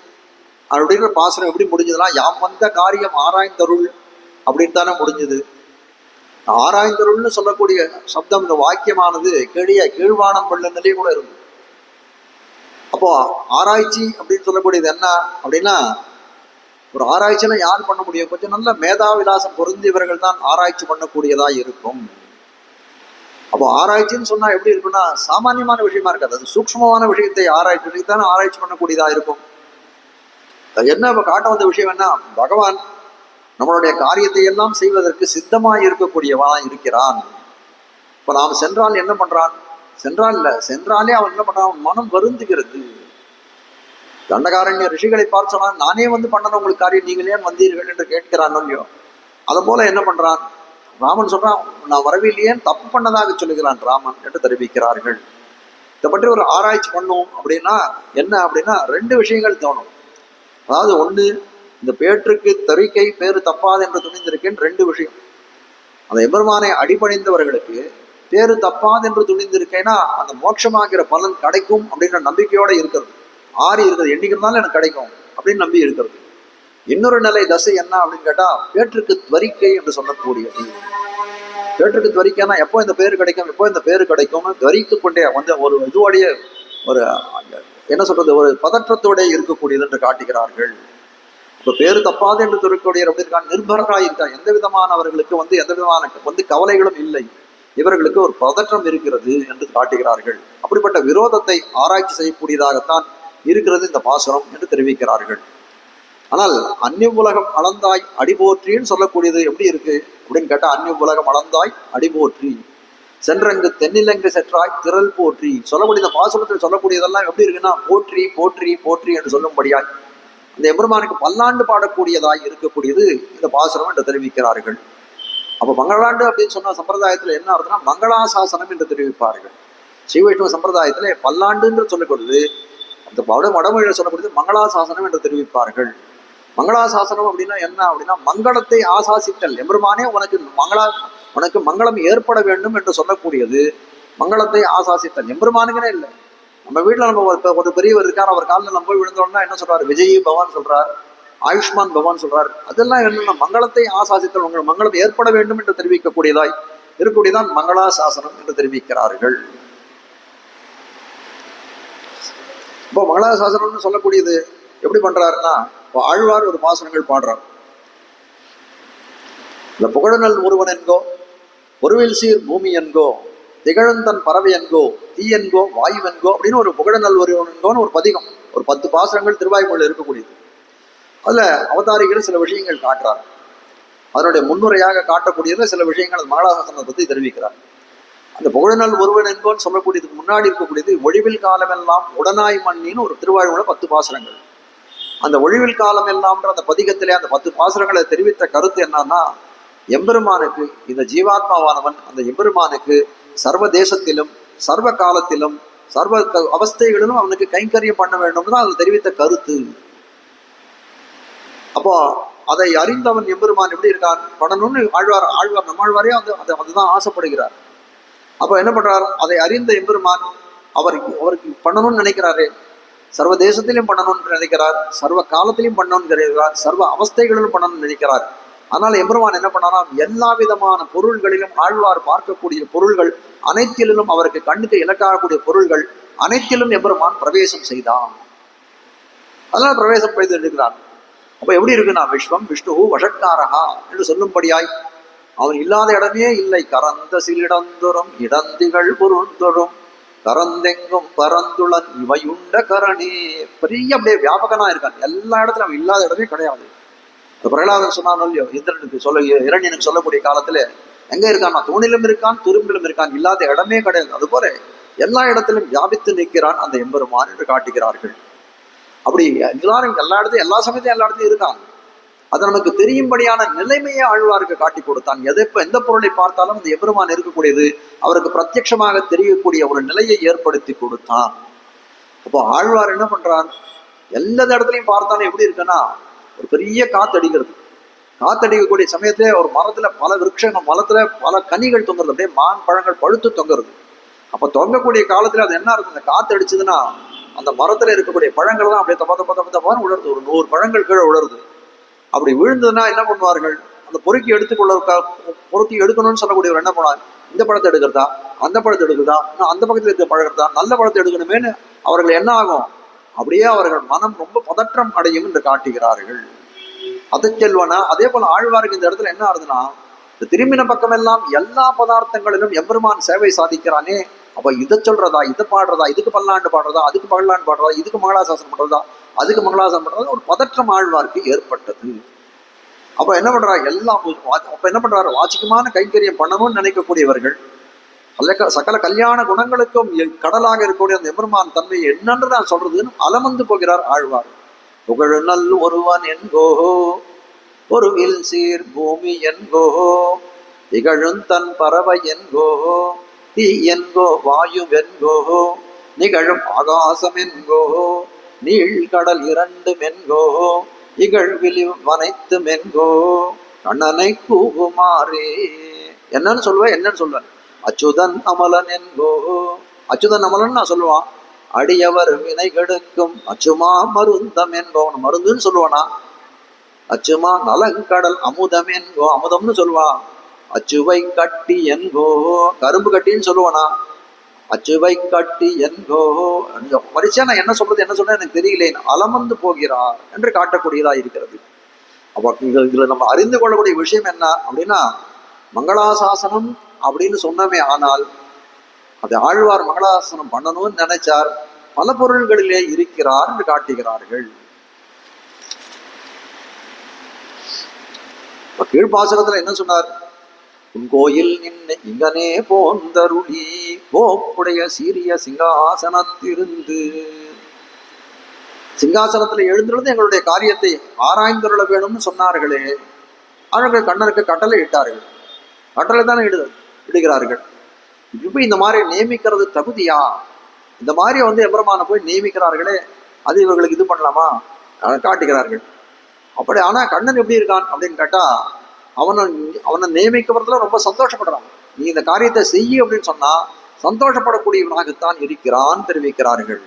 A: அப்படின்ற பாசுரம் எப்படி முடிஞ்சதுன்னா, யாம் வந்த காரியம் ஆராய்ந்தருள் அப்படின்னு தானே முடிஞ்சது. ஆராய்ந்தருள்னு சொல்லக்கூடிய சப்தம், இந்த வாக்கியமானது கீழ்வானம் வெள்ள நிலையை கூட இருக்கு. அப்போ ஆராய்ச்சி அப்படின்னு சொல்லக்கூடியது என்ன அப்படின்னா, ஒரு ஆராய்ச்சினா யார் பண்ண முடியும், கொஞ்சம் நல்ல மேதாவிலாசம் பொருந்தியவர்கள் தான் ஆராய்ச்சி பண்ணக்கூடியதா இருக்கும். அப்போ ஆராய்ச்சின்னு சொன்னா எப்படி இருக்குன்னா, சாமானியமான விஷயமா இருக்காது, அது சூக்ஷ்மமான விஷயத்தை ஆராய்ச்சி பண்ணக்கூடியதா இருக்கும். என்ன இப்ப காட்ட வந்த விஷயம் என்ன, பகவான் நம்மளுடைய காரியத்தை எல்லாம் செய்வதற்கு சித்தமாய் இருக்கக்கூடியவனா இருக்கிறான். இப்ப நாம் சென்றால் என்ன பண்றான், சென்றாலே அவன் என்ன பண்றான், மனம் வருந்துகிறது. தண்டகாரண்ய ரிஷிகளை பார்த்து சொன்னான், நானே பண்ணணும் உங்களுக்கு காரியம், நீங்கள் ஏன் வந்தீர்கள் என்று கேட்கிறான் இல்லையோ. அதை போல என்ன பண்றான் ராமன், சொல்றான் நான் வரவில்லையே, தப்பு பண்ணதாக சொல்லுகிறான் ராமன் என்று தெரிவிக்கிறார்கள். இதை பற்றி ஒரு ஆராய்ச்சி பண்ணும் அப்படின்னா என்ன அப்படின்னா, 2 விஷயங்கள் தோணும். அதாவது ஒண்ணு, இந்த பேற்றுக்கு தறிக்கை பேரு தப்பாது என்று துணிந்திருக்கேன் 2 விஷயம். அந்த எம்பெருமானை அடிபணிந்தவர்களுக்கு பேரு தப்பாது என்று துணிந்திருக்கேன்னா அந்த மோட்சமாகிற பலன் கிடைக்கும் அப்படின்ற நம்பிக்கையோட இருக்கிறது, இருக்கிறது, எண்ணிக்கிறதுனால எனக்கு கிடைக்கும் அப்படின்னு நம்பி இருக்கிறது. இன்னொரு நிலை தசை என்ன அப்படின்னு கேட்டா, பேற்றுக்கு துவரிக்கை என்று சொல்லக்கூடியது. பேற்றுக்கு துவரிக்கைன்னா எப்போ இந்த பேரு கிடைக்கும்னு துவரித்து கொண்டே ஒரு இதுவோடைய ஒரு என்ன சொல்றது, ஒரு பதற்றத்தோட இருக்கக்கூடியது என்று காட்டுகிறார்கள். இப்ப பேரு தப்பாது என்று சொல்லக்கூடிய எப்படி இருக்கான், நிர்பரராக இருக்கான். எந்த விதமான அவர்களுக்கு எந்த விதமான கவலைகளும் இல்லை, இவர்களுக்கு ஒரு பதற்றம் இருக்கிறது என்று காட்டுகிறார்கள். அப்படிப்பட்ட விரோதத்தை ஆராய்ச்சி செய்யக்கூடியதாகத்தான் இருக்கிறது இந்த பாசுரம் என்று தெரிவிக்கிறார்கள். ஆனால் அந்நிய உலகம் அளந்தாய் அடிபோற்றின்னு சொல்லக்கூடியது எப்படி இருக்கு அப்படின்னு கேட்டா, அந்நிய உலகம் அளந்தாய் அடிபோற்றி, சென்றங்கு தென்னிலங்கு செற்றாய் திரள் போற்றி. சொல்லக்கூடிய இந்த பாசுரத்தில் சொல்லக்கூடியதெல்லாம் எப்படி இருக்குன்னா, போற்றி போற்றி போற்றி என்று சொல்லும்படியாய் இந்த எம்பெருமானுக்கு பல்லாண்டு பாடக்கூடியதாய் இருக்கக்கூடியது இந்த பாசுரம் என்று தெரிவிக்கிறார்கள். அப்ப மங்களாண்டு அப்படின்னு சொன்ன சம்பிரதாயத்துல என்ன அர்த்தம்னா, மங்களாசாசனம் என்று தெரிவிப்பார்கள். ஸ்ரீவைஷ்ணவ சம்பிரதாயத்திலே பல்லாண்டு என்று சொல்லக்கூடியது, அந்த வடமொழியில் சொல்லக்கூடியது மங்களாசாசனம் என்று தெரிவிப்பார்கள். மங்களாசாசனம் அப்படின்னா என்ன அப்படின்னா, மங்களத்தை ஆசாசித்தல். எம்பெருமானே உனக்கு மங்களம் ஏற்பட வேண்டும் என்று சொல்லக்கூடியது மங்களத்தை ஆசாசித்தல். எம்பெருமானுக்குனே இல்லை, நம்ம வீட்டில் நம்ம ஒரு பெரியவர் இருக்கார், அவர் காலில் நம்ம போய் விழுந்தோம்னா என்ன சொல்றாரு, விஜயி பவான் சொல்றார், ஆயுஷ்மான் பவான் சொல்றார். அதெல்லாம் என்னன்னா மங்களத்தை ஆசாசித்தல், உங்கள் மங்களம் ஏற்பட வேண்டும் என்று தெரிவிக்கக்கூடியதாய் இருக்கக்கூடியதான் மங்களாசாசனம் என்று தெரிவிக்கிறார்கள். இப்போ மங்களாசாசனம்னு சொல்லக்கூடியது எப்படி பண்றாருன்னா, இப்போ ஆழ்வார் ஒரு பாசனங்கள் பாடுறார். இந்த புகழநல் ஒருவன் என்கோ, பொருவில் சீர் பூமி என்கோ, திகழந்தன் பறவை என்கோ, தீ என்கோ, வாயு என்கோ அப்படின்னு ஒரு புகழநல் ஒருவன் என்கோன்னு ஒரு பதிகம், ஒரு 10 பாசனங்கள் திருவாய்மொழியில் இருக்கக்கூடியது. அதுல அவதாரிகள் சில விஷயங்கள் காட்டுறார். அதனுடைய முன்னுரையாக காட்டக்கூடியதுல சில விஷயங்கள் அந்த மங்களாசாசனத்தை பற்றி தெரிவிக்கிறார். அந்த புகழநல் ஒருவன் என்கோன்னு சொல்லக்கூடியதுக்கு முன்னாடி இருக்கக்கூடியது ஒழிவில் காலமெல்லாம் உடனாய் மண்ணின்னு ஒரு திருவாய்மொழியில் 10 பாசனங்கள். அந்த ஒழிவில் காலம் எல்லாம்ன்ற அந்த பதிகத்திலே அந்த 10 பாசுரங்களை தெரிவித்த கருத்து என்னன்னா, எம்பெருமானுக்கு இந்த ஜீவாத்மாவானவன் அந்த எம்பெருமானுக்கு சர்வ தேசத்திலும் சர்வ காலத்திலும் சர்வ அவஸ்தைகளிலும் அவனுக்கு கைங்கரியம் பண்ண வேண்டும் தான் அதில் தெரிவித்த கருத்து. அப்போ அதை அறிந்தவன் எம்பெருமான் எப்படி இருக்கான் பண்ணணும்னு ஆழ்வார் நம்மாழ்வாரே அதுதான் ஆசைப்படுகிறார். அப்போ என்ன பண்றார், அதை அறிந்த எம்பெருமான் அவருக்கு பண்ணணும்னு நினைக்கிறாரு, சர்வ தேசத்திலையும் பண்ணணும்னு நினைக்கிறார், சர்வ காலத்திலையும் பண்ணணும்னு நினைக்கிறார், சர்வ அவஸ்தைகளிலும் பண்ணணும்னு நினைக்கிறார். ஆனால் எம்பெருமான் என்ன பண்ணானா, எல்லா விதமான பொருள்களிலும் ஆழ்வார் பார்க்கக்கூடிய பொருள்கள் அனைத்திலும், அவருக்கு கண்ணுக்கு இலக்காகக்கூடிய பொருள்கள் அனைத்திலும் எம்பெருமான் பிரவேசம் செய்தான். அதனால பிரவேசம் செய்து இருக்கிறான். அப்ப எப்படி இருக்குன்னா, விஸ்வம் விஷ்ணு வஷட்காரகா என்று சொல்லும்படியாய் அவன் இல்லாத இடமே இல்லை. கரந்த சிலிடந்தொரும் இடந்திகள் பொருந்தொரும் கரந்தெங்கும் பரந்துளன் இவையுண்ட கரணே. பெரிய அப்படியே வியாபகனா இருக்கான், எல்லா இடத்துல அவன் இல்லாத இடமே கிடையாது. பிரகலாதன் சொன்னானோ இல்லையோ, இரண்யனுக்கு சொல்லக்கூடிய காலத்துல எங்க இருக்கான், தூணிலும் இருக்கான் துரும்பிலும் இருக்கான், இல்லாத இடமே கிடையாது. அதுபோல எல்லா இடத்திலும் வியாபித்து நிற்கிறான் அந்த எம்பெருமான் என்று காட்டுகிறார்கள். அப்படி எல்லாரும் எல்லா இடத்தையும் எல்லா சமயத்தையும் எல்லா இடத்தையும் இருக்கான். அது நமக்கு தெரியும்படியான நிலைமையை ஆழ்வாருக்கு காட்டி கொடுத்தான். எந்த பொருளை பார்த்தாலும் அந்த எம்பெருமான் இருக்கக்கூடியது அவருக்கு பிரத்யட்சமாக தெரியக்கூடிய ஒரு நிலையை ஏற்படுத்தி கொடுத்தான். அப்போ ஆழ்வார் என்ன பண்றான், எல்லா இடத்துலையும் பார்த்தாலும் எப்படி இருக்குன்னா, ஒரு பெரிய காத்தடிக்கிறது. காத்தடிக்கக்கூடிய சமயத்திலே ஒரு மரத்துல பல விருட்சங்கள், மரத்துல பல கனிகள் தொங்குறது, அப்படியே மான் பழங்கள் பழுத்து தொங்குறது. அப்ப தொங்கக்கூடிய காலத்துல அது என்ன இருக்கு, அந்த காத்து அடிச்சதுன்னா அந்த மரத்துல இருக்கக்கூடிய பழங்கள் தான் அப்படியே தப்பான்னு உலருது. ஒரு 100 பழங்கள் கீழே உலருது. அப்படி விழுந்ததுன்னா என்ன பண்ணுவார்கள், அந்த பொறுக்கி பொறுக்கி எடுக்கணும்னு சொல்லக்கூடியவர் என்ன பண்ணுவார், இந்த பழத்தை எடுக்கிறதா அந்த பழத்தை எடுக்கிறதா, அந்த பக்கத்தில் இருக்க பழகிறதா, நல்ல பழத்தை எடுக்கணுமேனு அவர்கள் என்ன ஆகும், அப்படியே அவர்கள் மனம் ரொம்ப பதற்றம் அடையும் என்று காட்டுகிறார்கள். அதை செல்வனா அதே போல ஆழ்வாருக்கு இந்த இடத்துல என்ன ஆகுதுன்னா, இந்த திரும்பின பக்கம் எல்லாம் எல்லா பதார்த்தங்களிலும் எம்பெருமான் சேவை சாதிக்கிறானே, அப்ப இதை சொல்றதா இதை பாடுறதா, இதுக்கு பல்லாண்டு பாடுறதா அதுக்கு பல்லாண்டு பாடுறதா, இதுக்கு மங்களாசாசனம் பண்றதா அதுக்கு மங்களாசாசனம் பண்றதா, ஒரு பதற்றம் ஆழ்வாருக்கு ஏற்பட்டது. அப்ப என்ன பண்றாரு, அப்ப என்ன பண்றாரு, வாச்சிகமான கைங்கரியம் பண்ணணும்னு நினைக்கக்கூடியவர்கள் சகல கல்யாண குணங்களுக்கும் கடலாக இருக்கக்கூடிய அந்த எம்பெருமான் தன்மை என்னன்னு நான் சொல்றதுன்னு அலமந்து போகிறார் ஆழ்வார். புகழ் நல் ஒருவன் என்கோ, பொருவில் சீர் பூமி என்கோ, திகழுந்தன் பறவை என்கோ, தீ என்கோ வாயு என்கோ, நிகழும் ஆகாசம் என்கோ, நீழ்கடல் 2 மென்கோ, இகழ்விழி வனைத்து மென்கோ, கண்ணனை கூகுமாறே. என்னன்னு சொல்வேன், அச்சுதன் அமலன் என்கோ. அச்சுதன் அமலன் நான் சொல்லுவான், அடியவர் வினை கெடுக்கும் அச்சுமா மருந்தம் என்பவன் மருந்துன்னு சொல்லுவானா, அச்சுமா நலங்கடல் அமுதம் என்கோ, அமுதம்னு சொல்லுவான். அச்சுவை கட்டி என்கோ, கரும்பு கட்டின்னு சொல்லுவானா, அச்சுவை கட்டி என்கோ. பரிசா நான் என்ன சொல்றது எனக்கு தெரியலேன், அலமந்து போகிறார் என்று காட்டக்கூடியதா இருக்கிறது. அப்ப இதுல நம்ம அறிந்து கொள்ளக்கூடிய விஷயம் என்ன அப்படின்னா, மங்களாசாசனம் அப்படின்னு சொன்னமே, ஆனால் அது ஆழ்வார் மங்களாசாசனம் பண்ணணும்னு நினைச்சார், பல பொருள்களிலே இருக்கிறார் என்று காட்டுகிறார்கள். இப்ப கீழ்ப்பாசகத்துல என்ன சொன்னார்? உன் கோயில் நின்னை இங்கனே போந்தருளி கோப்புடைய சீரிய சிங்காசனத்திருந்து, சிங்காசனத்துல எழுந்திருந்து எங்களுடைய காரியத்தை ஆராய்ந்தருள வேணும்னு சொன்னார்களே, அவர்கள் கண்ணனுக்கு கட்டளை இட்டார்கள். கட்டளை தானே இடுகிறார்கள். இப்ப இந்த மாதிரி நியமிக்கிறது தகுதியா? இந்த மாதிரி எம்பெருமான போய் நியமிக்கிறார்களே, அது இவர்களுக்கு இது பண்ணலாமா காட்டுகிறார்கள். அப்படி ஆனா கண்ணன் எப்படி இருக்கான் அப்படின்னு கேட்டா, அவனை நியமிக்கிறதுல ரொம்ப சந்தோஷப்படுறான். நீ இந்த காரியத்தை செய்ய அப்படின்னு சொன்னா சந்தோஷப்படக்கூடியவனாகத்தான் இருக்கிறான் தெரிவிக்கிறார்கள்.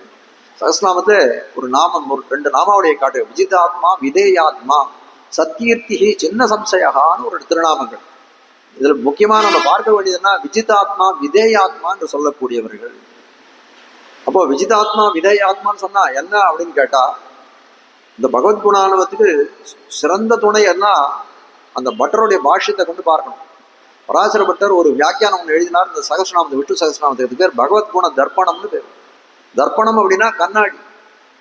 A: சகஸ்நாமத்துல ஒரு நாமம், ஒரு 2 நாமாவளியை காட்டு. விஜிதாத்மா, விதேயாத்மா, சத்கீர்த்தி, சின்ன சம்சயகான்னு ஒரு திருநாமங்கள். இதுல முக்கியமா நம்ம பார்க்க வேண்டியதுன்னா விஜிதாத்மா, விதேயாத்மா என்று சொல்லக்கூடியவர்கள். அப்போ விஜிதாத்மா விதேயாத்மான்னு சொன்னா என்ன அப்படின்னு கேட்டா, இந்த பகவத்குணானுவத்துக்கு சிறந்த துணை எல்லாம் அந்த பட்டருடைய பாஷ்யத்தை கொண்டு பார்க்கணும். பராசர பட்டர் ஒரு வியாக்கியானம் ஒன்று எழுதினார். இந்த சகஸ்ரநாமத்தை, விஷ்ணு சகஸ்ரநாமத்துக்கு பேர் பகவத்குண தர்ப்பணம்னு பேர். தர்ப்பணம் அப்படின்னா கண்ணாடி,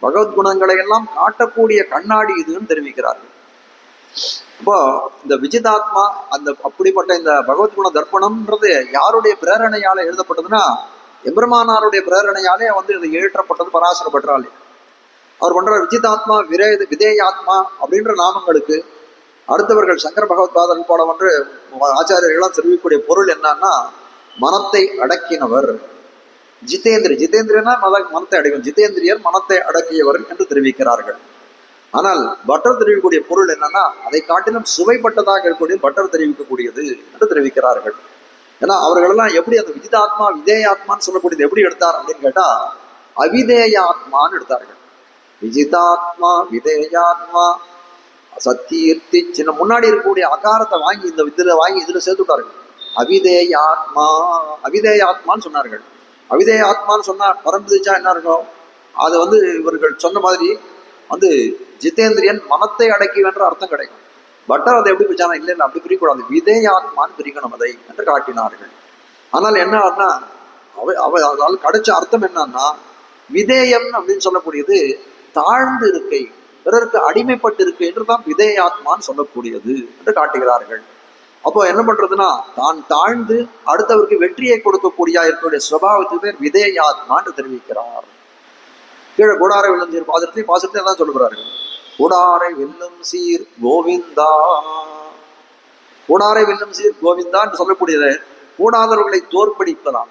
A: பகவத்குணங்களை எல்லாம் காட்டக்கூடிய கண்ணாடி இதுன்னு தெரிவிக்கிறார்கள். அப்போ இந்த விஜிதாத்மா, அந்த அப்படிப்பட்ட இந்த பகவத்குண தர்ப்பணம்ன்றது யாருடைய பிரேரணையால எழுதப்பட்டதுன்னா, எம்பெருமானாருடைய பிரேரணையாலே இது ஏற்றப்பட்டது பராசர பட்டராலே. அவர் பண்ற விஜிதாத்மா, விதேயாத்மா அப்படின்ற நாமங்களுக்கு அடுத்தவர்கள் சங்கர பகவத்பாதன் போல ஆச்சாரியர்களாம் தெரிவிக்கக்கூடிய பொருள் என்னன்னா, மனத்தை அடக்கினவர். ஜிதேந்திரியனா மனத்தை அடக்கும், ஜிதேந்திரியர் மனத்தை அடக்கியவர் என்று தெரிவிக்கிறார்கள். ஆனால் பட்டர் தெரிவிக்கக்கூடிய பொருள் என்னன்னா, அதை காட்டிலும் சுவைப்பட்டதாக இருக்கக்கூடிய பட்டர் தெரிவிக்கக்கூடியது என்று தெரிவிக்கிறார்கள். ஏன்னா அவர்களெல்லாம் எப்படி அந்த விஜிதாத்மா விதேயாத்மான்னு சொல்லக்கூடியது எப்படி எடுத்தார் அப்படின்னு கேட்டா, அவிதேயாத்மான்னு எடுத்தார்கள். விஜிதாத்மா, விதேயாத்மா, சத்கீர்த்தி, சின்ன முன்னாடி இருக்கக்கூடிய அகாரத்தை வாங்கி இதுல சேர்த்துட்டார்கள். அவிதேயாத்மா, அவிதேயாத்மான்னு சொன்னார்கள். அவிதேயாத்மான்னு சொன்னா பரம்பிதிச்சா என்ன இருக்கும்? அது இவர்கள் சொன்ன மாதிரி ஜிதேந்திரியன் மனத்தை அடக்கி என்ற அர்த்தம் கிடைக்கும். பட்டர் அதை எப்படி பிரிச்சானா, இல்லை அப்படி பிரிக்கக்கூடாது, விதேயாத்மான்னு பிரிக்கணும் அதை என்று காட்டினார்கள். ஆனால் என்ன ஆகுனா, அதால் கிடைச்ச அர்த்தம் என்னன்னா, விதேயம் அப்படின்னு சொல்லக்கூடியது தாழ்ந்து இருக்கை, பிறருக்கு அடிமைப்பட்டு இருக்கு என்றுதான் விதேயாத்மான்னு சொல்லக்கூடியது என்று காட்டுகிறார்கள். அப்போ என்ன பண்றதுன்னா, தான் தாழ்ந்து அடுத்தவருக்கு வெற்றியை கொடுக்கக்கூடிய இருக்கக்கூடிய சுபாவத்துக்கு பேர் விதேயாத்மா என்று தெரிவிக்கிறார். கீழே கூடாரை வெல்லும் சீர் பாசத்தை எல்லாம் சொல்லுகிறார்கள். கூடாரை வெல்லும் சீர் கோவிந்தா, கூடாரை வெல்லும் சீர் கோவிந்தா என்று சொல்லக்கூடியது கூடாதவர்களை தோற்கடிப்பதான்.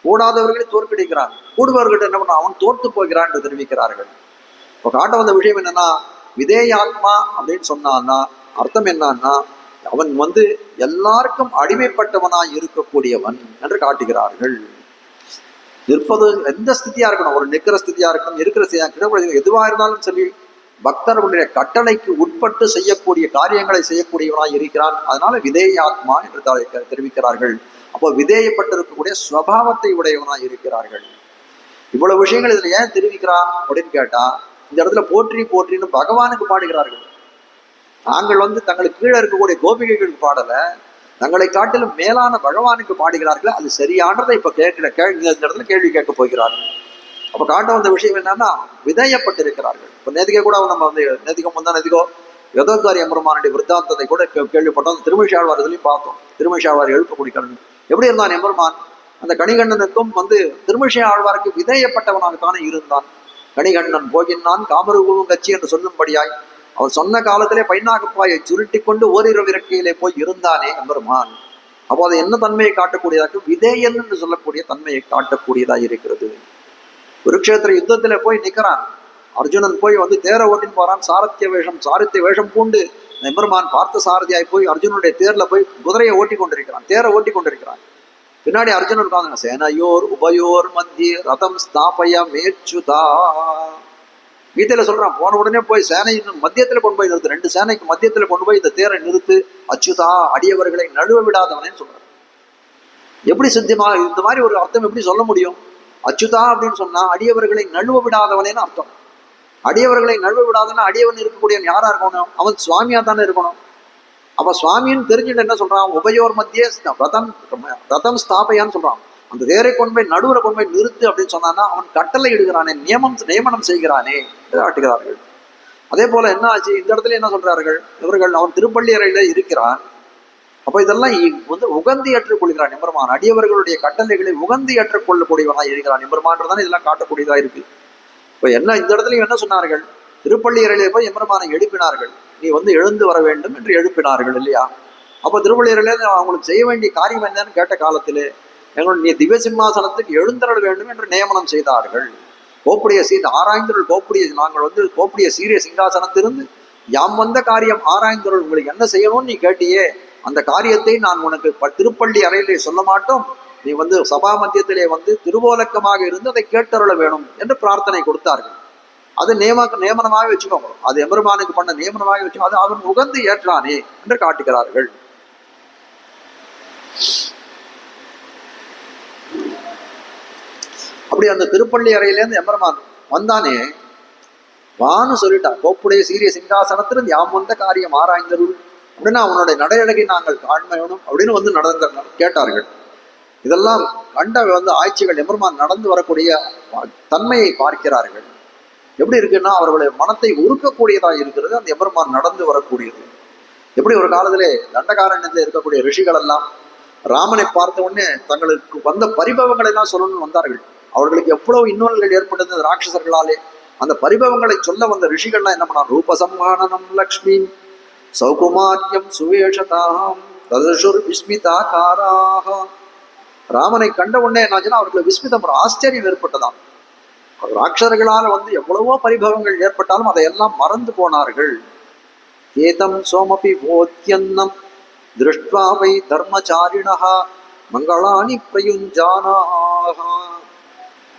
A: கூடாதவர்களை தோற்கடிக்கிறான், கூடுபவர்கிட்ட என்ன பண்ண அவன் தோற்று போகிறான் என்று தெரிவிக்கிறார்கள். இப்போ காட்ட வந்த விஷயம் என்னன்னா, விதேயாத்மா அப்படின்னு சொன்னான்னா அர்த்தம் என்னன்னா, அவன் எல்லாருக்கும் அடிமைப்பட்டவனாய் இருக்கக்கூடியவன் என்று காட்டுகிறார்கள். நிற்பது எந்த ஸ்திதியா இருக்கணும், ஒரு நிற்கிற ஸ்திதியா இருக்கணும், இருக்கிற ஸ்திதியா இருக்கணும், எதுவா இருந்தாலும் சரி பக்தர்களுடைய கட்டளைக்கு உட்பட்டு செய்யக்கூடிய காரியங்களை செய்யக்கூடியவனாய் இருக்கிறான். அதனால விதேயாத்மா என்று தெரிவிக்கிறார்கள். அப்போ விதேயப்பட்டிருக்கக்கூடிய ஸ்வபாவத்தை உடையவனாய் இருக்கிறார்கள். இவ்வளவு விஷயங்கள் இதுல ஏன் தெரிவிக்கிறான் அப்படின்னு கேட்டா, இந்த இடத்துல போற்றி போற்றின்னு பகவானுக்கு பாடுகிறார்கள். நாங்கள் தங்களுக்கு கீழே இருக்கக்கூடிய கோபிகைகளுக்கு பாடல, தங்களை காட்டிலும் மேலான பகவானுக்கு பாடுகிறார்கள். அது சரியானதை இப்ப இந்த இடத்துல கேள்வி கேட்க போகிறார்கள். அப்ப காட்ட வந்த விஷயம் என்னன்னா, விதயப்பட்டிருக்கிறார்கள். இப்ப நேதிகை கூட நம்ம நேதிகோ யதோத்காரி எம்பெருமானுடைய விருத்தாந்தத்தை கூட கேள்விப்பட்டோம். திருமிஷாழ்வார் இதுலையும் பார்த்தோம். திருமிஷாழ்வார் எழுப்பக்கூடிய கண்ணன் எப்படி இருந்தான் எம்பெருமான்? அந்த கணிகண்ணனுக்கும் திருமிஷை ஆழ்வாருக்கு விதேயப்பட்டவனாகத்தானே இருந்தான். கணிகண்ணன் போகின்றான் காமருகவும் கட்சி என்று சொல்லும்படியாய் அவர் சொன்ன காலத்திலே பைனாகப்பாயை சுருட்டி கொண்டு ஓரிரவு இறக்கையிலே போய் இருந்தானே எம்பெருமான். அப்போ அதை என்ன தன்மையை காட்டக்கூடியதாக? விதேயன் என்று சொல்லக்கூடிய தன்மையை காட்டக்கூடியதாக இருக்கிறது. குருக்ஷேத்திர யுத்தத்திலே போய் நிற்கிறான் அர்ஜுனன், போய் தேர ஓட்டின்னு போறான். சாரத்திய வேஷம் பூண்டு எம்பெருமான் பார்த்த சாரதியாய் போய் அர்ஜுனுடைய தேர்ல போய் குதிரையை ஓட்டி கொண்டிருக்கிறான், தேரை ஓட்டி கொண்டிருக்கிறான். பின்னாடி அர்ஜுனன் உட்கார்ந்து சேனையோர் உபயோர் மத்திய ரதம் ஸ்தாபய மேச்சுதா கீதையில சொல்றான். போன உடனே போய் சேனை மத்தியத்துல கொண்டு போய் நிறுத்து, 2 சேனைக்கு மத்தியத்துல கொண்டு போய் இந்த தேரை நிறுத்து, அச்சுதா அடியவர்களை நழுவ விடாதவனேன்னு சொல்றான். எப்படி சித்தியமா இந்த மாதிரி ஒரு அர்த்தம் எப்படி சொல்ல முடியும்? அச்சுதா அப்படின்னு சொன்னா அடியவர்களை நழுவ விடாதவனேன்னு அர்த்தம். அடியவர்களை நழுவ விடாதவனா அடியவன் இருக்கக்கூடிய யாரா இருக்கணும்? அவன் சுவாமியா தானே இருக்கணும். அப்ப சுவாமின்னு தெரிஞ்சுட்டு என்ன சொல்றான்? உபயோர் மத்திய ரதம் ஸ்தாபையான்னு சொல்றான். அந்த தேரை கொண்டு போய் நடுவுல கொண்டு போய் நிறுத்து அப்படின்னு சொன்னான்னா அவன் கட்டளை இடுகிறானே, நியமனம் செய்கிறானே காட்டுகிறார்கள். அதே போல என்ன ஆச்சு, இந்த இடத்துல என்ன சொல்றார்கள் இவர்கள், அவன் திருப்பள்ளி அறையில இருக்கிறான். அப்ப இதெல்லாம் வந்து உகந்து ஏற்றுக்கொள்கிறான் எம்பெருமான். அடியவர்களுடைய கட்டளைகளை உகந்து ஏற்றுக்கொள்ளக்கூடியவனாக இருக்கிறான் எம்பெருமான்றதானே இதெல்லாம் காட்டக்கூடியதா இருக்கு. இப்ப என்ன இந்த இடத்துலயும் என்ன சொன்னார்கள், திருப்பள்ளி அறையிலே போய் எம்பெருமானை எழுப்பினார்கள். நீ வந்து எழுந்து வர வேண்டும் என்று எழுப்பினார்கள் இல்லையா? அப்ப திருப்பள்ளி அறையிலே அவங்களுக்கு செய்ய வேண்டிய காரியம் என்னன்னு கேட்ட காலத்திலே, எங்களுடைய திவ்ய சிம்மாசனத்துக்கு எழுந்தருள வேண்டும் என்று நியமனம் செய்தார்கள். கோப்புடைய ஆராய்ந்தருள் கோப்புடைய, நாங்கள் வந்து கோப்புடைய சீரிய சிங்காசனத்திலிருந்து யாம் வந்த காரியம் ஆராய்ந்தருள், உங்களுக்கு என்ன செய்யணும்னு நீ கேட்டியே, அந்த காரியத்தை நான் உனக்கு திருப்பள்ளி அறையிலே சொல்ல மாட்டோம், நீ வந்து சபா மத்தியத்திலே வந்து திருவோலக்கமாக இருந்து அதை கேட்டருள வேணும் என்று பிரார்த்தனை கொடுத்தார்கள். அது நியமனமாக வச்சுக்கோங்க, அது எம்பெருமானுக்கு பண்ண நியமனமாக வச்சுக்கோ, அது அவன் உகந்து ஏற்றானே என்று காட்டுகிறார்கள். அப்படி அந்த திருப்பள்ளி அறையிலேருந்து எம்பெருமான் வந்தானே, வான்னு சொல்லிட்டான், கோப்புடைய சீரிய சிங்காசனத்திலிருந்து யாம் வந்த காரியம் ஆராய்ந்தருள் அப்படின்னா அவனுடைய நடையழகை நாங்கள் காண்மையணும் அப்படின்னு வந்து நடந்த கேட்டார்கள். இதெல்லாம் கண்ட வந்து ஆட்சிகள் எம்பெருமான் நடந்து வரக்கூடிய தன்மையை பார்க்கிறார்கள். எப்படி இருக்குன்னா அவர்களுடைய மனத்தை உருக்கக்கூடியதாக இருக்கிறது அந்த எம்பெருமான் நடந்து வரக்கூடியது. எப்படி ஒரு காலத்திலே தண்டகாரண்யத்தில் இருக்கக்கூடிய ரிஷிகள் எல்லாம் ராமனை பார்த்த உடனே தங்களுக்கு வந்த பரிபவங்களை எல்லாம் சொல்லணும்னு வந்தார்கள். அவர்களுக்கு எவ்வளவு இன்னொருகள் ஏற்பட்டது ராட்சசர்களாலே. அந்த பரிபவங்களை சொல்ல வந்த ரிஷிகள்லாம் என்ன பண்ணார், ரூபசம்ஹானனம் லக்ஷ்மி சௌகுமாரியம் சுவேஷதாம் ததுஷுர் விஸ்மிதாகாராக. ராமனை கண்ட உடனே என்னாச்சுன்னா அவர்களுக்கு விஸ்மிதம், ஒரு ஆச்சரியம் ஏற்பட்டதாம். ராட்சசர்களால் வந்து எவ்வளவோ பரிபவங்கள் ஏற்பட்டாலும் அதையெல்லாம் மறந்து போனார்கள். ஏதம் சோமபி போத்யன்னம் திருஷ்ட்வா வை தர்மச்சாரிணஹா மங்களானி பிரயுஞ்சானாக.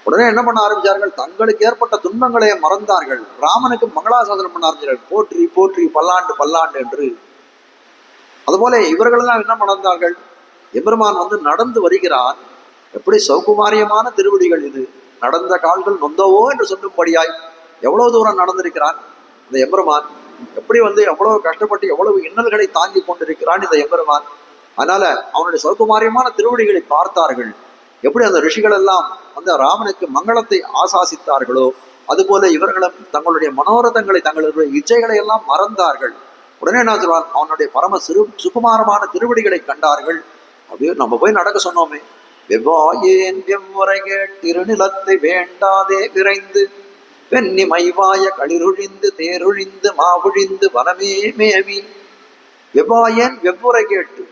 A: உடனே என்ன பண்ண ஆரம்பிச்சார்கள், தங்களுக்கு ஏற்பட்ட துன்பங்களை மறந்தார்கள். ராமனுக்கு மங்களாசாசனம் பண்ண ஆரம்பிச்சார்கள், போற்றி போற்றி பல்லாண்டு பல்லாண்டு என்று. அதுபோல இவர்களெல்லாம் என்ன மறந்தார்கள், எம்பெருமான் வந்து நடந்து வருகிறான், எப்படி சௌகுமாரியமான திருவடிகள் இது, நடந்த கால்கள் நொந்தவோ என்று சொல்லும்படியாய் எவ்வளவு தூரம் நடந்திருக்கிறான் இந்த எம்பெருமான். எப்படி வந்து எவ்வளவு கஷ்டப்பட்டு எவ்வளவு இன்னல்களை தாங்கி கொண்டிருக்கிறான் இந்த எம்பெருமான். அதனால அவனுடைய சௌகுமாரியமான திருவடிகளை பார்த்தார்கள். எப்படி அந்த ரிஷிகள் எல்லாம் அந்த ராமனுக்கு மங்களத்தை ஆசாசித்தார்களோ அதுபோல இவர்களும் தங்களுடைய மனோரதங்களை, தங்களுடைய இச்சைகளை எல்லாம் மறந்தார்கள். உடனே என்ன சொல்வான், அவனுடைய பரம சுகுமாரமான திருவடிகளை கண்டார்கள். அப்படியே நம்ம போய் நடக்க சொன்னோமே, வெவ்வாயேன் வெவ்வுரை கேட்டிருநிலத்தை வேண்டாதே விரைந்து வெண்ணி மைவாய களிரொழிந்து தேரொழிந்து மாவொழிந்து வனமே மேவி. வெவ்வாயேன் வெவ்வுரை கேட்டு,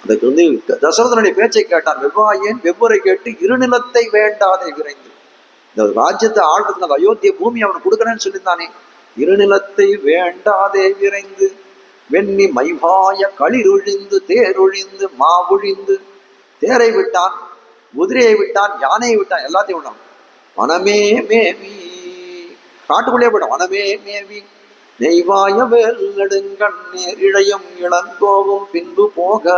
A: அதுக்கு வந்து தசரதனுடைய பேச்சை கேட்டான். வெவ்வாயேன் வெவ்வுரை கேட்டு இருநிலத்தை வேண்டாதே விரைந்து, இந்த ராஜ்யத்தை ஆள்றதுக்கு அந்த அயோத்திய பூமி அவனுக்கு கொடுக்கணும்னு சொல்லியிருந்தானே, இருநிலத்தை வேண்டாதே விரைந்து வெண்ணி மைவாய களிரொழிந்து தேரொழிந்து மாவொழிந்து. தேரை விட்டான், குதிரையை விட்டான், யானையை விட்டான், எல்லாத்தையும் விட்டான். வனமே மேவி, காட்டுக்குள்ளே போயிட்டான். வனமே மேவி நெய்வாய வேல் நெடுங்கண்ணேர் இழையும் இளங்கோவும் பின்பு போக.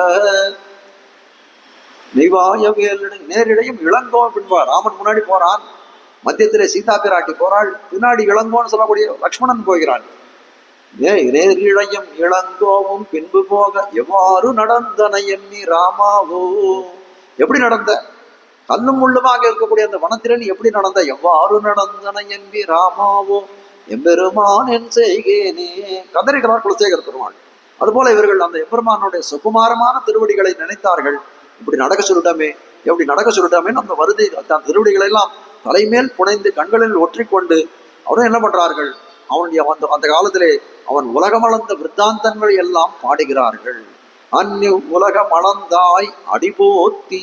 A: நெய்வாய வேல் நேரிழையும் இளங்கோவும் பின்பு. ராமன் முன்னாடி போறான், மத்தியத்திலே சீதா பிராட்டி போறாள், பின்னாடி இளங்கோன்னு சொல்லக்கூடிய லக்ஷ்மணன் போகிறான். நேரிழையும் இளங்கோவும் பின்பு போக எவ்வாறு நடந்தன எண்ணி ராமாவோ. எப்படி நடந்த, கல்லும் முள்ளுமாக இருக்கக்கூடிய அந்த வனத்திலே நீ எப்படி நடந்த, எவ்வாறு நடந்தன என்பி ராமாவோ எம்பெருமான் என் செய்கேனே. கதறிகிறார் குலசேகர பெருமாள். அதுபோல இவர்கள் அந்த எம்பெருமானுடைய சுகுமாரமான திருவடிகளை நினைத்தார்கள். இப்படி நடக்க சொல்லிட்டோமே, எப்படி நடக்க சொல்லிட்டோமே, அந்த வருதை தன் திருவடிகளை எல்லாம் தலைமேல் புனைந்து கண்களில் ஒற்றிக்கொண்டு அவரும் என்ன பண்றார்கள், அவனுடைய அந்த காலத்திலே அவன் உலகமளந்த விருத்தாந்தங்களை எல்லாம் பாடுகிறார்கள். அந்நு உலகமளந்தாய் அடிபோத்தி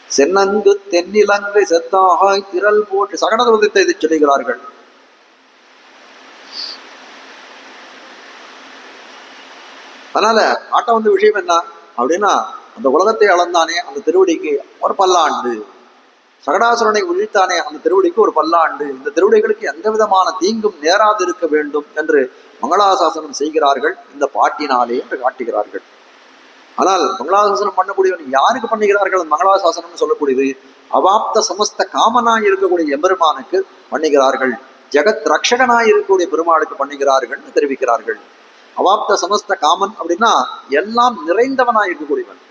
A: சென்னங்கு தென்னிலங்கை செத்தாகாய் திரள் போட்டு சகட விதத்தை இதை சொல்லுகிறார்கள். அதனால காட்ட வந்த விஷயம் என்ன அப்படின்னா, அந்த உலகத்தை அளந்தானே அந்த திருவடிக்கு ஒரு பல்லாண்டு, சகடாசுரனை ஒழித்தானே அந்த திருவடிக்கு ஒரு பல்லாண்டு, இந்த திருவடிகளுக்கு எந்த விதமான தீங்கும் நேராது இருக்க வேண்டும் என்று மங்களாசாசனம் செய்கிறார்கள் இந்த பாட்டினாலே என்று காட்டுகிறார்கள். ஆனால் மங்களாசாசனம் பண்ணக்கூடியவன் யாருக்கு பண்ணுகிறார்கள், மங்களாசாசனம் சொல்லக்கூடியது அவாப்த சமஸ்த காமனாய் இருக்கக்கூடிய எம்பெருமானுக்கு பண்ணுகிறார்கள், ஜெகத் ரக்ஷகனாய் இருக்கக்கூடிய பெருமாளுக்கு பண்ணுகிறார்கள் தெரிவிக்கிறார்கள். அவாப்த சமஸ்த காமன் அப்படின்னா எல்லாம் நிறைந்தவனாய் இருக்கக்கூடியவன்,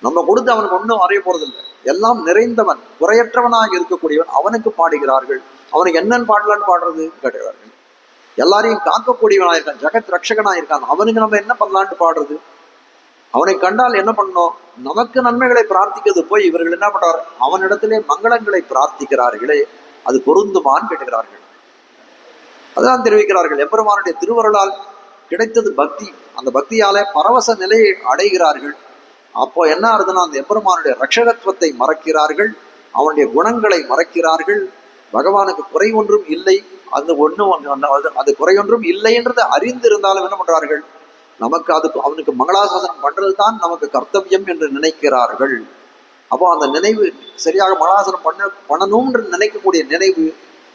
A: நம்ம கொடுத்து அவனுக்கு ஒன்றும் அறிய போறதில்லை, எல்லாம் நிறைந்தவன் குறையற்றவனாக இருக்கக்கூடியவன், அவனுக்கு பாடுகிறார்கள். அவனுக்கு என்னன்னு பாடலான்னு பாடுறது கேட்டுகிறார்கள். எல்லாரையும் காக்கக்கூடியவனா இருக்கான், ஜெகத் ரட்சகனா இருக்கான். அவனுக்கு நம்ம என்ன பண்ணலான்ட்டு பாடுறது? அவனை கண்டால் என்ன பண்ணோம்? நமக்கு நன்மைகளை பிரார்த்திக்கிறது போய் இவர்கள் என்ன பண்றாரு? அவனிடத்திலே மங்களங்களை பிரார்த்திக்கிறார்களே, அது பொருந்துமான்னு கேட்டுக்கிறார்கள். அதான் தெரிவிக்கிறார்கள். எம்பெருமானுடைய திருவருளால் கிடைத்தது பக்தி. அந்த பக்தியாலே பரவச நிலையை அடைகிறார்கள். அப்போ என்ன ஆகுதுன்னா, அந்த எம்பெருமானுடைய ரட்சகத்துவத்தை மறக்கிறார்கள், அவனுடைய குணங்களை மறக்கிறார்கள். பகவானுக்கு குறை ஒன்றும் இல்லை, அந்த அது குறை ஒன்றும் இல்லை என்றது அறிந்திருந்தாலும் என்ன பண்றார்கள்? நமக்கு அவனுக்கு மங்களாசாசனம் பண்றது தான் நமக்கு கர்த்தவியம் என்று நினைக்கிறார்கள். அப்போ அந்த நினைவு சரியாக மங்களாசாசனம் பண்ணணும் என்று நினைக்கக்கூடிய நினைவு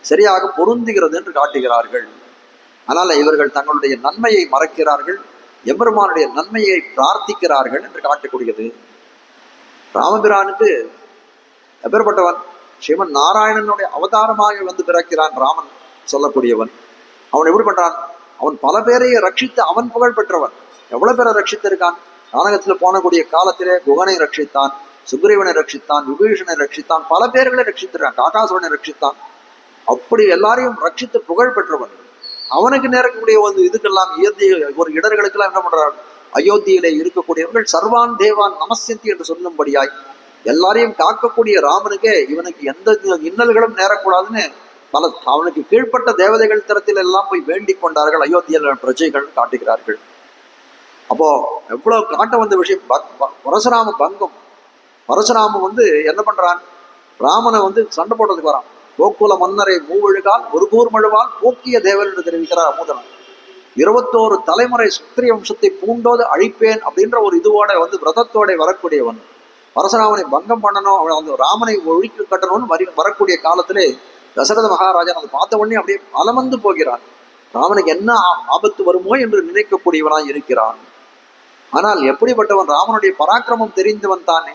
A: சரியாக பொருந்துகிறது என்று காட்டுகிறார்கள். அதனால இவர்கள் தங்களுடைய நன்மையை மறக்கிறார்கள், எம்பெருமானுடைய நன்மையை பிரார்த்திக்கிறார்கள் என்று காட்டக்கூடியது. ராமபிரானுக்கு எப்பேற்பட்டவன்? ஸ்ரீமன் நாராயணனுடைய அவதாரமாக வந்து பிறக்கிறான் ராமன் சொல்லக்கூடியவன். அவன் எப்படி பண்றான்? அவன் பல பேரையே ரட்சித்து அவன் புகழ் பெற்றவன். எவ்வளவு பேரை ரட்சித்திருக்கான்? நாடகத்துல போனக்கூடிய காலத்திலே குகனை ரட்சித்தான், சுக்ரீவனை ரட்சித்தான், விபீஷனை ரட்சித்தான், பல பேர்களை ரட்சித்திருக்கான், காகாசுரனை ரட்சித்தான். அப்படி எல்லாரையும் ரட்சித்து புகழ் பெற்றவன். அவனுக்கு நேரக்கூடிய வந்து இதுக்கெல்லாம் ஒரு இடர்களுக்கெல்லாம் என்ன பண்றார்? அயோத்தியிலே இருக்கக்கூடியவர்கள் சர்வான் தேவான் நமஸ்யந்தி என்று சொல்லும்படியாய் எல்லாரையும் காக்கக்கூடிய ராமனுக்கே இவனுக்கு எந்த இன்னல்களும் நேரக்கூடாதுன்னு அவனுக்கு கீழ்ப்பட்ட தேவதைகள் தரத்தில் எல்லாம் போய் வேண்டிக் கொண்டார்கள் அயோத்தியில் பிரஜைகள் காட்டுகிறார்கள். அப்போ எவ்வளவு காட்ட வந்த விஷயம் பரசுராம பங்கம். பரசுராம வந்து என்ன பண்றான்? ராமனை வந்து சண்டை போடுறதுக்கு வரான். கோக்குல மன்னரை மூவழுகால் ஒரு கூர் மழுவால் போக்கிய தேவன் என்று தெரிவிக்கிறார் அமுதன். 21 தலைமுறை சுத்திரிய வம்சத்தை பூண்டோது அழிப்பேன் அப்படின்ற ஒரு இதுவோட வந்து விரதத்தோட வரக்கூடியவன். பரசுராமனை பங்கம் பண்ணணும், அவன் ராமனை ஒழிக்க கட்டணும்னு வரக்கூடிய காலத்திலே தசரத மகாராஜன் அதை பார்த்த உடனே அப்படியே அலமந்து போகிறான். ராமனுக்கு என்ன ஆபத்து வருமோ என்று நினைக்கக்கூடியவனாய் இருக்கிறான். ஆனால் எப்படிப்பட்டவன்? ராமனுடைய பராக்கிரமம் தெரிந்தவன் தானே.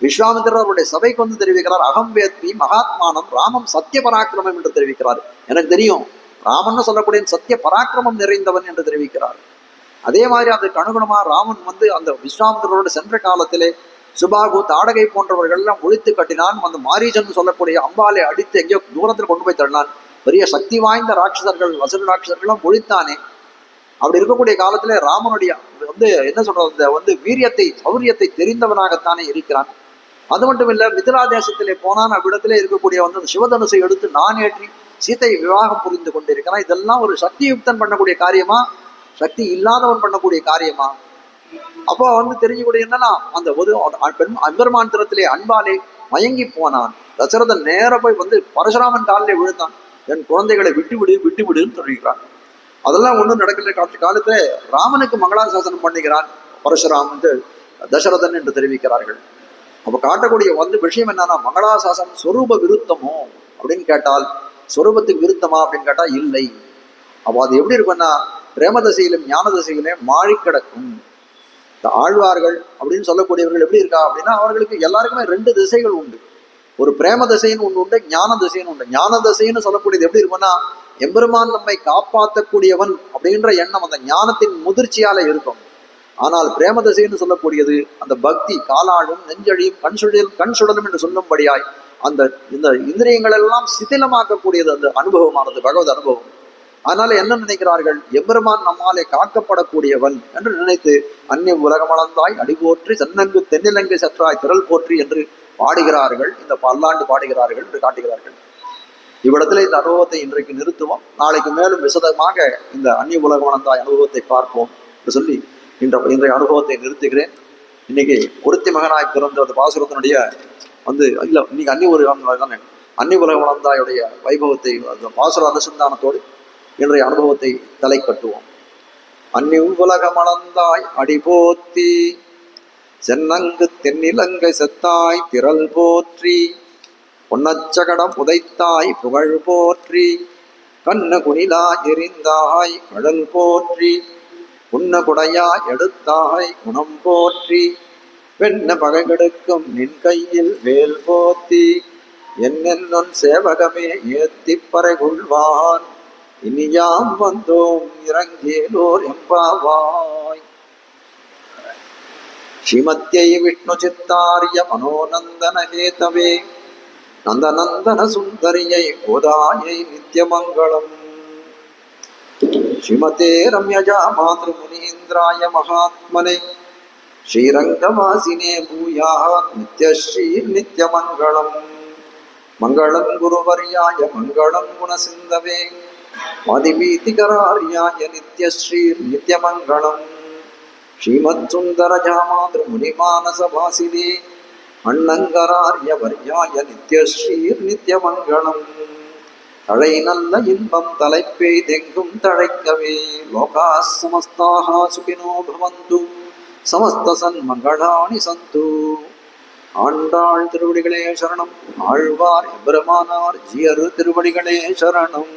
A: விஸ்வாமித்திரர் அவருடைய சபைக்கு வந்து தெரிவிக்கிறார், அகம் வேத்மி மகாத்மானம் ராமம் சத்திய பராக்கிரமம் என்று தெரிவிக்கிறார். எனக்கு தெரியும் ராமன் சொல்லக்கூடிய சத்திய பராக்கிரமம் நிறைந்தவன் என்று தெரிவிக்கிறார். அதே மாதிரி அதுக்கு அனுகுணமா ராமன் வந்து அந்த விஸ்வாமித்திரரோடு சென்ற காலத்திலே சுபாகு தாடகை போன்றவர்கள் எல்லாம் ஒழித்து கட்டினான். அந்த மாரீஜன் சொல்லக்கூடிய அம்பாலை அடித்து எங்கேயோ தூரத்தில் கொண்டு போய் தள்ளினான். பெரிய சக்தி வாய்ந்த ராட்சசர்கள் வசூல் ராட்சசர்கள்லாம் ஒழித்தானே. அப்படி இருக்கக்கூடிய காலத்துல ராமனுடைய வந்து என்ன சொல்றது, வந்து வீரியத்தை சௌரியத்தை தெரிந்தவனாகத்தானே இருக்கிறான். அது மட்டும் இல்ல, மிதிலா தேசத்திலே போனான். அவ்விடத்திலே இருக்கக்கூடிய வந்து அந்த சிவதனுசை எடுத்து நான் ஏற்றி சீத்தை விவாகம் புரிந்து கொண்டிருக்கிறான். இதெல்லாம் ஒரு சக்தி யுக்தன் பண்ணக்கூடிய காரியமா, சக்தி இல்லாதவன் பண்ணக்கூடிய காரியமா? அப்போ வந்து தெரிஞ்சுக்கூடிய என்னன்னா, அந்த ஒரு அம்பெருமான் திறத்திலே அன்பாலே மயங்கி போனான். தசரதன் நேர போய் வந்து பரசுராமன் காலிலே விழுந்தான். என் குழந்தைகளை விட்டுவிடுன்னு சொல்லிக்கிறான். அதெல்லாம் ஒன்றும் நடக்கல. காலத்துல ராமனுக்கு மங்களாசாசனம் பண்ணுகிறான் பரசுராமன் தசரதன் என்று தெரிவிக்கிறார்கள். அப்ப காட்டக்கூடிய வந்து விஷயம் என்னன்னா, மங்களாசாசனம் சொரூப விருத்தமோ அப்படின்னு கேட்டால், சொரூபத்துக்கு விருத்தமா அப்படின்னு கேட்டா இல்லை. அப்போ அது எப்படி இருக்குன்னா, பிரேம தசையிலும் ஞான தசையிலும் மாறி கிடக்கும். இந்த ஆழ்வார்கள் அப்படின்னு சொல்லக்கூடியவர்கள் எப்படி இருக்கா அப்படின்னா, அவர்களுக்கு எல்லாருக்குமே 2 திசைகள் உண்டு. ஒரு பிரேம தசைன்னு ஒன்று உண்டு, ஞான தசைன்னு உண்டு. ஞான தசைன்னு சொல்லக்கூடியது எப்படி இருக்குன்னா, எம்பெருமான் நம்மை காப்பாற்றக்கூடியவன் அப்படின்ற எண்ணம் அந்த ஞானத்தின் முதிர்ச்சியால இருக்கும். ஆனால் பிரேம தசைன்னு சொல்லக்கூடியது அந்த பக்தி காலாடும் நெஞ்சழியும் கண் சுடலும் என்று சொல்லும்படியாய் அந்த இந்த இந்திரியங்கள் எல்லாம் சிதிலமாக்கக்கூடியது அந்த அனுபவமானது, பகவத் அனுபவம். அதனால என்ன நினைக்கிறார்கள்? எம்பெருமான் நம்மாலே காக்கப்படக்கூடியவன் என்று நினைத்து அந்நிய உலகமளந்தாய் அடிபோற்றி சென்னங்கு தென்னிலங்கை சற்றாய் திரள் போற்றி என்று பாடுகிறார்கள். இந்த பல்லாண்டு பாடுகிறார்கள் என்று காட்டுகிறார்கள். இவ்விடத்துல இந்த அனுபவத்தை இன்றைக்கு நிறுத்துவோம். நாளைக்கு மேலும் விசதமாக இந்த அந்நிய உலகமளந்தாய் அனுபவத்தை பார்ப்போம் என்று சொல்லி இன்றைய அனுபவத்தை நிறுத்துகிறேன். இன்னைக்கு ஒருத்தி மகனாய் பிறந்த அந்த பாசுரத்தினுடைய வந்து இல்லை, இன்னைக்கு அந்நிய உலகம் வளர்ந்தாயுடைய வைபவத்தை அந்த பாசுர அனுசந்தானத்தோடு இன்றைய அனுபவத்தை தலை கட்டுவோம். அந்நிய உலகம் அளந்தாய் அடிபோத்தி சென்னங்கு தென்னிலங்கை செத்தாய் திரள் போற்றி பொன்னச்சகடம் உதைத்தாய் புகழ் போற்றி கண்ணு குணிலா எரிந்தாய் கடல் போற்றி உன்ன குடையா எடுத்தாய் குணம் போற்றி வெண்ண பகைகெடுக்கும் நின் கையில் வேல் போத்தி என்னென்னொன் சேவகமே ஏத்தி பறைகொள்வான் இனியாம் வந்தோம் இறங்கேலோர் எம்பாவாய். ஸ்ரீமத்யை விஷ்ணு சித்தாரிய மனோநந்தன ஹேதவே நந்தநந்தன சுந்தரியை கோதாயை நித்தியமங்கலம். ஸ்ரீமதே ரம்யஜா மாத்ருமுனீந்திராய மகாத்மனே ஸ்ரீரங்கவாசினே பூயாத் நித்யஸ்ரீ நித்யமங்களம். மங்களம் குருவர்யாய மங்களம் குணசிந்தவே ஆதிபீதிகரார்யாய நித்யஸ்ரீ நித்யமங்களம். ஸ்ரீமத் சுந்தரஜாமாத்ருமுனிமானசவாசினே அண்ணங்கரார்யவர்யாய நித்யஸ்ரீ நித்யமங்களம். தழை நல்ல இன்பம் தலைப்பெய்தெங்கும் தழைக்கவே லோகா சமஸ்தாக சுகினோ பவந்து சமஸ்த சன்மங்களாணி சந்து. ஆண்டாள் திருவடிகளே சரணம். ஆழ்வார் எம்பெருமானார் ஜியர் திருவடிகளே சரணம்.